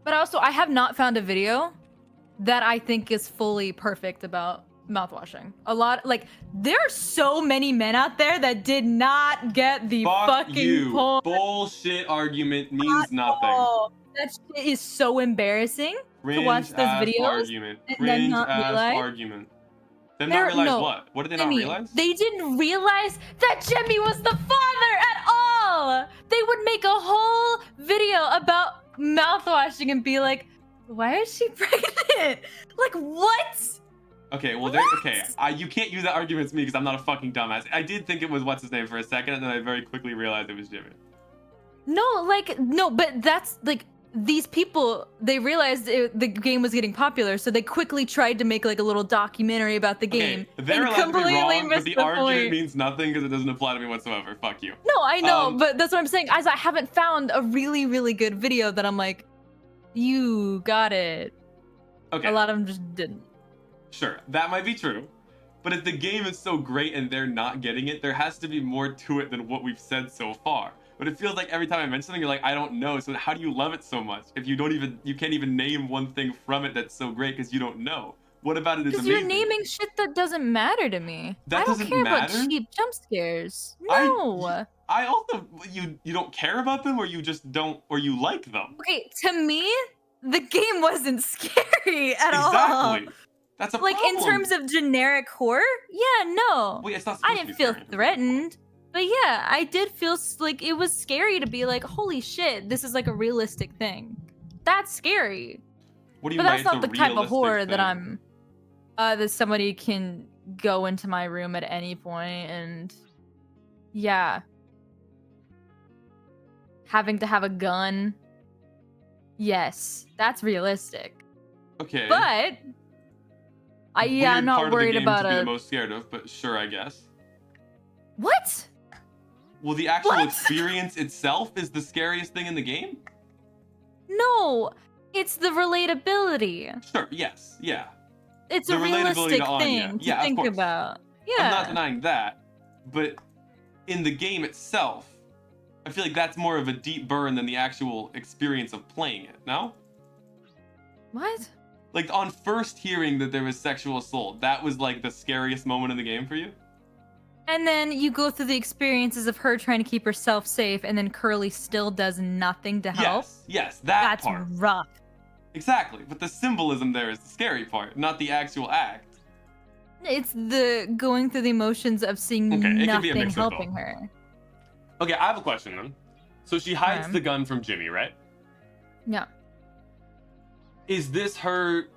But also, I have not found a video that I think is fully perfect about mouthwashing. A lot, like, there are so many men out there that did not get the Fuck fucking you. point. Bullshit argument means nothing. Oh, that shit is so embarrassing. Cringe watch those ass videos argument. and then Cringe not ass realize- argument. Then They're- not realize no, what? What did they not Jimmy, realize? They didn't realize that Jimmy was the father at all. They would make a whole video about mouthwashing and be like, why is she pregnant? Like, what? Okay, well, okay. You can't use that argument to me because I'm not a fucking dumbass. I did think it was what's his name for a second, and then I very quickly realized it was Jimmy. No, but that's like, these people, they realized the game was getting popular, so they quickly tried to make like a little documentary about the game. Okay, they're and allowed to be completely wrong, but missed the the argument point. means nothing because it doesn't apply to me whatsoever. Fuck you. No, I know, Um, but that's what I'm saying. As I haven't found a really, really good video that I'm like, you got it. Okay, A lot of them just didn't. sure, that might be true. But if the game is so great and they're not getting it, there has to be more to it than what we've said so far. But it feels like every time I mention something, you're like, I don't know. So how do you love it so much if you can't even name one thing from it that's so great because you don't know? What about it is Because amazing? you're naming shit that doesn't matter to me. That I don't doesn't care matter? about cheap jump scares. I- No. I also you don't care about them, or you just don't, or you like them. Okay, to me, the game wasn't scary at all. Exactly. That's a Like, problem. in terms of generic horror, yeah, no. Wait, it's not I supposed to didn't be feel scary. threatened. But yeah, I did feel like it was scary to be like, holy shit, this is like a realistic thing. That's scary. What do you But mean that's by not the it's a type of realistic horror that thing? I'm that somebody can go into my room at any point and yeah. Having to have a gun. Yes, that's realistic. Okay. But Yeah, I'm weird not part of the worried game about to be the a most scared of, but sure, I guess. what? Well, the actual What? experience itself is the scariest thing in the game? No, it's the relatability. Sure, yes, yeah. It's The a relatability realistic to Anya. thing to Yeah, of think course. about. I'm not Yeah. denying that, but in the game itself, I feel like that's more of a deep burn than the actual experience of playing it, no? What? Like, on first hearing that there was sexual assault, that was like the scariest moment in the game for you? And then you go through the experiences of her trying to keep herself safe, and then Curly still does nothing to help. Yes, that That's part. rough. Exactly, but the symbolism there is the scary part, not the actual act. It's the going through the emotions of seeing Okay, it could be a nothing mix of helping both. her. Okay, I have a question then. So she hides Okay. the gun from Jimmy, right? Yeah. Is this her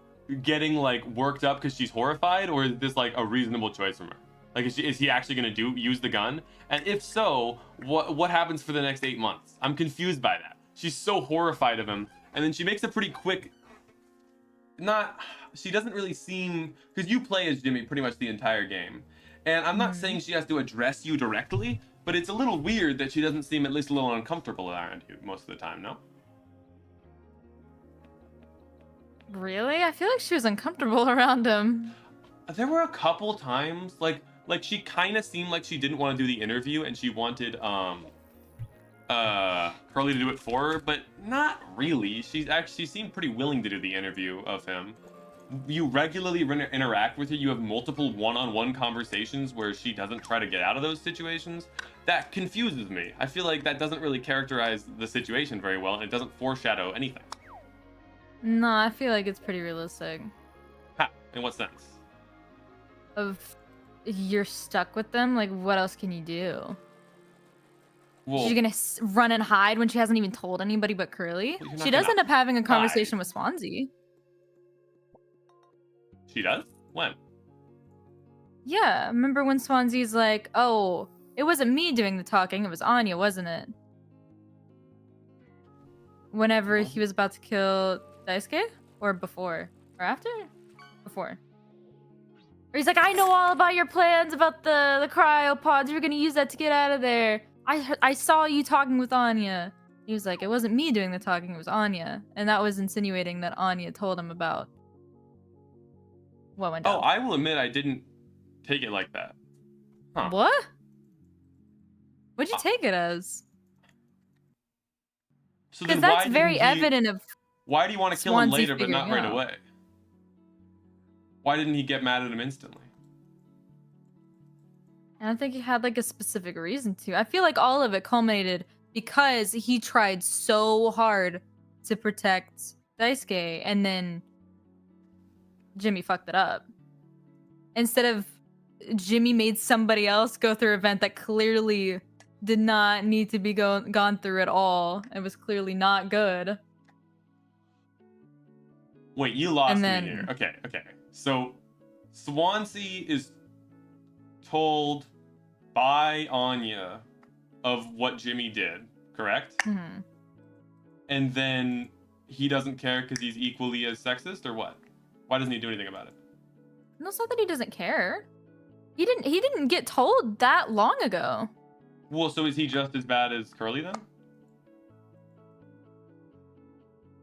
getting like worked up because she's horrified, or is this like a reasonable choice from her? Like, is he actually gonna use the gun? And if so, what happens for the next 8 months? I'm confused by that. She's so horrified of him, and then she makes a pretty quick. She doesn't really seem, because you play as Jimmy pretty much the entire game, and I'm not saying she has to address you directly, but it's a little weird that she doesn't seem at least a little uncomfortable around you most of the time. No. Really? I feel like she was uncomfortable around him. There were a couple times, like she kind of seemed like she didn't want to do the interview and she wanted Curly to do it for her, but not really. She seemed pretty willing to do the interview of him. You regularly interact with her. You have multiple one-on-one conversations where she doesn't try to get out of those situations. That confuses me. I feel like that doesn't really characterize the situation very well, and it doesn't foreshadow anything. No, I feel like it's pretty realistic. Ha! In what sense? Of you're stuck with them. Like, what else can you do? Well, She's gonna run and hide when she hasn't even told anybody but Curly. Well, you're not She does gonna end up having a hide. conversation with Swansea. she does? When? Yeah, remember when Swansea's like, "Oh, it wasn't me doing the talking. It was Anya, wasn't it?" Whenever he was about to kill Daisuke, or before, or after, before. Or he's like, "I know all about your plans about the cryopods. You're gonna use that to get out of there. I saw you talking with Anya." He was like, "It wasn't me doing the talking. It was Anya," and that was insinuating that Anya told him about what went down. Oh, I will admit I didn't take it like that. Huh. What? What'd you take it as? So Because then why that's very didn't he- evident of. Why do you want to kill him Swansea later but not figuring right out. away? Why didn't he get mad at him instantly? I don't think he had like a specific reason to. I feel like all of it culminated because he tried so hard to protect Daisuke, and then Jimmy fucked it up. Instead of Jimmy made somebody else go through an event that clearly did not need to be gone through at all. It was clearly not good. Wait, you lost And me then- here. Okay. So Swansea is told by Anya of what Jimmy did, correct? Mhm. And then he doesn't care because he's equally as sexist, or what? Why doesn't he do anything about it? No, it's not that he doesn't care. He didn't get told that long ago. Well, so is he just as bad as Curly then?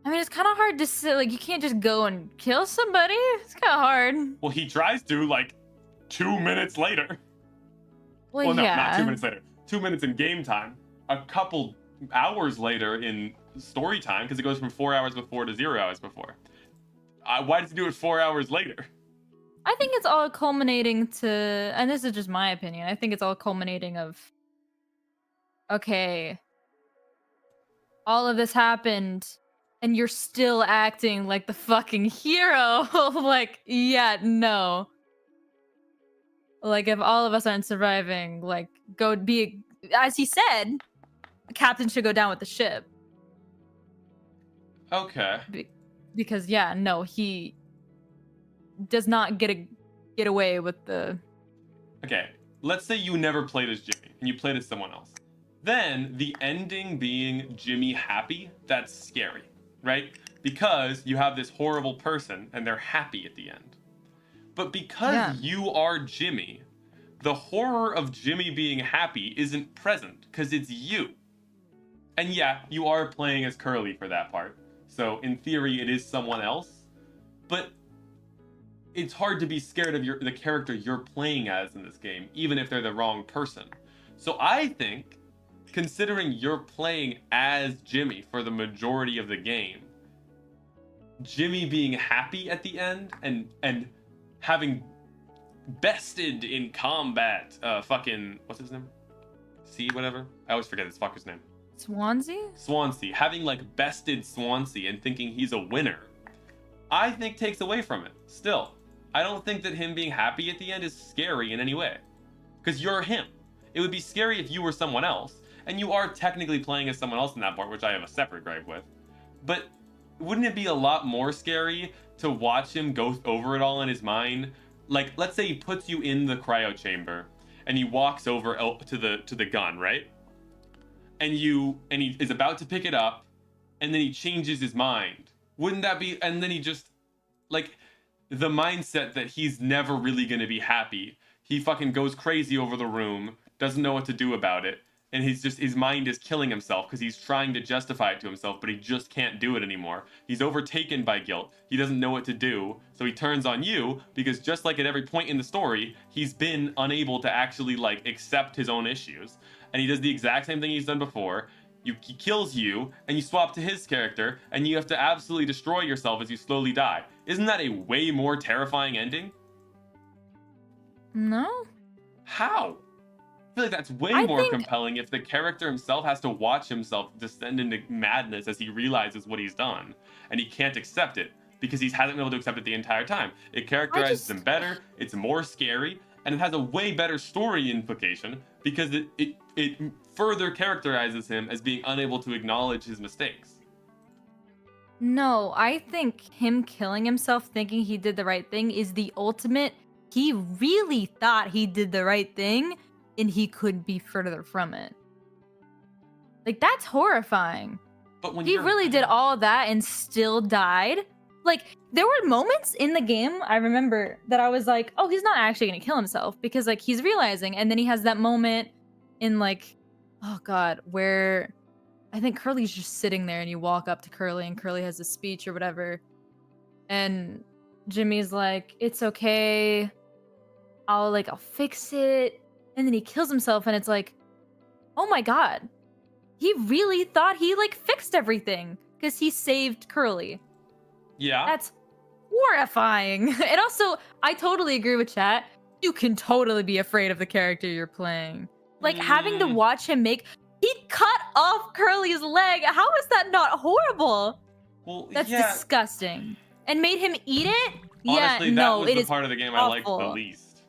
I mean, it's kind of hard to say. Like, you can't just go and kill somebody. It's kind of hard. Well, he tries to like 2 minutes later. Well, Well, no, yeah. not 2 minutes later. 2 minutes in game time. A couple hours later in story time, because it goes from 4 hours before to 0 hours before. Why does he do it 4 hours later? I think it's all culminating to, and this is just my opinion. I think it's all culminating of, okay, all of this happened, and you're still acting like the fucking hero. Like, yeah, no. Like, if all of us aren't surviving, like, go be, as he said, the captain should go down with the ship. Okay. Because, yeah, no, he does not get away with the. Okay. Let's say you never played as Jimmy and you played as someone else. Then the ending being Jimmy happy, that's scary, right? Because you have this horrible person and they're happy at the end. But because Yeah. you are Jimmy, the horror of Jimmy being happy isn't present because it's you. And yeah, you are playing as Curly for that part. So in theory, it is someone else. But it's hard to be scared of the character you're playing as in this game, even if they're the wrong person. So I think, considering you're playing as Jimmy for the majority of the game, Jimmy being happy at the end and having bested in combat, fucking, what's his name? C whatever? I always forget this fucker's name. Swansea. Having like bested Swansea and thinking he's a winner, I think takes away from it. Still, I don't think that him being happy at the end is scary in any way. Because you're him. It would be scary if you were someone else, and you are technically playing as someone else in that part, which I have a separate gripe with. But wouldn't it be a lot more scary to watch him go over it all in his mind? Like, let's say he puts you in the cryo chamber, and he walks over to the gun, right? And he is about to pick it up, and then he changes his mind. Wouldn't that be? And then he just, like, the mindset that he's never really going to be happy. He fucking goes crazy over the room, doesn't know what to do about it, and his mind is killing himself because he's trying to justify it to himself, but he just can't do it anymore. He's overtaken by guilt. He doesn't know what to do, so he turns on you because just like at every point in the story, he's been unable to actually like accept his own issues, and he does the exact same thing he's done before. He kills you, and you swap to his character, and you have to absolutely destroy yourself as you slowly die. Isn't that a way more terrifying ending? No. How? I feel like that's way I more think- compelling if the character himself has to watch himself descend into madness as he realizes what he's done, and he can't accept it because he hasn't been able to accept it the entire time. It characterizes him better, it's more scary, and it has a way better story implication because it further characterizes him as being unable to acknowledge his mistakes. No, I think him killing himself thinking he did the right thing is the ultimate. He really thought he did the right thing and he couldn't be further from it. Like, that's horrifying. But when He really did all of that and still died. Like, there were moments in the game, I remember, that I was like, oh, he's not actually gonna kill himself because, like, he's realizing, and then he has that moment in, like, oh god, where I think Curly's just sitting there and you walk up to Curly and Curly has a speech or whatever, and Jimmy's like, it's okay, I'll fix it, and then he kills himself, and it's like, oh my god, he really thought he fixed everything because he saved Curly. Yeah. That's horrifying. And also, I totally agree with chat. You can totally be afraid of the character you're playing. Like, having to watch him he cut off Curly's leg. How is that not horrible? Well, That's yeah. disgusting. And made him eat it? Honestly, yeah, that no, was it the is part of the game I liked the awful. least.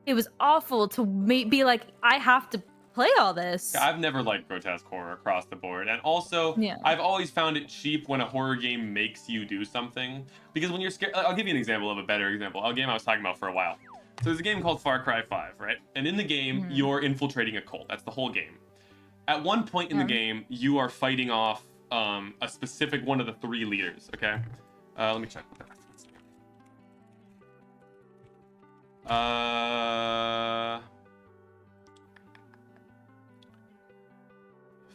It was awful to be like, I have to play all this. I've never liked grotesque horror across the board, and also Yeah. I've always found it cheap when a horror game makes you do something, because when you're scared, I'll give you an example of a better example, a game I was talking about for a while. So there's a game called Far Cry 5, right? And in the game, you're infiltrating a cult. That's the whole game. At one point in the game, you are fighting off a specific one of the 3 leaders, okay? Let me check.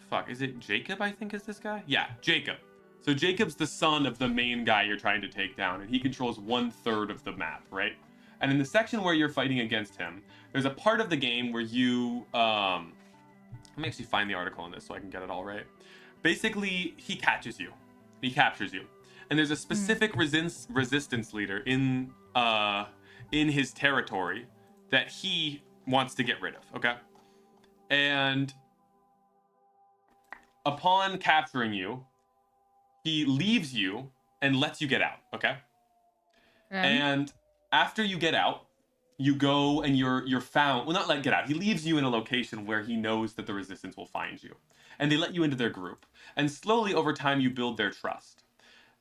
Fuck, is it Jacob, I think is this guy? Yeah, Jacob. So Jacob's the son of the main guy you're trying to take down, and he controls 1/3 of the map, right? And in the section where you're fighting against him, there's a part of the game where you, let me actually find the article on this so I can get it all right. Basically, he catches you. He captures you. And there's a specific resistance leader in his territory that he wants to get rid of, okay? And upon capturing you, he leaves you and lets you get out, okay? And after you get out, you go and you're found. Well, not let get out. He leaves you in a location where he knows that the resistance will find you. And they let you into their group. And slowly over time, you build their trust.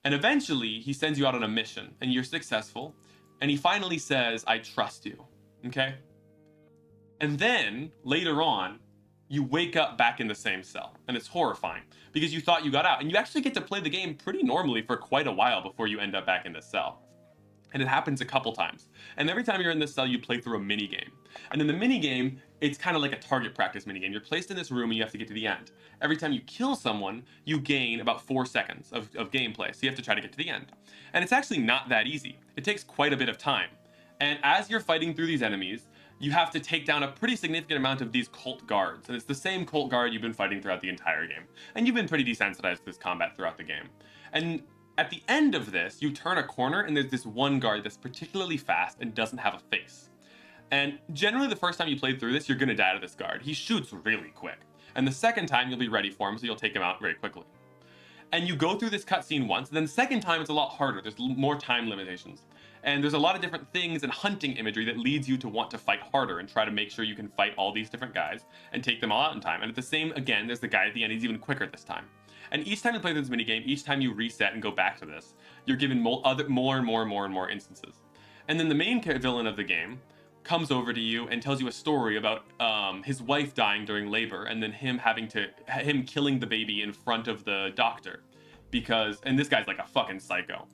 And eventually, he sends you out on a mission, and you're successful. And he finally says, I trust you, okay? And then, later on, you wake up back in the same cell. And it's horrifying, because you thought you got out. And you actually get to play the game pretty normally for quite a while before you end up back in the cell. And it happens a couple times. And every time you're in this cell, you play through a mini game. And in the mini game, it's kind of like a target practice mini game. You're placed in this room and you have to get to the end. Every time you kill someone, you gain about 4 seconds of gameplay. So you have to try to get to the end. And it's actually not that easy. It takes quite a bit of time. And as you're fighting through these enemies, you have to take down a pretty significant amount of these cult guards. And it's the same cult guard you've been fighting throughout the entire game. And you've been pretty desensitized to this combat throughout the game. And at the end of this, you turn a corner and there's this one guard that's particularly fast and doesn't have a face. And generally the first time you play through this, you're gonna die to this guard. He shoots really quick. And the second time you'll be ready for him, so you'll take him out very quickly. And you go through this cutscene once, and then the second time it's a lot harder. There's more time limitations. And there's a lot of different things and hunting imagery that leads you to want to fight harder and try to make sure you can fight all these different guys and take them all out in time. And at the same, again, there's the guy at the end, he's even quicker this time. And each time you play this minigame, each time you reset and go back to this, you're given more and more instances. And then the main villain of the game comes over to you and tells you a story about his wife dying during labor, and then him killing the baby in front of the doctor, and this guy's like a fucking psycho.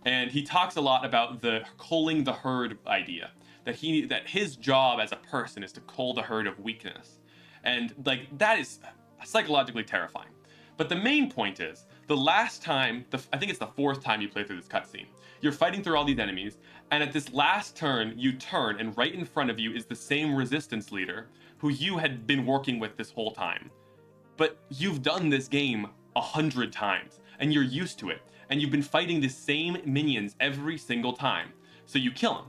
And he talks a lot about the culling the herd idea, that his job as a person is to cull the herd of weakness, and like that is psychologically terrifying. But the main point is, the last time, I think it's the 4th time you play through this cutscene, you're fighting through all these enemies, and at this last turn, you turn, and right in front of you is the same resistance leader who you had been working with this whole time. But you've done this game 100 times, and you're used to it, and you've been fighting the same minions every single time. So you kill him.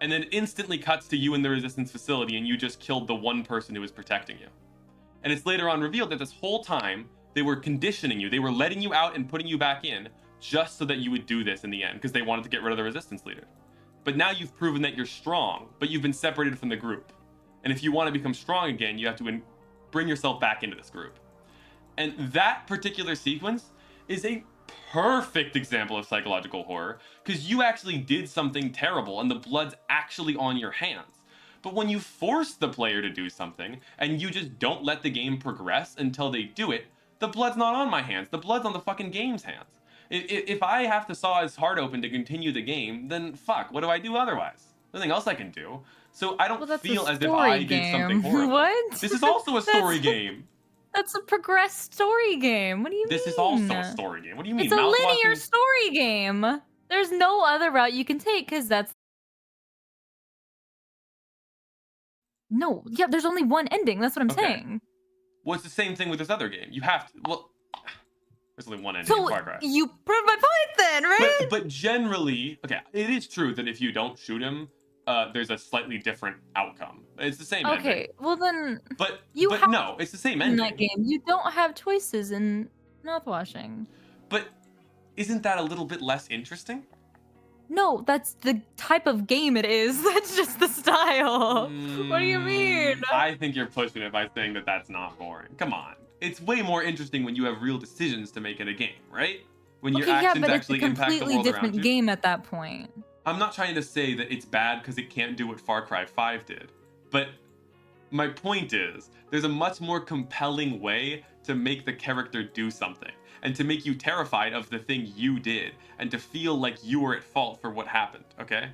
And then it instantly cuts to you in the resistance facility, and you just killed the one person who was protecting you. And it's later on revealed that this whole time, they were conditioning you. They were letting you out and putting you back in just so that you would do this in the end, because they wanted to get rid of the resistance leader. But now you've proven that you're strong, but you've been separated from the group. And if you want to become strong again, you have to bring yourself back into this group. And that particular sequence is a perfect example of psychological horror, because you actually did something terrible and the blood's actually on your hands. But when you force the player to do something and you just don't let the game progress until they do it, the blood's not on my hands. The blood's on the fucking game's hands. If I have to saw his heart open to continue the game, then fuck, what do I do otherwise? Nothing else I can do. So I don't feel as if I did something horrible. What? This is also a story game. That's a progressed story game. What do you mean? This is also a story game. What do you mean? It's a linear story game. There's no other route you can take, because that's... No, yeah, there's only one ending. That's what I'm saying. Well, it's the same thing with this other game. You have to... Well, there's only one ending in Far Cry. You proved my point then, right? But generally... Okay, it is true that if you don't shoot him, there's a slightly different outcome. It's the same ending. Okay, well then... But have no, it's the same ending. In that game, you don't have choices in mouthwashing. But isn't that a little bit less interesting? No, that's the type of game it is. That's just the style. What do you mean? I think you're pushing it by saying that that's not boring. Come on. It's way more interesting when you have real decisions to make in a game, right? When your actions actually impact the world around you. It's a completely different game at that point. I'm not trying to say that it's bad because it can't do what Far Cry 5 did. But my point is, there's a much more compelling way to make the character do something, and to make you terrified of the thing you did, and to feel like you were at fault for what happened, okay?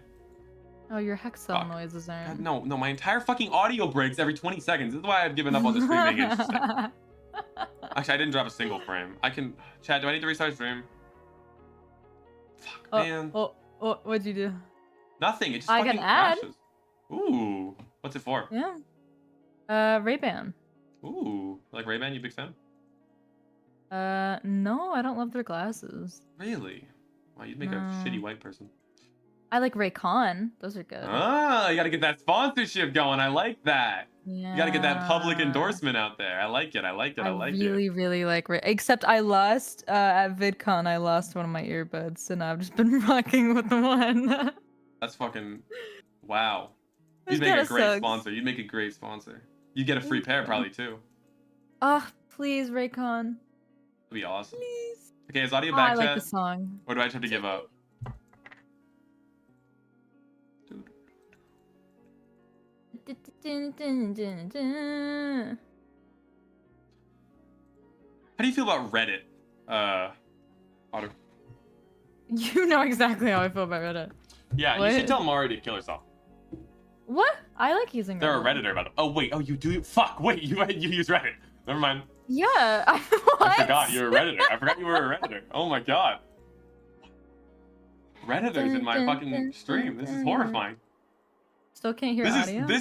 Oh, your hexcell noises aren't... God, no, my entire fucking audio breaks every 20 seconds. This is why I've given up on the stream being interesting. Actually, I didn't drop a single frame. Chad, do I need to restart stream? Fuck, man. What'd you do? Nothing, it just I fucking can add. crashes. Ooh, what's it for? Yeah. Ray-Ban. Ooh, like Ray-Ban, you big fan? No, I don't love their glasses. Really? Wow, you'd make a shitty white person. I like Ray-Con. Those are good. Ah, you gotta get that sponsorship going. I like that. Yeah. You gotta get that public endorsement out there. I like it. I really like Ray. Except I lost at VidCon. I lost one of my earbuds, and I've just been rocking with the one. That's fucking wow. You'd make a great sponsor. You'd make a great sponsor. You'd get a free pair probably too. Oh, please, Ray-Con. That'd be awesome. Please. Okay, is audio back, I like chat? the song. Or do I just have to give up? How do you feel about Reddit, Otter? You know exactly how I feel about Reddit. Yeah, you What? should tell Mari to kill herself. What? I like using They're a Reddit. Redditor, by the way. Oh, wait. Oh, you do? Fuck. Wait, you use Reddit. Never mind. Yeah. What? I forgot you were a Redditor. I forgot you were a Redditor. Oh my god. Redditors in my fucking stream. This is horrifying. Still can't hear This audio. is this